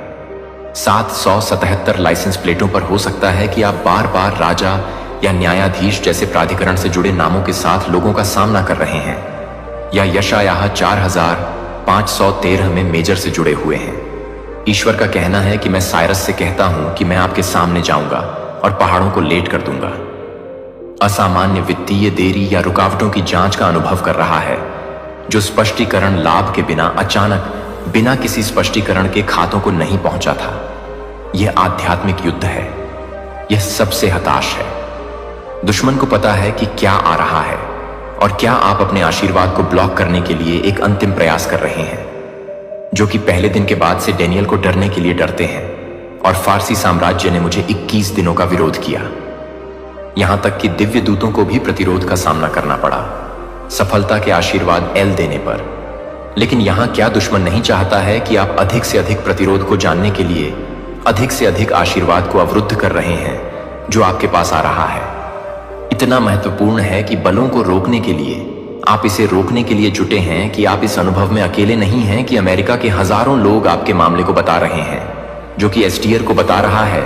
777 लाइसेंस प्लेटों पर हो सकता है कि आप बार बार राजा या न्यायाधीश जैसे प्राधिकरण से जुड़े नामों के साथ लोगों का सामना कर रहे हैं, या यशायाह 4513 में मेजर से जुड़े हुए हैं। ईश्वर का कहना है कि मैं साइरस से कहता हूं कि मैं आपके सामने जाऊंगा और पहाड़ों को लेट कर दूंगा। असामान्य वित्तीय देरी या रुकावटों की जांच का अनुभव कर रहा है, जो स्पष्टीकरण लाभ के बिना अचानक बिना किसी स्पष्टीकरण के खातों को नहीं पहुंचा था। यह आध्यात्मिक युद्ध है। यह सबसे हताश है। दुश्मन को पता है कि क्या आ रहा है, और क्या आप अपने आशीर्वाद को ब्लॉक करने के लिए एक अंतिम प्रयास कर रहे हैं, जो कि पहले दिन के बाद से डेनियल को डरने के लिए डरते हैं। और फारसी साम्राज्य ने मुझे 21 दिनों का विरोध किया, यहां तक कि दिव्य दूतों को भी प्रतिरोध का सामना करना पड़ा, सफलता के आशीर्वाद एल देने पर। लेकिन यहां क्या दुश्मन नहीं चाहता है कि आप अधिक से अधिक प्रतिरोध को जानने के लिए अधिक से अधिक आशीर्वाद को अवरुद्ध कर रहे हैं जो आपके पास आ रहा है। इतना महत्वपूर्ण है कि बलों को रोकने के लिए, आप इसे रोकने के लिए जुटे हैं कि आप इस अनुभव में अकेले नहीं हैं कि अमेरिका के हजारों लोग आपके मामले को बता रहे हैं, जो कि एसटीआर को बता रहा है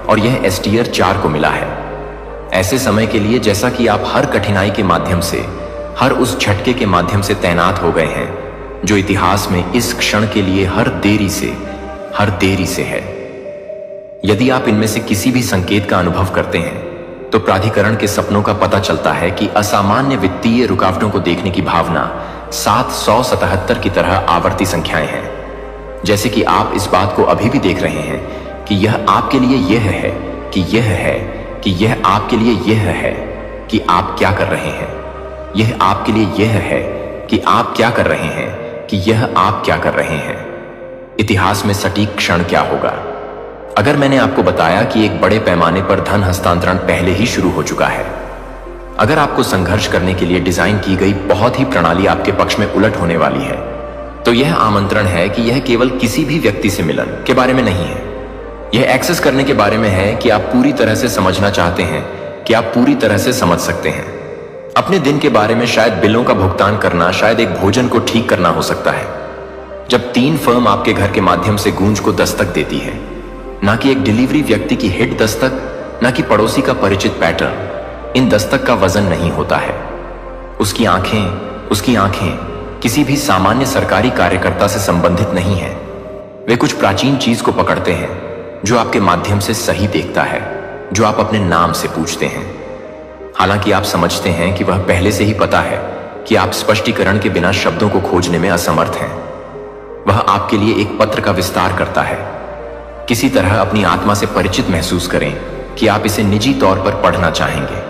और यह एसटीआर 4 को मिला है। ऐसे समय के लिए जैसा कि आप हर कठिनाई के माध्यम से, हर उस झटके के माध्यम से तैनात हो गए हैं जो इतिहास में इस क्षण के लिए हर देरी से है। यदि आप इनमें से किसी भी संकेत का अनुभव करते हैं तो प्राधिकरण के सपनों का पता चलता है कि असामान्य वित्तीय रुकावटों को देखने की भावना 777 की तरह आवर्ती संख्याएं हैं। जैसे कि आप इस बात को अभी भी देख रहे हैं कि यह आपके लिए यह है कि यह है कि यह आपके लिए यह है कि आप क्या कर रहे हैं, यह आपके लिए यह है कि आप क्या कर रहे हैं कि यह आप क्या कर रहे हैं। इतिहास में सटीक क्षण क्या होगा? अगर मैंने आपको बताया कि एक बड़े पैमाने पर धन हस्तांतरण पहले ही शुरू हो चुका है, अगर आपको संघर्ष करने के लिए डिजाइन की गई बहुत ही प्रणाली आपके पक्ष में उलट होने वाली है, तो यह आमंत्रण है कि यह केवल किसी भी व्यक्ति से मिलन के बारे में नहीं है। यह एक्सेस करने के बारे में है कि आप पूरी तरह से समझना चाहते हैं कि आप पूरी तरह से समझ सकते हैं। अपने दिन के बारे में शायद बिलों का भुगतान करना, शायद एक भोजन को ठीक करना हो सकता है। जब 3 फर्म आपके घर के माध्यम से गूंज को दस्तक देती है, ना कि एक डिलीवरी व्यक्ति की हिट दस्तक, ना कि पड़ोसी का परिचित पैटर्न, इन दस्तक का वजन नहीं होता है। उसकी आंखें किसी भी सामान्य सरकारी कार्यकर्ता से संबंधित नहीं है। वे कुछ प्राचीन चीज को पकड़ते हैं जो आपके माध्यम से सही देखता है, जो आप अपने नाम से पूछते हैं। हालांकि आप समझते हैं कि वह पहले से ही पता है कि आप स्पष्टीकरण के बिना शब्दों को खोजने में असमर्थ हैं। वह आपके लिए एक पत्र का विस्तार करता है। किसी तरह अपनी आत्मा से परिचित महसूस करें कि आप इसे निजी तौर पर पढ़ना चाहेंगे।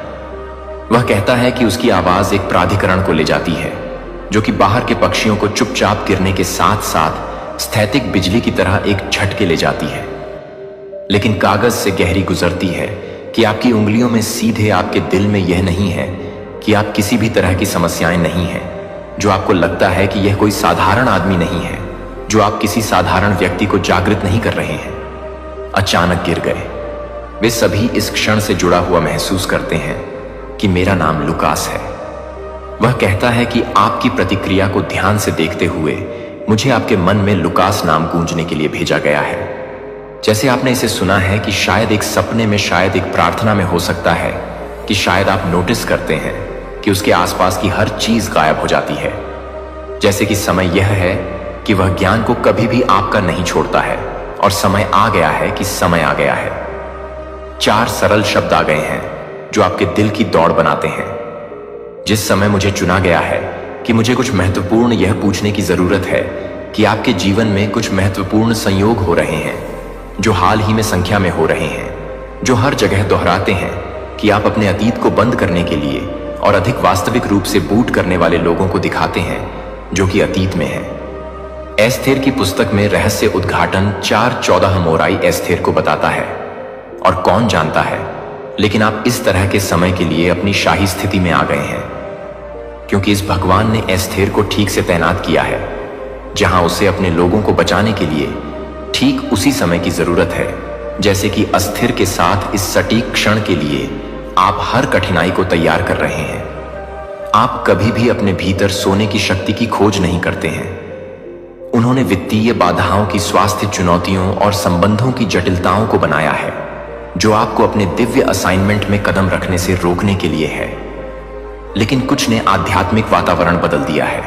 वह कहता है कि उसकी आवाज एक प्राधिकरण को ले जाती है जो कि बाहर के पक्षियों को चुपचाप गिरने के साथ साथ स्थैतिक बिजली की तरह एक झटके ले जाती है, लेकिन कागज से गहरी गुजरती है कि आपकी उंगलियों में सीधे आपके दिल में यह नहीं है कि आप किसी भी तरह की समस्याएं नहीं हैं, जो आपको लगता है कि यह कोई साधारण आदमी नहीं है, जो आप किसी साधारण व्यक्ति को जागृत नहीं कर रहे हैं। अचानक गिर गए। वे सभी इस क्षण से जुड़ा हुआ महसूस करते हैं कि मेरा नाम लुकास है। वह कहता है कि आपकी प्रतिक्रिया को ध्यान से देखते हुए मुझे आपके मन में लुकास नाम गूंजने के लिए भेजा गया है। जैसे आपने इसे सुना है कि शायद एक सपने में, शायद एक प्रार्थना में हो सकता है कि शायद आप नोटिस करते हैं कि उसके आसपास की हर चीज गायब हो जाती है। जैसे कि समय यह है कि वह ज्ञान को कभी भी आपका नहीं छोड़ता है और समय आ गया है कि समय आ गया है। 4 सरल शब्द आ गए हैं जो आपके दिल की दौड़ बनाते हैं। जिस समय मुझे चुना गया है कि मुझे कुछ महत्वपूर्ण यह पूछने की जरूरत है कि आपके जीवन में कुछ महत्वपूर्ण संयोग हो रहे हैं जो हाल ही में संख्या में हो रहे हैं, जो हर जगह दोहराते हैं कि आप अपने अतीत को बंद करने के लिए और अधिक वास्तविक रूप से बूट करने वाले लोगों को दिखाते हैं जो कि अतीत में है। एस्थेर की पुस्तक में रहस्य उद्घाटन 4:14 मोराई एस्थेर को बताता है। और कौन जानता है, लेकिन आप इस तरह के समय के लिए अपनी शाही स्थिति में आ गए हैं, क्योंकि इस भगवान ने एस्थेर को ठीक से तैनात किया है जहां उसे अपने लोगों को बचाने के लिए ठीक उसी समय की जरूरत है जैसे कि अस्थिर के साथ इस सटीक क्षण के लिए आप हर कठिनाई को तैयार कर रहे हैं। आप कभी भी अपने भीतर सोने की शक्ति की खोज नहीं करते हैं। उन्होंने वित्तीय बाधाओं की, स्वास्थ्य चुनौतियों और संबंधों की जटिलताओं को बनाया है जो आपको अपने दिव्य असाइनमेंट में कदम रखने से रोकने के लिए है। लेकिन कुछ ने आध्यात्मिक वातावरण बदल दिया है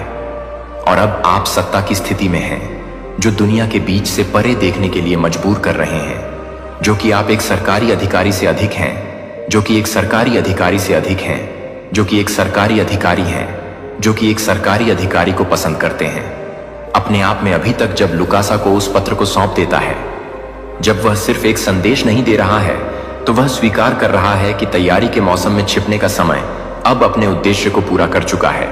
और अब आप सत्ता की स्थिति में हैं जो दुनिया के बीच से परे देखने के लिए मजबूर कर रहे हैं, जो कि आप एक सरकारी अधिकारी से अधिक हैं, जो कि एक सरकारी अधिकारी से अधिक हैं, जो कि एक सरकारी अधिकारी हैं, जो कि एक सरकारी अधिकारी को पसंद करते हैं। अपने आप में अभी तक जब लुकासा को उस पत्र को सौंप देता है, जब वह सिर्फ एक संदेश नहीं दे रहा है, तो वह स्वीकार कर रहा है कि तैयारी के मौसम में छिपने का समय अब अपने उद्देश्य को पूरा कर चुका है।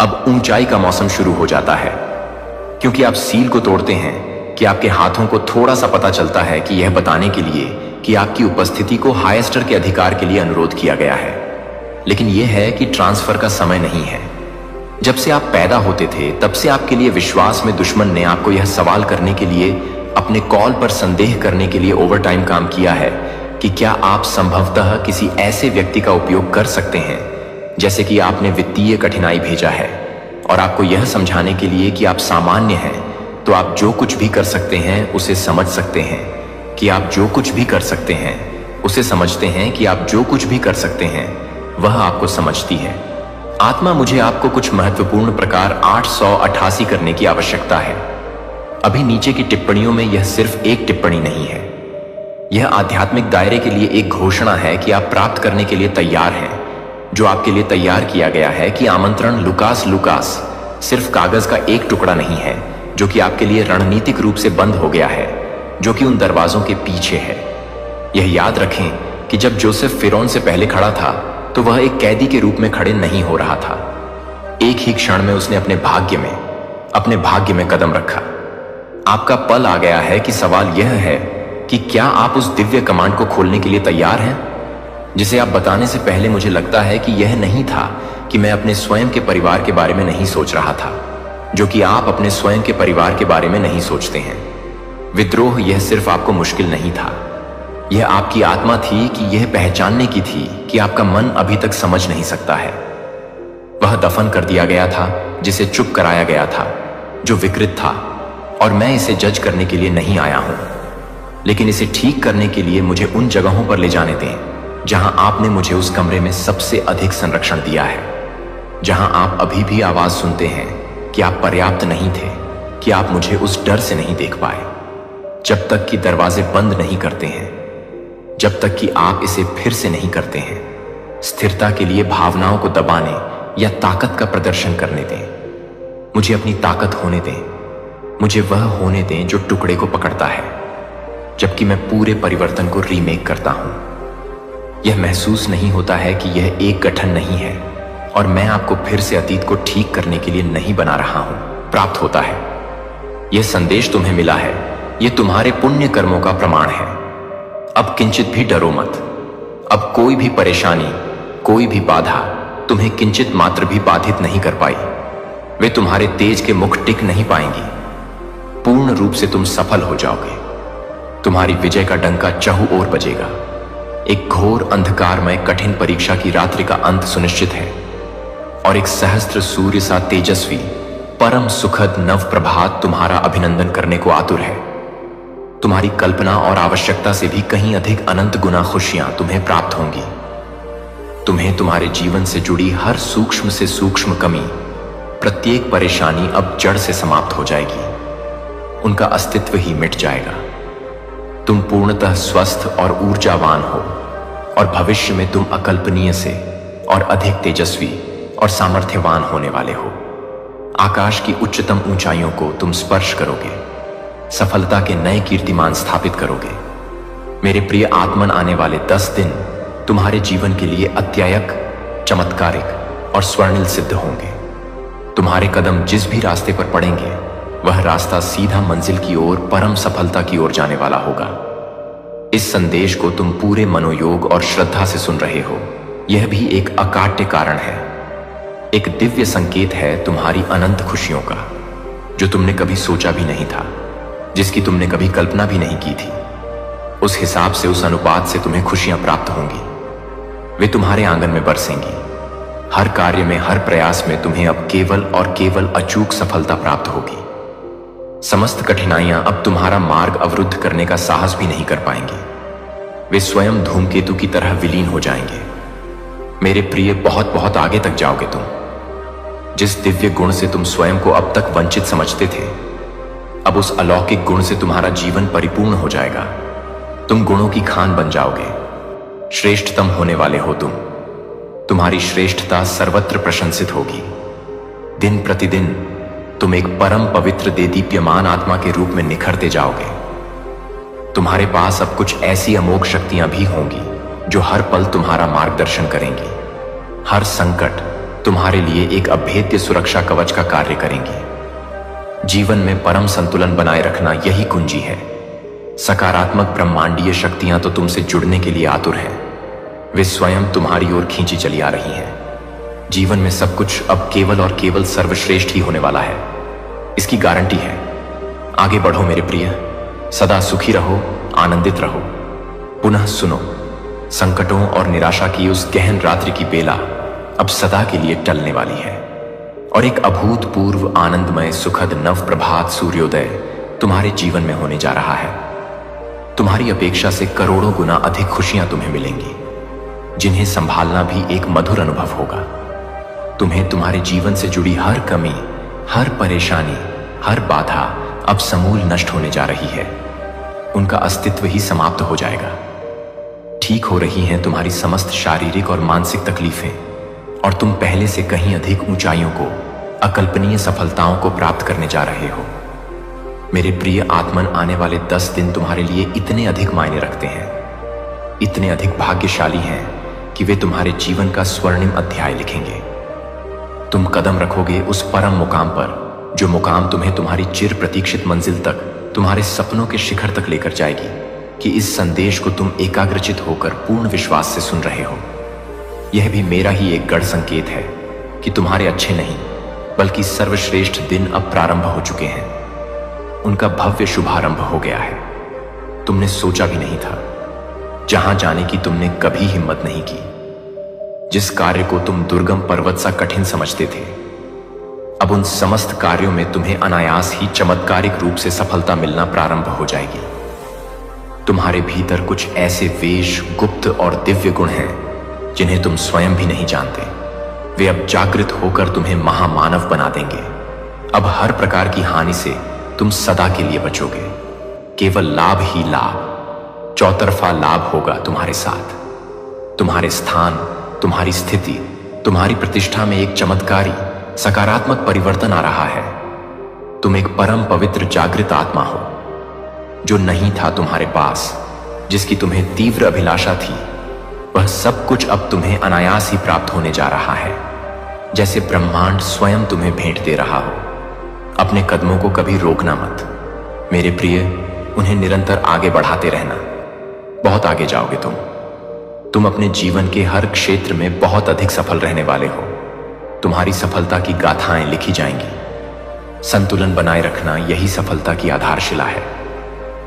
अब ऊंचाई का मौसम शुरू हो जाता है, क्योंकि आप सील को तोड़ते हैं कि आपके हाथों को थोड़ा सा पता चलता है कि यह बताने के लिए कि आपकी उपस्थिति को हाईएस्टर के अधिकार के लिए अनुरोध किया गया है। लेकिन यह है कि ट्रांसफर का समय नहीं है। जब से आप पैदा होते थे तब से आपके लिए विश्वास में दुश्मन ने आपको यह सवाल करने के लिए, अपने कॉल पर संदेह करने के लिए ओवरटाइम काम किया है कि क्या आप संभवतः किसी ऐसे व्यक्ति का उपयोग कर सकते हैं, जैसे कि आपने वित्तीय कठिनाई भेजा है और आपको यह समझाने के लिए कि आप सामान्य हैं, तो आप जो कुछ भी कर सकते हैं उसे समझ सकते हैं, कि आप जो कुछ भी कर सकते हैं उसे समझते हैं, कि आप जो कुछ भी कर सकते हैं वह आपको समझती है। आत्मा, मुझे आपको कुछ महत्वपूर्ण प्रकार 888 करने की आवश्यकता है। अभी नीचे की टिप्पणियों में यह सिर्फ एक टिप्पणी नहीं है, यह आध्यात्मिक दायरे के लिए एक घोषणा है कि आप प्राप्त करने के लिए तैयार हैं जो आपके लिए तैयार किया गया है। कि आमंत्रण लुकास सिर्फ कागज का एक टुकड़ा नहीं है जो कि आपके लिए रणनीतिक रूप से बंद हो गया है, जो कि उन दरवाजों के पीछे है। यह याद रखें कि जब जोसेफ फिरौन से पहले खड़ा था तो वह एक कैदी के रूप में खड़े नहीं हो रहा था। एक ही क्षण में उसने अपने भाग्य में कदम रखा। आपका पल आ गया है कि सवाल यह है कि क्या आप उस दिव्य कमांड को खोलने के लिए तैयार हैं, जिसे आप बताने से पहले मुझे लगता है कि यह नहीं था कि मैं अपने स्वयं के परिवार के बारे में नहीं सोच रहा था, जो कि आप अपने स्वयं के परिवार के बारे में नहीं सोचते हैं। विद्रोह यह सिर्फ आपको मुश्किल नहीं था, यह आपकी आत्मा थी कि यह पहचानने की थी कि आपका मन अभी तक समझ नहीं सकता है। वह दफन कर दिया गया था जिसे चुप कराया गया था, जो विकृत था, और मैं इसे जज करने के लिए नहीं आया हूं, लेकिन इसे ठीक करने के लिए मुझे उन जगहों पर ले जाने दें जहां आपने मुझे उस कमरे में सबसे अधिक संरक्षण दिया है, जहां आप अभी भी आवाज सुनते हैं कि आप पर्याप्त नहीं थे, कि आप मुझे उस डर से नहीं देख पाए, जब तक कि दरवाजे बंद नहीं करते हैं, जब तक कि आप इसे फिर से नहीं करते हैं। स्थिरता के लिए भावनाओं को दबाने या ताकत का प्रदर्शन करने दें। मुझे अपनी ताकत होने दें, मुझे वह होने दें जो टुकड़े को पकड़ता है, जबकि मैं पूरे परिवर्तन को रीमेक करता हूं। यह महसूस नहीं होता है कि यह एक गठन नहीं है और मैं आपको फिर से अतीत को ठीक करने के लिए नहीं बना रहा हूं। प्राप्त होता है, यह संदेश तुम्हें मिला है, यह तुम्हारे पुण्य कर्मों का प्रमाण है। अब किंचित भी डरो मत। अब कोई भी परेशानी, कोई भी बाधा तुम्हें किंचित मात्र भी बाधित नहीं कर पाई। वे तुम्हारे तेज के मुख टिक नहीं पाएंगी। पूर्ण रूप से तुम सफल हो जाओगे। तुम्हारी विजय का डंका चहु ओर बजेगा। एक घोर अंधकारमय कठिन परीक्षा की रात्रि का अंत सुनिश्चित है और एक सहस्त्र सूर्य सा तेजस्वी परम सुखद नव प्रभात तुम्हारा अभिनंदन करने को आतुर है। तुम्हारी कल्पना और आवश्यकता से भी कहीं अधिक अनंत गुना खुशियां तुम्हें प्राप्त होंगी। तुम्हें तुम्हारे जीवन से जुड़ी हर सूक्ष्म से सूक्ष्म कमी, प्रत्येक परेशानी अब जड़ से समाप्त हो जाएगी। उनका अस्तित्व ही मिट जाएगा। तुम पूर्णतः स्वस्थ और ऊर्जावान हो और भविष्य में तुम अकल्पनीय से और अधिक तेजस्वी और सामर्थ्यवान होने वाले हो। आकाश की उच्चतम ऊंचाइयों को तुम स्पर्श करोगे, सफलता के नए कीर्तिमान स्थापित करोगे। मेरे प्रिय आत्मन, आने वाले 10 दिन तुम्हारे जीवन के लिए अत्यायक, चमत्कारिक और स्वर्णिल सिद्ध होंगे। तुम्हारे कदम जिस भी रास्ते पर पड़ेंगे वह रास्ता सीधा मंजिल की ओर, परम सफलता की ओर जाने वाला होगा। इस संदेश को तुम पूरे मनोयोग और श्रद्धा से सुन रहे हो। यह भी एक अकाट्य कारण है, एक दिव्य संकेत है तुम्हारी अनंत खुशियों का, जो तुमने कभी सोचा भी नहीं था, जिसकी तुमने कभी कल्पना भी नहीं की थी। उस हिसाब से, उस अनुपात से तुम्हें खुशियां प्राप्त होंगी। वे तुम्हारे आंगन में बरसेंगी। हर कार्य में, हर प्रयास में तुम्हें अब केवल और केवल अचूक सफलता प्राप्त होगी। समस्त कठिनाइयां अब तुम्हारा मार्ग अवरुद्ध करने का साहस भी नहीं कर पाएंगी। वे स्वयं धूमकेतु की तरह विलीन हो जाएंगे। मेरे प्रिय, बहुत बहुत आगे तक जाओगे तुम। जिस दिव्य गुण से तुम स्वयं को अब तक वंचित समझते थे, अब उस अलौकिक गुण से तुम्हारा जीवन परिपूर्ण हो जाएगा। तुम गुणों की खान बन जाओगे। श्रेष्ठतम होने वाले हो तुम। तुम्हारी श्रेष्ठता सर्वत्र प्रशंसित होगी। दिन प्रतिदिन तुम एक परम पवित्र देदीप्यमान आत्मा के रूप में निखरते जाओगे। तुम्हारे पास अब कुछ ऐसी अमोघ शक्तियां भी होंगी जो हर पल तुम्हारा मार्गदर्शन करेंगी। हर संकट तुम्हारे लिए एक अभेद्य सुरक्षा कवच का कार्य करेंगी। जीवन में परम संतुलन बनाए रखना यही कुंजी है। सकारात्मक ब्रह्मांडीय शक्तियां तो तुमसे जुड़ने के लिए आतुर हैं। वे स्वयं तुम्हारी ओर खींची चली आ रही हैं। जीवन में सब कुछ अब केवल और केवल सर्वश्रेष्ठ ही होने वाला है, इसकी गारंटी है। आगे बढ़ो मेरे प्रिय, सदा सुखी रहो, आनंदित रहो। पुनः सुनो। संकटों और निराशा की उस गहन रात्रि की बेला अब सदा के लिए टलने वाली है और एक अभूतपूर्व आनंदमय सुखद नव प्रभात सूर्योदय तुम्हारे जीवन में होने जा रहा है। तुम्हारी अपेक्षा से करोड़ों गुना अधिक खुशियां तुम्हें मिलेंगी, जिन्हें संभालना भी एक मधुर अनुभव होगा। तुम्हें तुम्हारे जीवन से जुड़ी हर कमी, हर परेशानी, हर बाधा अब समूल नष्ट होने जा रही है। उनका अस्तित्व ही समाप्त हो जाएगा। ठीक हो रही हैं तुम्हारी समस्त शारीरिक और मानसिक तकलीफें और तुम पहले से कहीं अधिक ऊंचाइयों को, अकल्पनीय सफलताओं को प्राप्त करने जा रहे हो। मेरे प्रिय आत्मन, आने वाले 10 दिन तुम्हारे लिए इतने अधिक मायने रखते हैं, इतने अधिक भाग्यशाली हैं कि वे तुम्हारे जीवन का स्वर्णिम अध्याय लिखेंगे। तुम कदम रखोगे उस परम मुकाम पर, जो मुकाम तुम्हें तुम्हारी चिर प्रतीक्षित मंजिल तक, तुम्हारे सपनों के शिखर तक लेकर जाएगी कि इस संदेश को तुम एकाग्रचित होकर पूर्ण विश्वास से सुन रहे हो। यह भी मेरा ही एक गढ़ संकेत है कि तुम्हारे अच्छे नहीं बल्कि सर्वश्रेष्ठ दिन अब प्रारंभ हो चुके हैं। उनका भव्य शुभारंभ हो गया है। तुमने सोचा भी नहीं था, जहां जाने की तुमने कभी हिम्मत नहीं की, जिस कार्य को तुम दुर्गम पर्वत सा कठिन समझते थे, अब उन समस्त कार्यों में तुम्हें अनायास ही चमत्कारिक रूप से सफलता मिलना प्रारंभ हो जाएगी। तुम्हारे भीतर कुछ ऐसे वेश, गुप्त और दिव्य गुण हैं जिन्हें तुम स्वयं भी नहीं जानते। वे अब जागृत होकर तुम्हें महामानव बना देंगे। अब हर प्रकार की हानि से तुम सदा के लिए बचोगे। केवल लाभ ही लाभ, चौतरफा लाभ होगा तुम्हारे साथ। तुम्हारे स्थान, तुम्हारी स्थिति, तुम्हारी प्रतिष्ठा में एक चमत्कारी सकारात्मक परिवर्तन आ रहा है। तुम एक परम पवित्र जागृत आत्मा हो, जो नहीं था तुम्हारे पास, जिसकी तुम्हें तीव्र अभिलाषा थी। वह सब कुछ अब तुम्हें अनायास ही प्राप्त होने जा रहा है, जैसे ब्रह्मांड स्वयं तुम्हें भेंट दे रहा हो। अपने कदमों को कभी रोकना मत मेरे प्रिय, उन्हें निरंतर आगे बढ़ाते रहना। बहुत आगे जाओगे तुम अपने जीवन के हर क्षेत्र में बहुत अधिक सफल रहने वाले हो। तुम्हारी सफलता की गाथाएं लिखी जाएंगी। संतुलन बनाए रखना यही सफलता की आधारशिला है।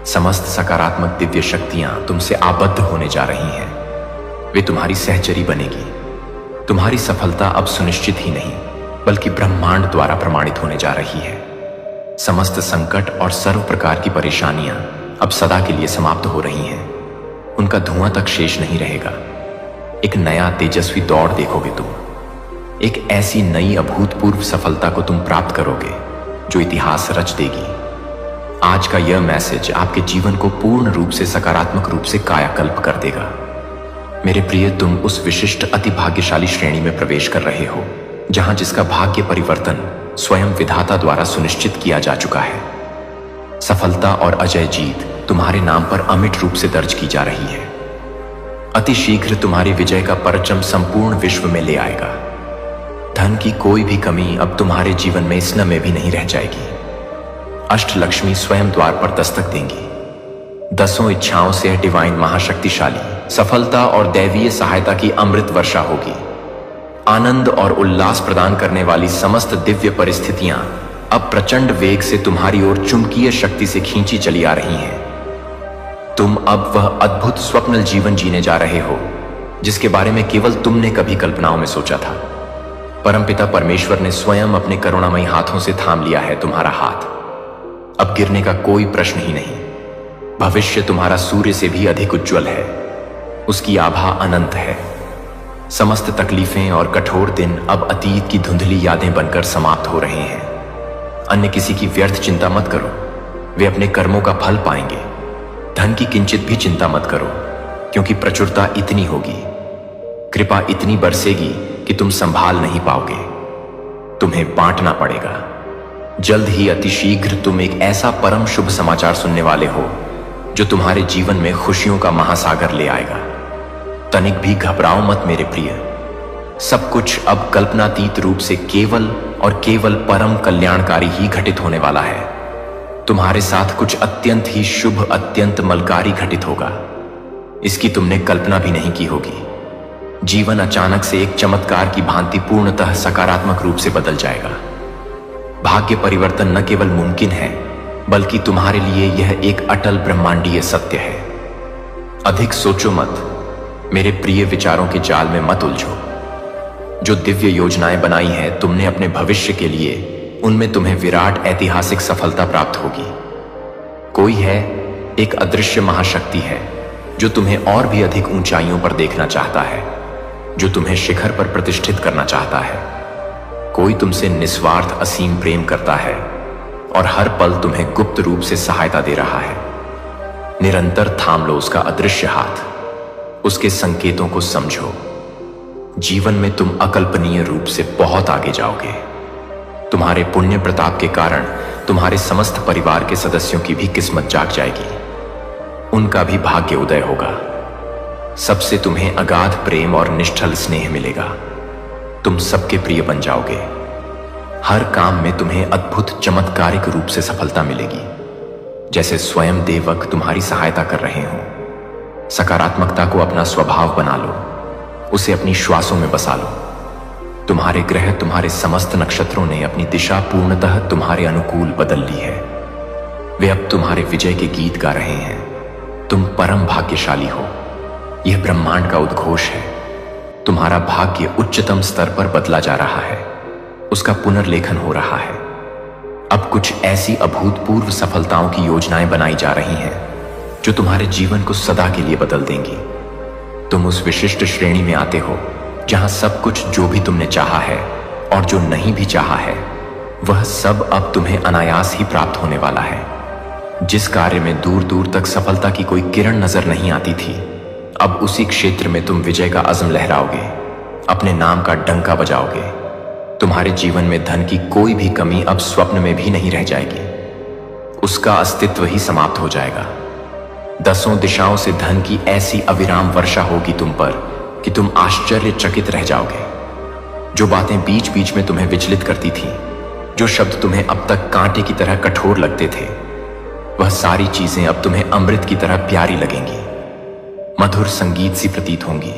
समस्त सकारात्मक दिव्य शक्तियां तुमसे आबद्ध होने जा रही हैं। वे तुम्हारी सहचरी बनेगी। तुम्हारी सफलता अब सुनिश्चित ही नहीं बल्कि ब्रह्मांड द्वारा प्रमाणित होने जा रही है। समस्त संकट और सर्व प्रकार की परेशानियां अब सदा के लिए समाप्त हो रही हैं। उनका धुआं तक शेष नहीं रहेगा। एक नया तेजस्वी दौड़ देखोगे तुम। एक ऐसी नई अभूतपूर्व सफलता को तुम प्राप्त करोगे जो इतिहास रच देगी। आज का यह मैसेज आपके जीवन को पूर्ण रूप से सकारात्मक रूप से कायाकल्प कर देगा। मेरे प्रिय, तुम उस विशिष्ट अति भाग्यशाली श्रेणी में प्रवेश कर रहे हो जहां जिसका भाग्य परिवर्तन स्वयं विधाता द्वारा सुनिश्चित किया जा चुका है। सफलता और अजय जीत तुम्हारे नाम पर अमिट रूप से दर्ज की जा रही है। अति शीघ्र तुम्हारी विजय का परचम संपूर्ण विश्व में ले आएगा। धन की कोई भी कमी अब तुम्हारे जीवन में स्न में भी नहीं रह जाएगी। अष्टलक्ष्मी स्वयं द्वार पर दस्तक देंगी। 10 इच्छाओं से डिवाइन महाशक्तिशाली सफलता और दैवीय सहायता की अमृत वर्षा होगी। आनंद और उल्लास प्रदान करने वाली समस्त दिव्य परिस्थितियां अब प्रचंड वेग से तुम्हारी ओर चुंबकीय शक्ति से खींची चली आ रही हैं। तुम अब वह अद्भुत स्वप्नल जीवन जीने जा रहे हो जिसके बारे में केवल तुमने कभी कल्पनाओं में सोचा था। परमपिता परमेश्वर ने स्वयं अपने करुणामयी हाथों से थाम लिया है तुम्हारा हाथ। अब गिरने का कोई प्रश्न ही नहीं। भविष्य तुम्हारा सूर्य से भी अधिक उज्जवल है। उसकी आभा अनंत है। समस्त तकलीफें और कठोर दिन अब अतीत की धुंधली यादें बनकर समाप्त हो रहे हैं। अन्य किसी की व्यर्थ चिंता मत करो, वे अपने कर्मों का फल पाएंगे। धन की किंचित भी चिंता मत करो, क्योंकि प्रचुरता इतनी होगी, कृपा इतनी बरसेगी कि तुम संभाल नहीं पाओगे। तुम्हें बांटना पड़ेगा। जल्द ही अतिशीघ्र तुम एक ऐसा परम शुभ समाचार सुनने वाले हो जो तुम्हारे जीवन में खुशियों का महासागर ले आएगा। तनिक भी घबराओ मत मेरे प्रिय। सब कुछ अब कल्पनातीत रूप से केवल और केवल परम कल्याणकारी ही घटित होने वाला है। तुम्हारे साथ कुछ अत्यंत ही शुभ, अत्यंत मलकारी घटित होगा। इसकी तुमने कल्पना भी नहीं की होगी। जीवन अचानक से एक चमत्कार की भांति पूर्णतः सकारात्मक रूप से बदल जाएगा। भाग्य परिवर्तन न केवल मुमकिन है बल्कि तुम्हारे लिए यह एक अटल ब्रह्मांडीय सत्य है। अधिक सोचो मत, मेरे प्रिय विचारों के जाल में मत उलझो। जो दिव्य योजनाएं बनाई हैं तुमने अपने भविष्य के लिए, उनमें तुम्हें विराट ऐतिहासिक सफलता प्राप्त होगी। कोई है, एक अदृश्य महाशक्ति है जो तुम्हें और भी अधिक ऊंचाइयों पर देखना चाहता है, जो तुम्हें शिखर पर प्रतिष्ठित करना चाहता है। कोई तुमसे निस्वार्थ असीम प्रेम करता है और हर पल तुम्हें गुप्त रूप से सहायता दे रहा है। निरंतर थाम लो उसका अदृश्य हाथ, उसके संकेतों को समझो। जीवन में तुम अकल्पनीय रूप से बहुत आगे जाओगे। तुम्हारे पुण्य प्रताप के कारण तुम्हारे समस्त परिवार के सदस्यों की भी किस्मत जाग जाएगी, उनका भी भाग्य उदय होगा। सबसे तुम्हें अगाध प्रेम और निष्ठल स्नेह मिलेगा। तुम सबके प्रिय बन जाओगे। हर काम में तुम्हें अद्भुत चमत्कारिक रूप से सफलता मिलेगी, जैसे स्वयं देवक तुम्हारी सहायता कर रहे हों। सकारात्मकता को अपना स्वभाव बना लो, उसे अपनी श्वासों में बसा लो। तुम्हारे ग्रह, तुम्हारे समस्त नक्षत्रों ने अपनी दिशा पूर्णतः तुम्हारे अनुकूल बदल ली है। वे अब तुम्हारे विजय के गीत गा रहे हैं। तुम परम भाग्यशाली हो। यह ब्रह्मांड का उद्घोष है। तुम्हारा भाग्य उच्चतम स्तर पर बदला जा रहा है, उसका पुनर्लेखन हो रहा है। अब कुछ ऐसी अभूतपूर्व सफलताओं की योजनाएं बनाई जा रही हैं जो तुम्हारे जीवन को सदा के लिए बदल देंगी। तुम उस विशिष्ट श्रेणी में आते हो जहां सब कुछ जो भी तुमने चाहा है और जो नहीं भी चाहा है, वह सब अब तुम्हें अनायास ही प्राप्त होने वाला है। जिस कार्य में दूर दूर तक सफलता की कोई किरण नजर नहीं आती थी, अब उसी क्षेत्र में तुम विजय का अज़्म लहराओगे, अपने नाम का डंका बजाओगे। तुम्हारे जीवन में धन की कोई भी कमी अब स्वप्न में भी नहीं रह जाएगी, उसका अस्तित्व ही समाप्त हो जाएगा। दसों दिशाओं से धन की ऐसी अविराम वर्षा होगी तुम पर कि तुम आश्चर्यचकित रह जाओगे। जो बातें बीच बीच में तुम्हें विचलित करती थीं, जो शब्द तुम्हें अब तक कांटे की तरह कठोर लगते थे, वह सारी चीजें अब तुम्हें अमृत की तरह प्यारी लगेंगी, मधुर संगीत सी प्रतीत होंगी।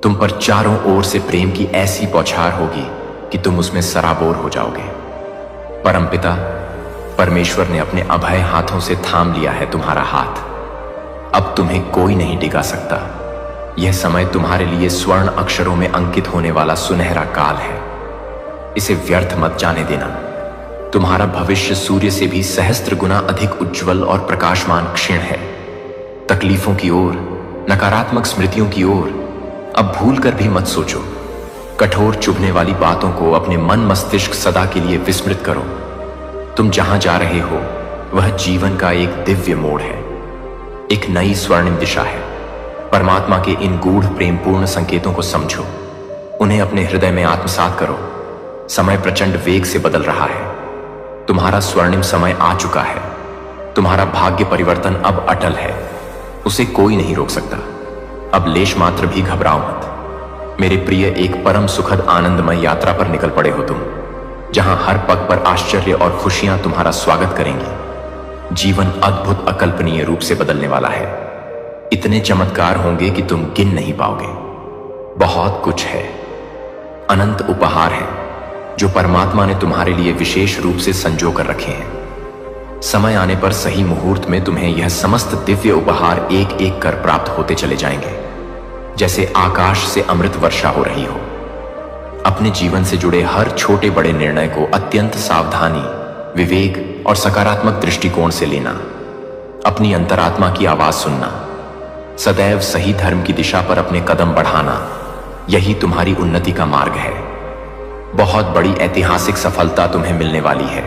तुम पर चारों ओर से प्रेम की ऐसी बौछार होगी कि तुम उसमें सराबोर हो जाओगे। परमपिता परमेश्वर ने अपने अभय हाथों से थाम लिया है तुम्हारा हाथ। अब तुम्हें कोई नहीं डिगा सकता। यह समय तुम्हारे लिए स्वर्ण अक्षरों में अंकित होने वाला सुनहरा काल है। इसे व्यर्थ मत जाने देना। तुम्हारा भविष्य सूर्य से भी सहस्त्र गुना अधिक उज्जवल और प्रकाशमान क्षीण है। तकलीफों की ओर, नकारात्मक स्मृतियों की ओर अब भूल कर भी मत सोचो। कठोर चुभने वाली बातों को अपने मन मस्तिष्क सदा के लिए विस्मृत करो। तुम जहां जा रहे हो वह जीवन का एक दिव्य मोड़ है, एक नई स्वर्णिम दिशा है। परमात्मा के इन गूढ़ प्रेमपूर्ण संकेतों को समझो, उन्हें अपने हृदय में आत्मसात करो। समय प्रचंड वेग से बदल रहा है। तुम्हारा स्वर्णिम समय आ चुका है। तुम्हारा भाग्य परिवर्तन अब अटल है, उसे कोई नहीं रोक सकता। अब लेश मात्र भी घबराओ मत। मेरे प्रिय, एक परम सुखद आनंदमय यात्रा पर निकल पड़े हो तुम, जहां हर पग पर आश्चर्य और खुशियां तुम्हारा स्वागत करेंगी। जीवन अद्भुत अकल्पनीय रूप से बदलने वाला है। इतने चमत्कार होंगे कि तुम गिन नहीं पाओगे। बहुत कुछ है, अनंत उपहार हैं जो परमात्मा ने तुम्हारे लिए विशेष रूप से संजो कर रखे हैं। समय आने पर सही मुहूर्त में तुम्हें यह समस्त दिव्य उपहार एक एक कर प्राप्त होते चले जाएंगे, जैसे आकाश से अमृत वर्षा हो रही हो। अपने जीवन से जुड़े हर छोटे बड़े निर्णय को अत्यंत सावधानी, विवेक और सकारात्मक दृष्टिकोण से लेना। अपनी अंतरात्मा की आवाज सुनना, सदैव सही धर्म की दिशा पर अपने कदम बढ़ाना, यही तुम्हारी उन्नति का मार्ग है। बहुत बड़ी ऐतिहासिक सफलता तुम्हें मिलने वाली है,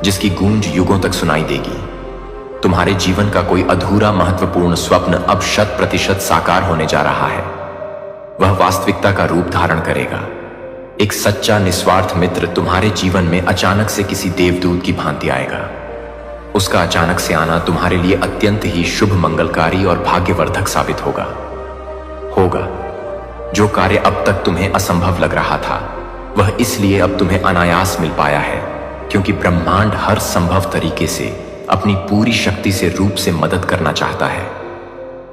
जिसकी गूंज युगों तक सुनाई देगी। तुम्हारे जीवन का कोई अधूरा महत्वपूर्ण स्वप्न अब 100% साकार होने जा रहा है। वह वास्तविकता का रूप धारण करेगा। एक सच्चा निस्वार्थ मित्र तुम्हारे जीवन में अचानक से किसी देवदूत की भांति आएगा। उसका अचानक से आना तुम्हारे लिए अत्यंत ही शुभ, मंगलकारी और भाग्यवर्धक साबित होगा। जो कार्य अब तक तुम्हें असंभव लग रहा था, वह इसलिए अब तुम्हें अनायास मिल पाया है, क्योंकि ब्रह्मांड हर संभव तरीके से अपनी पूरी शक्ति से रूप से मदद करना चाहता है।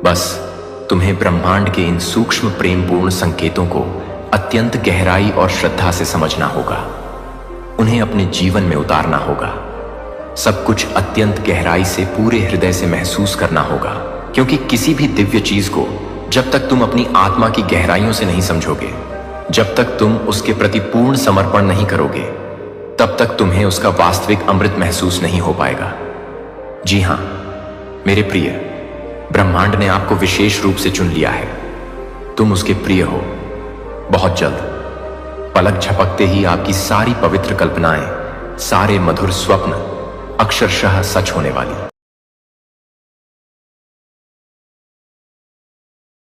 बस तुम्हें ब्रह्मांड के इन सूक्ष्म प्रेमपूर्ण संकेतों को अत्यंत गहराई और श्रद्धा से समझना होगा। उन्हें अपने जीवन में उतारना होगा। सब कुछ अत्यंत गहराई से पूरे हृदय से महसूस करना होगा, क्योंकि किसी भी दिव्य चीज को जब तक तुम अपनी आत्मा की गहराइयों से नहीं समझोगे, जब तक तुम उसके प्रति पूर्ण समर्पण नहीं करोगे, तब तक तुम्हें उसका वास्तविक अमृत महसूस नहीं हो पाएगा। जी हां मेरे प्रिय, ब्रह्मांड ने आपको विशेष रूप से चुन लिया है। तुम उसके प्रिय हो। बहुत जल्द, पलक झपकते ही आपकी सारी पवित्र कल्पनाएं, सारे मधुर स्वप्न अक्षरशः सच होने वाली।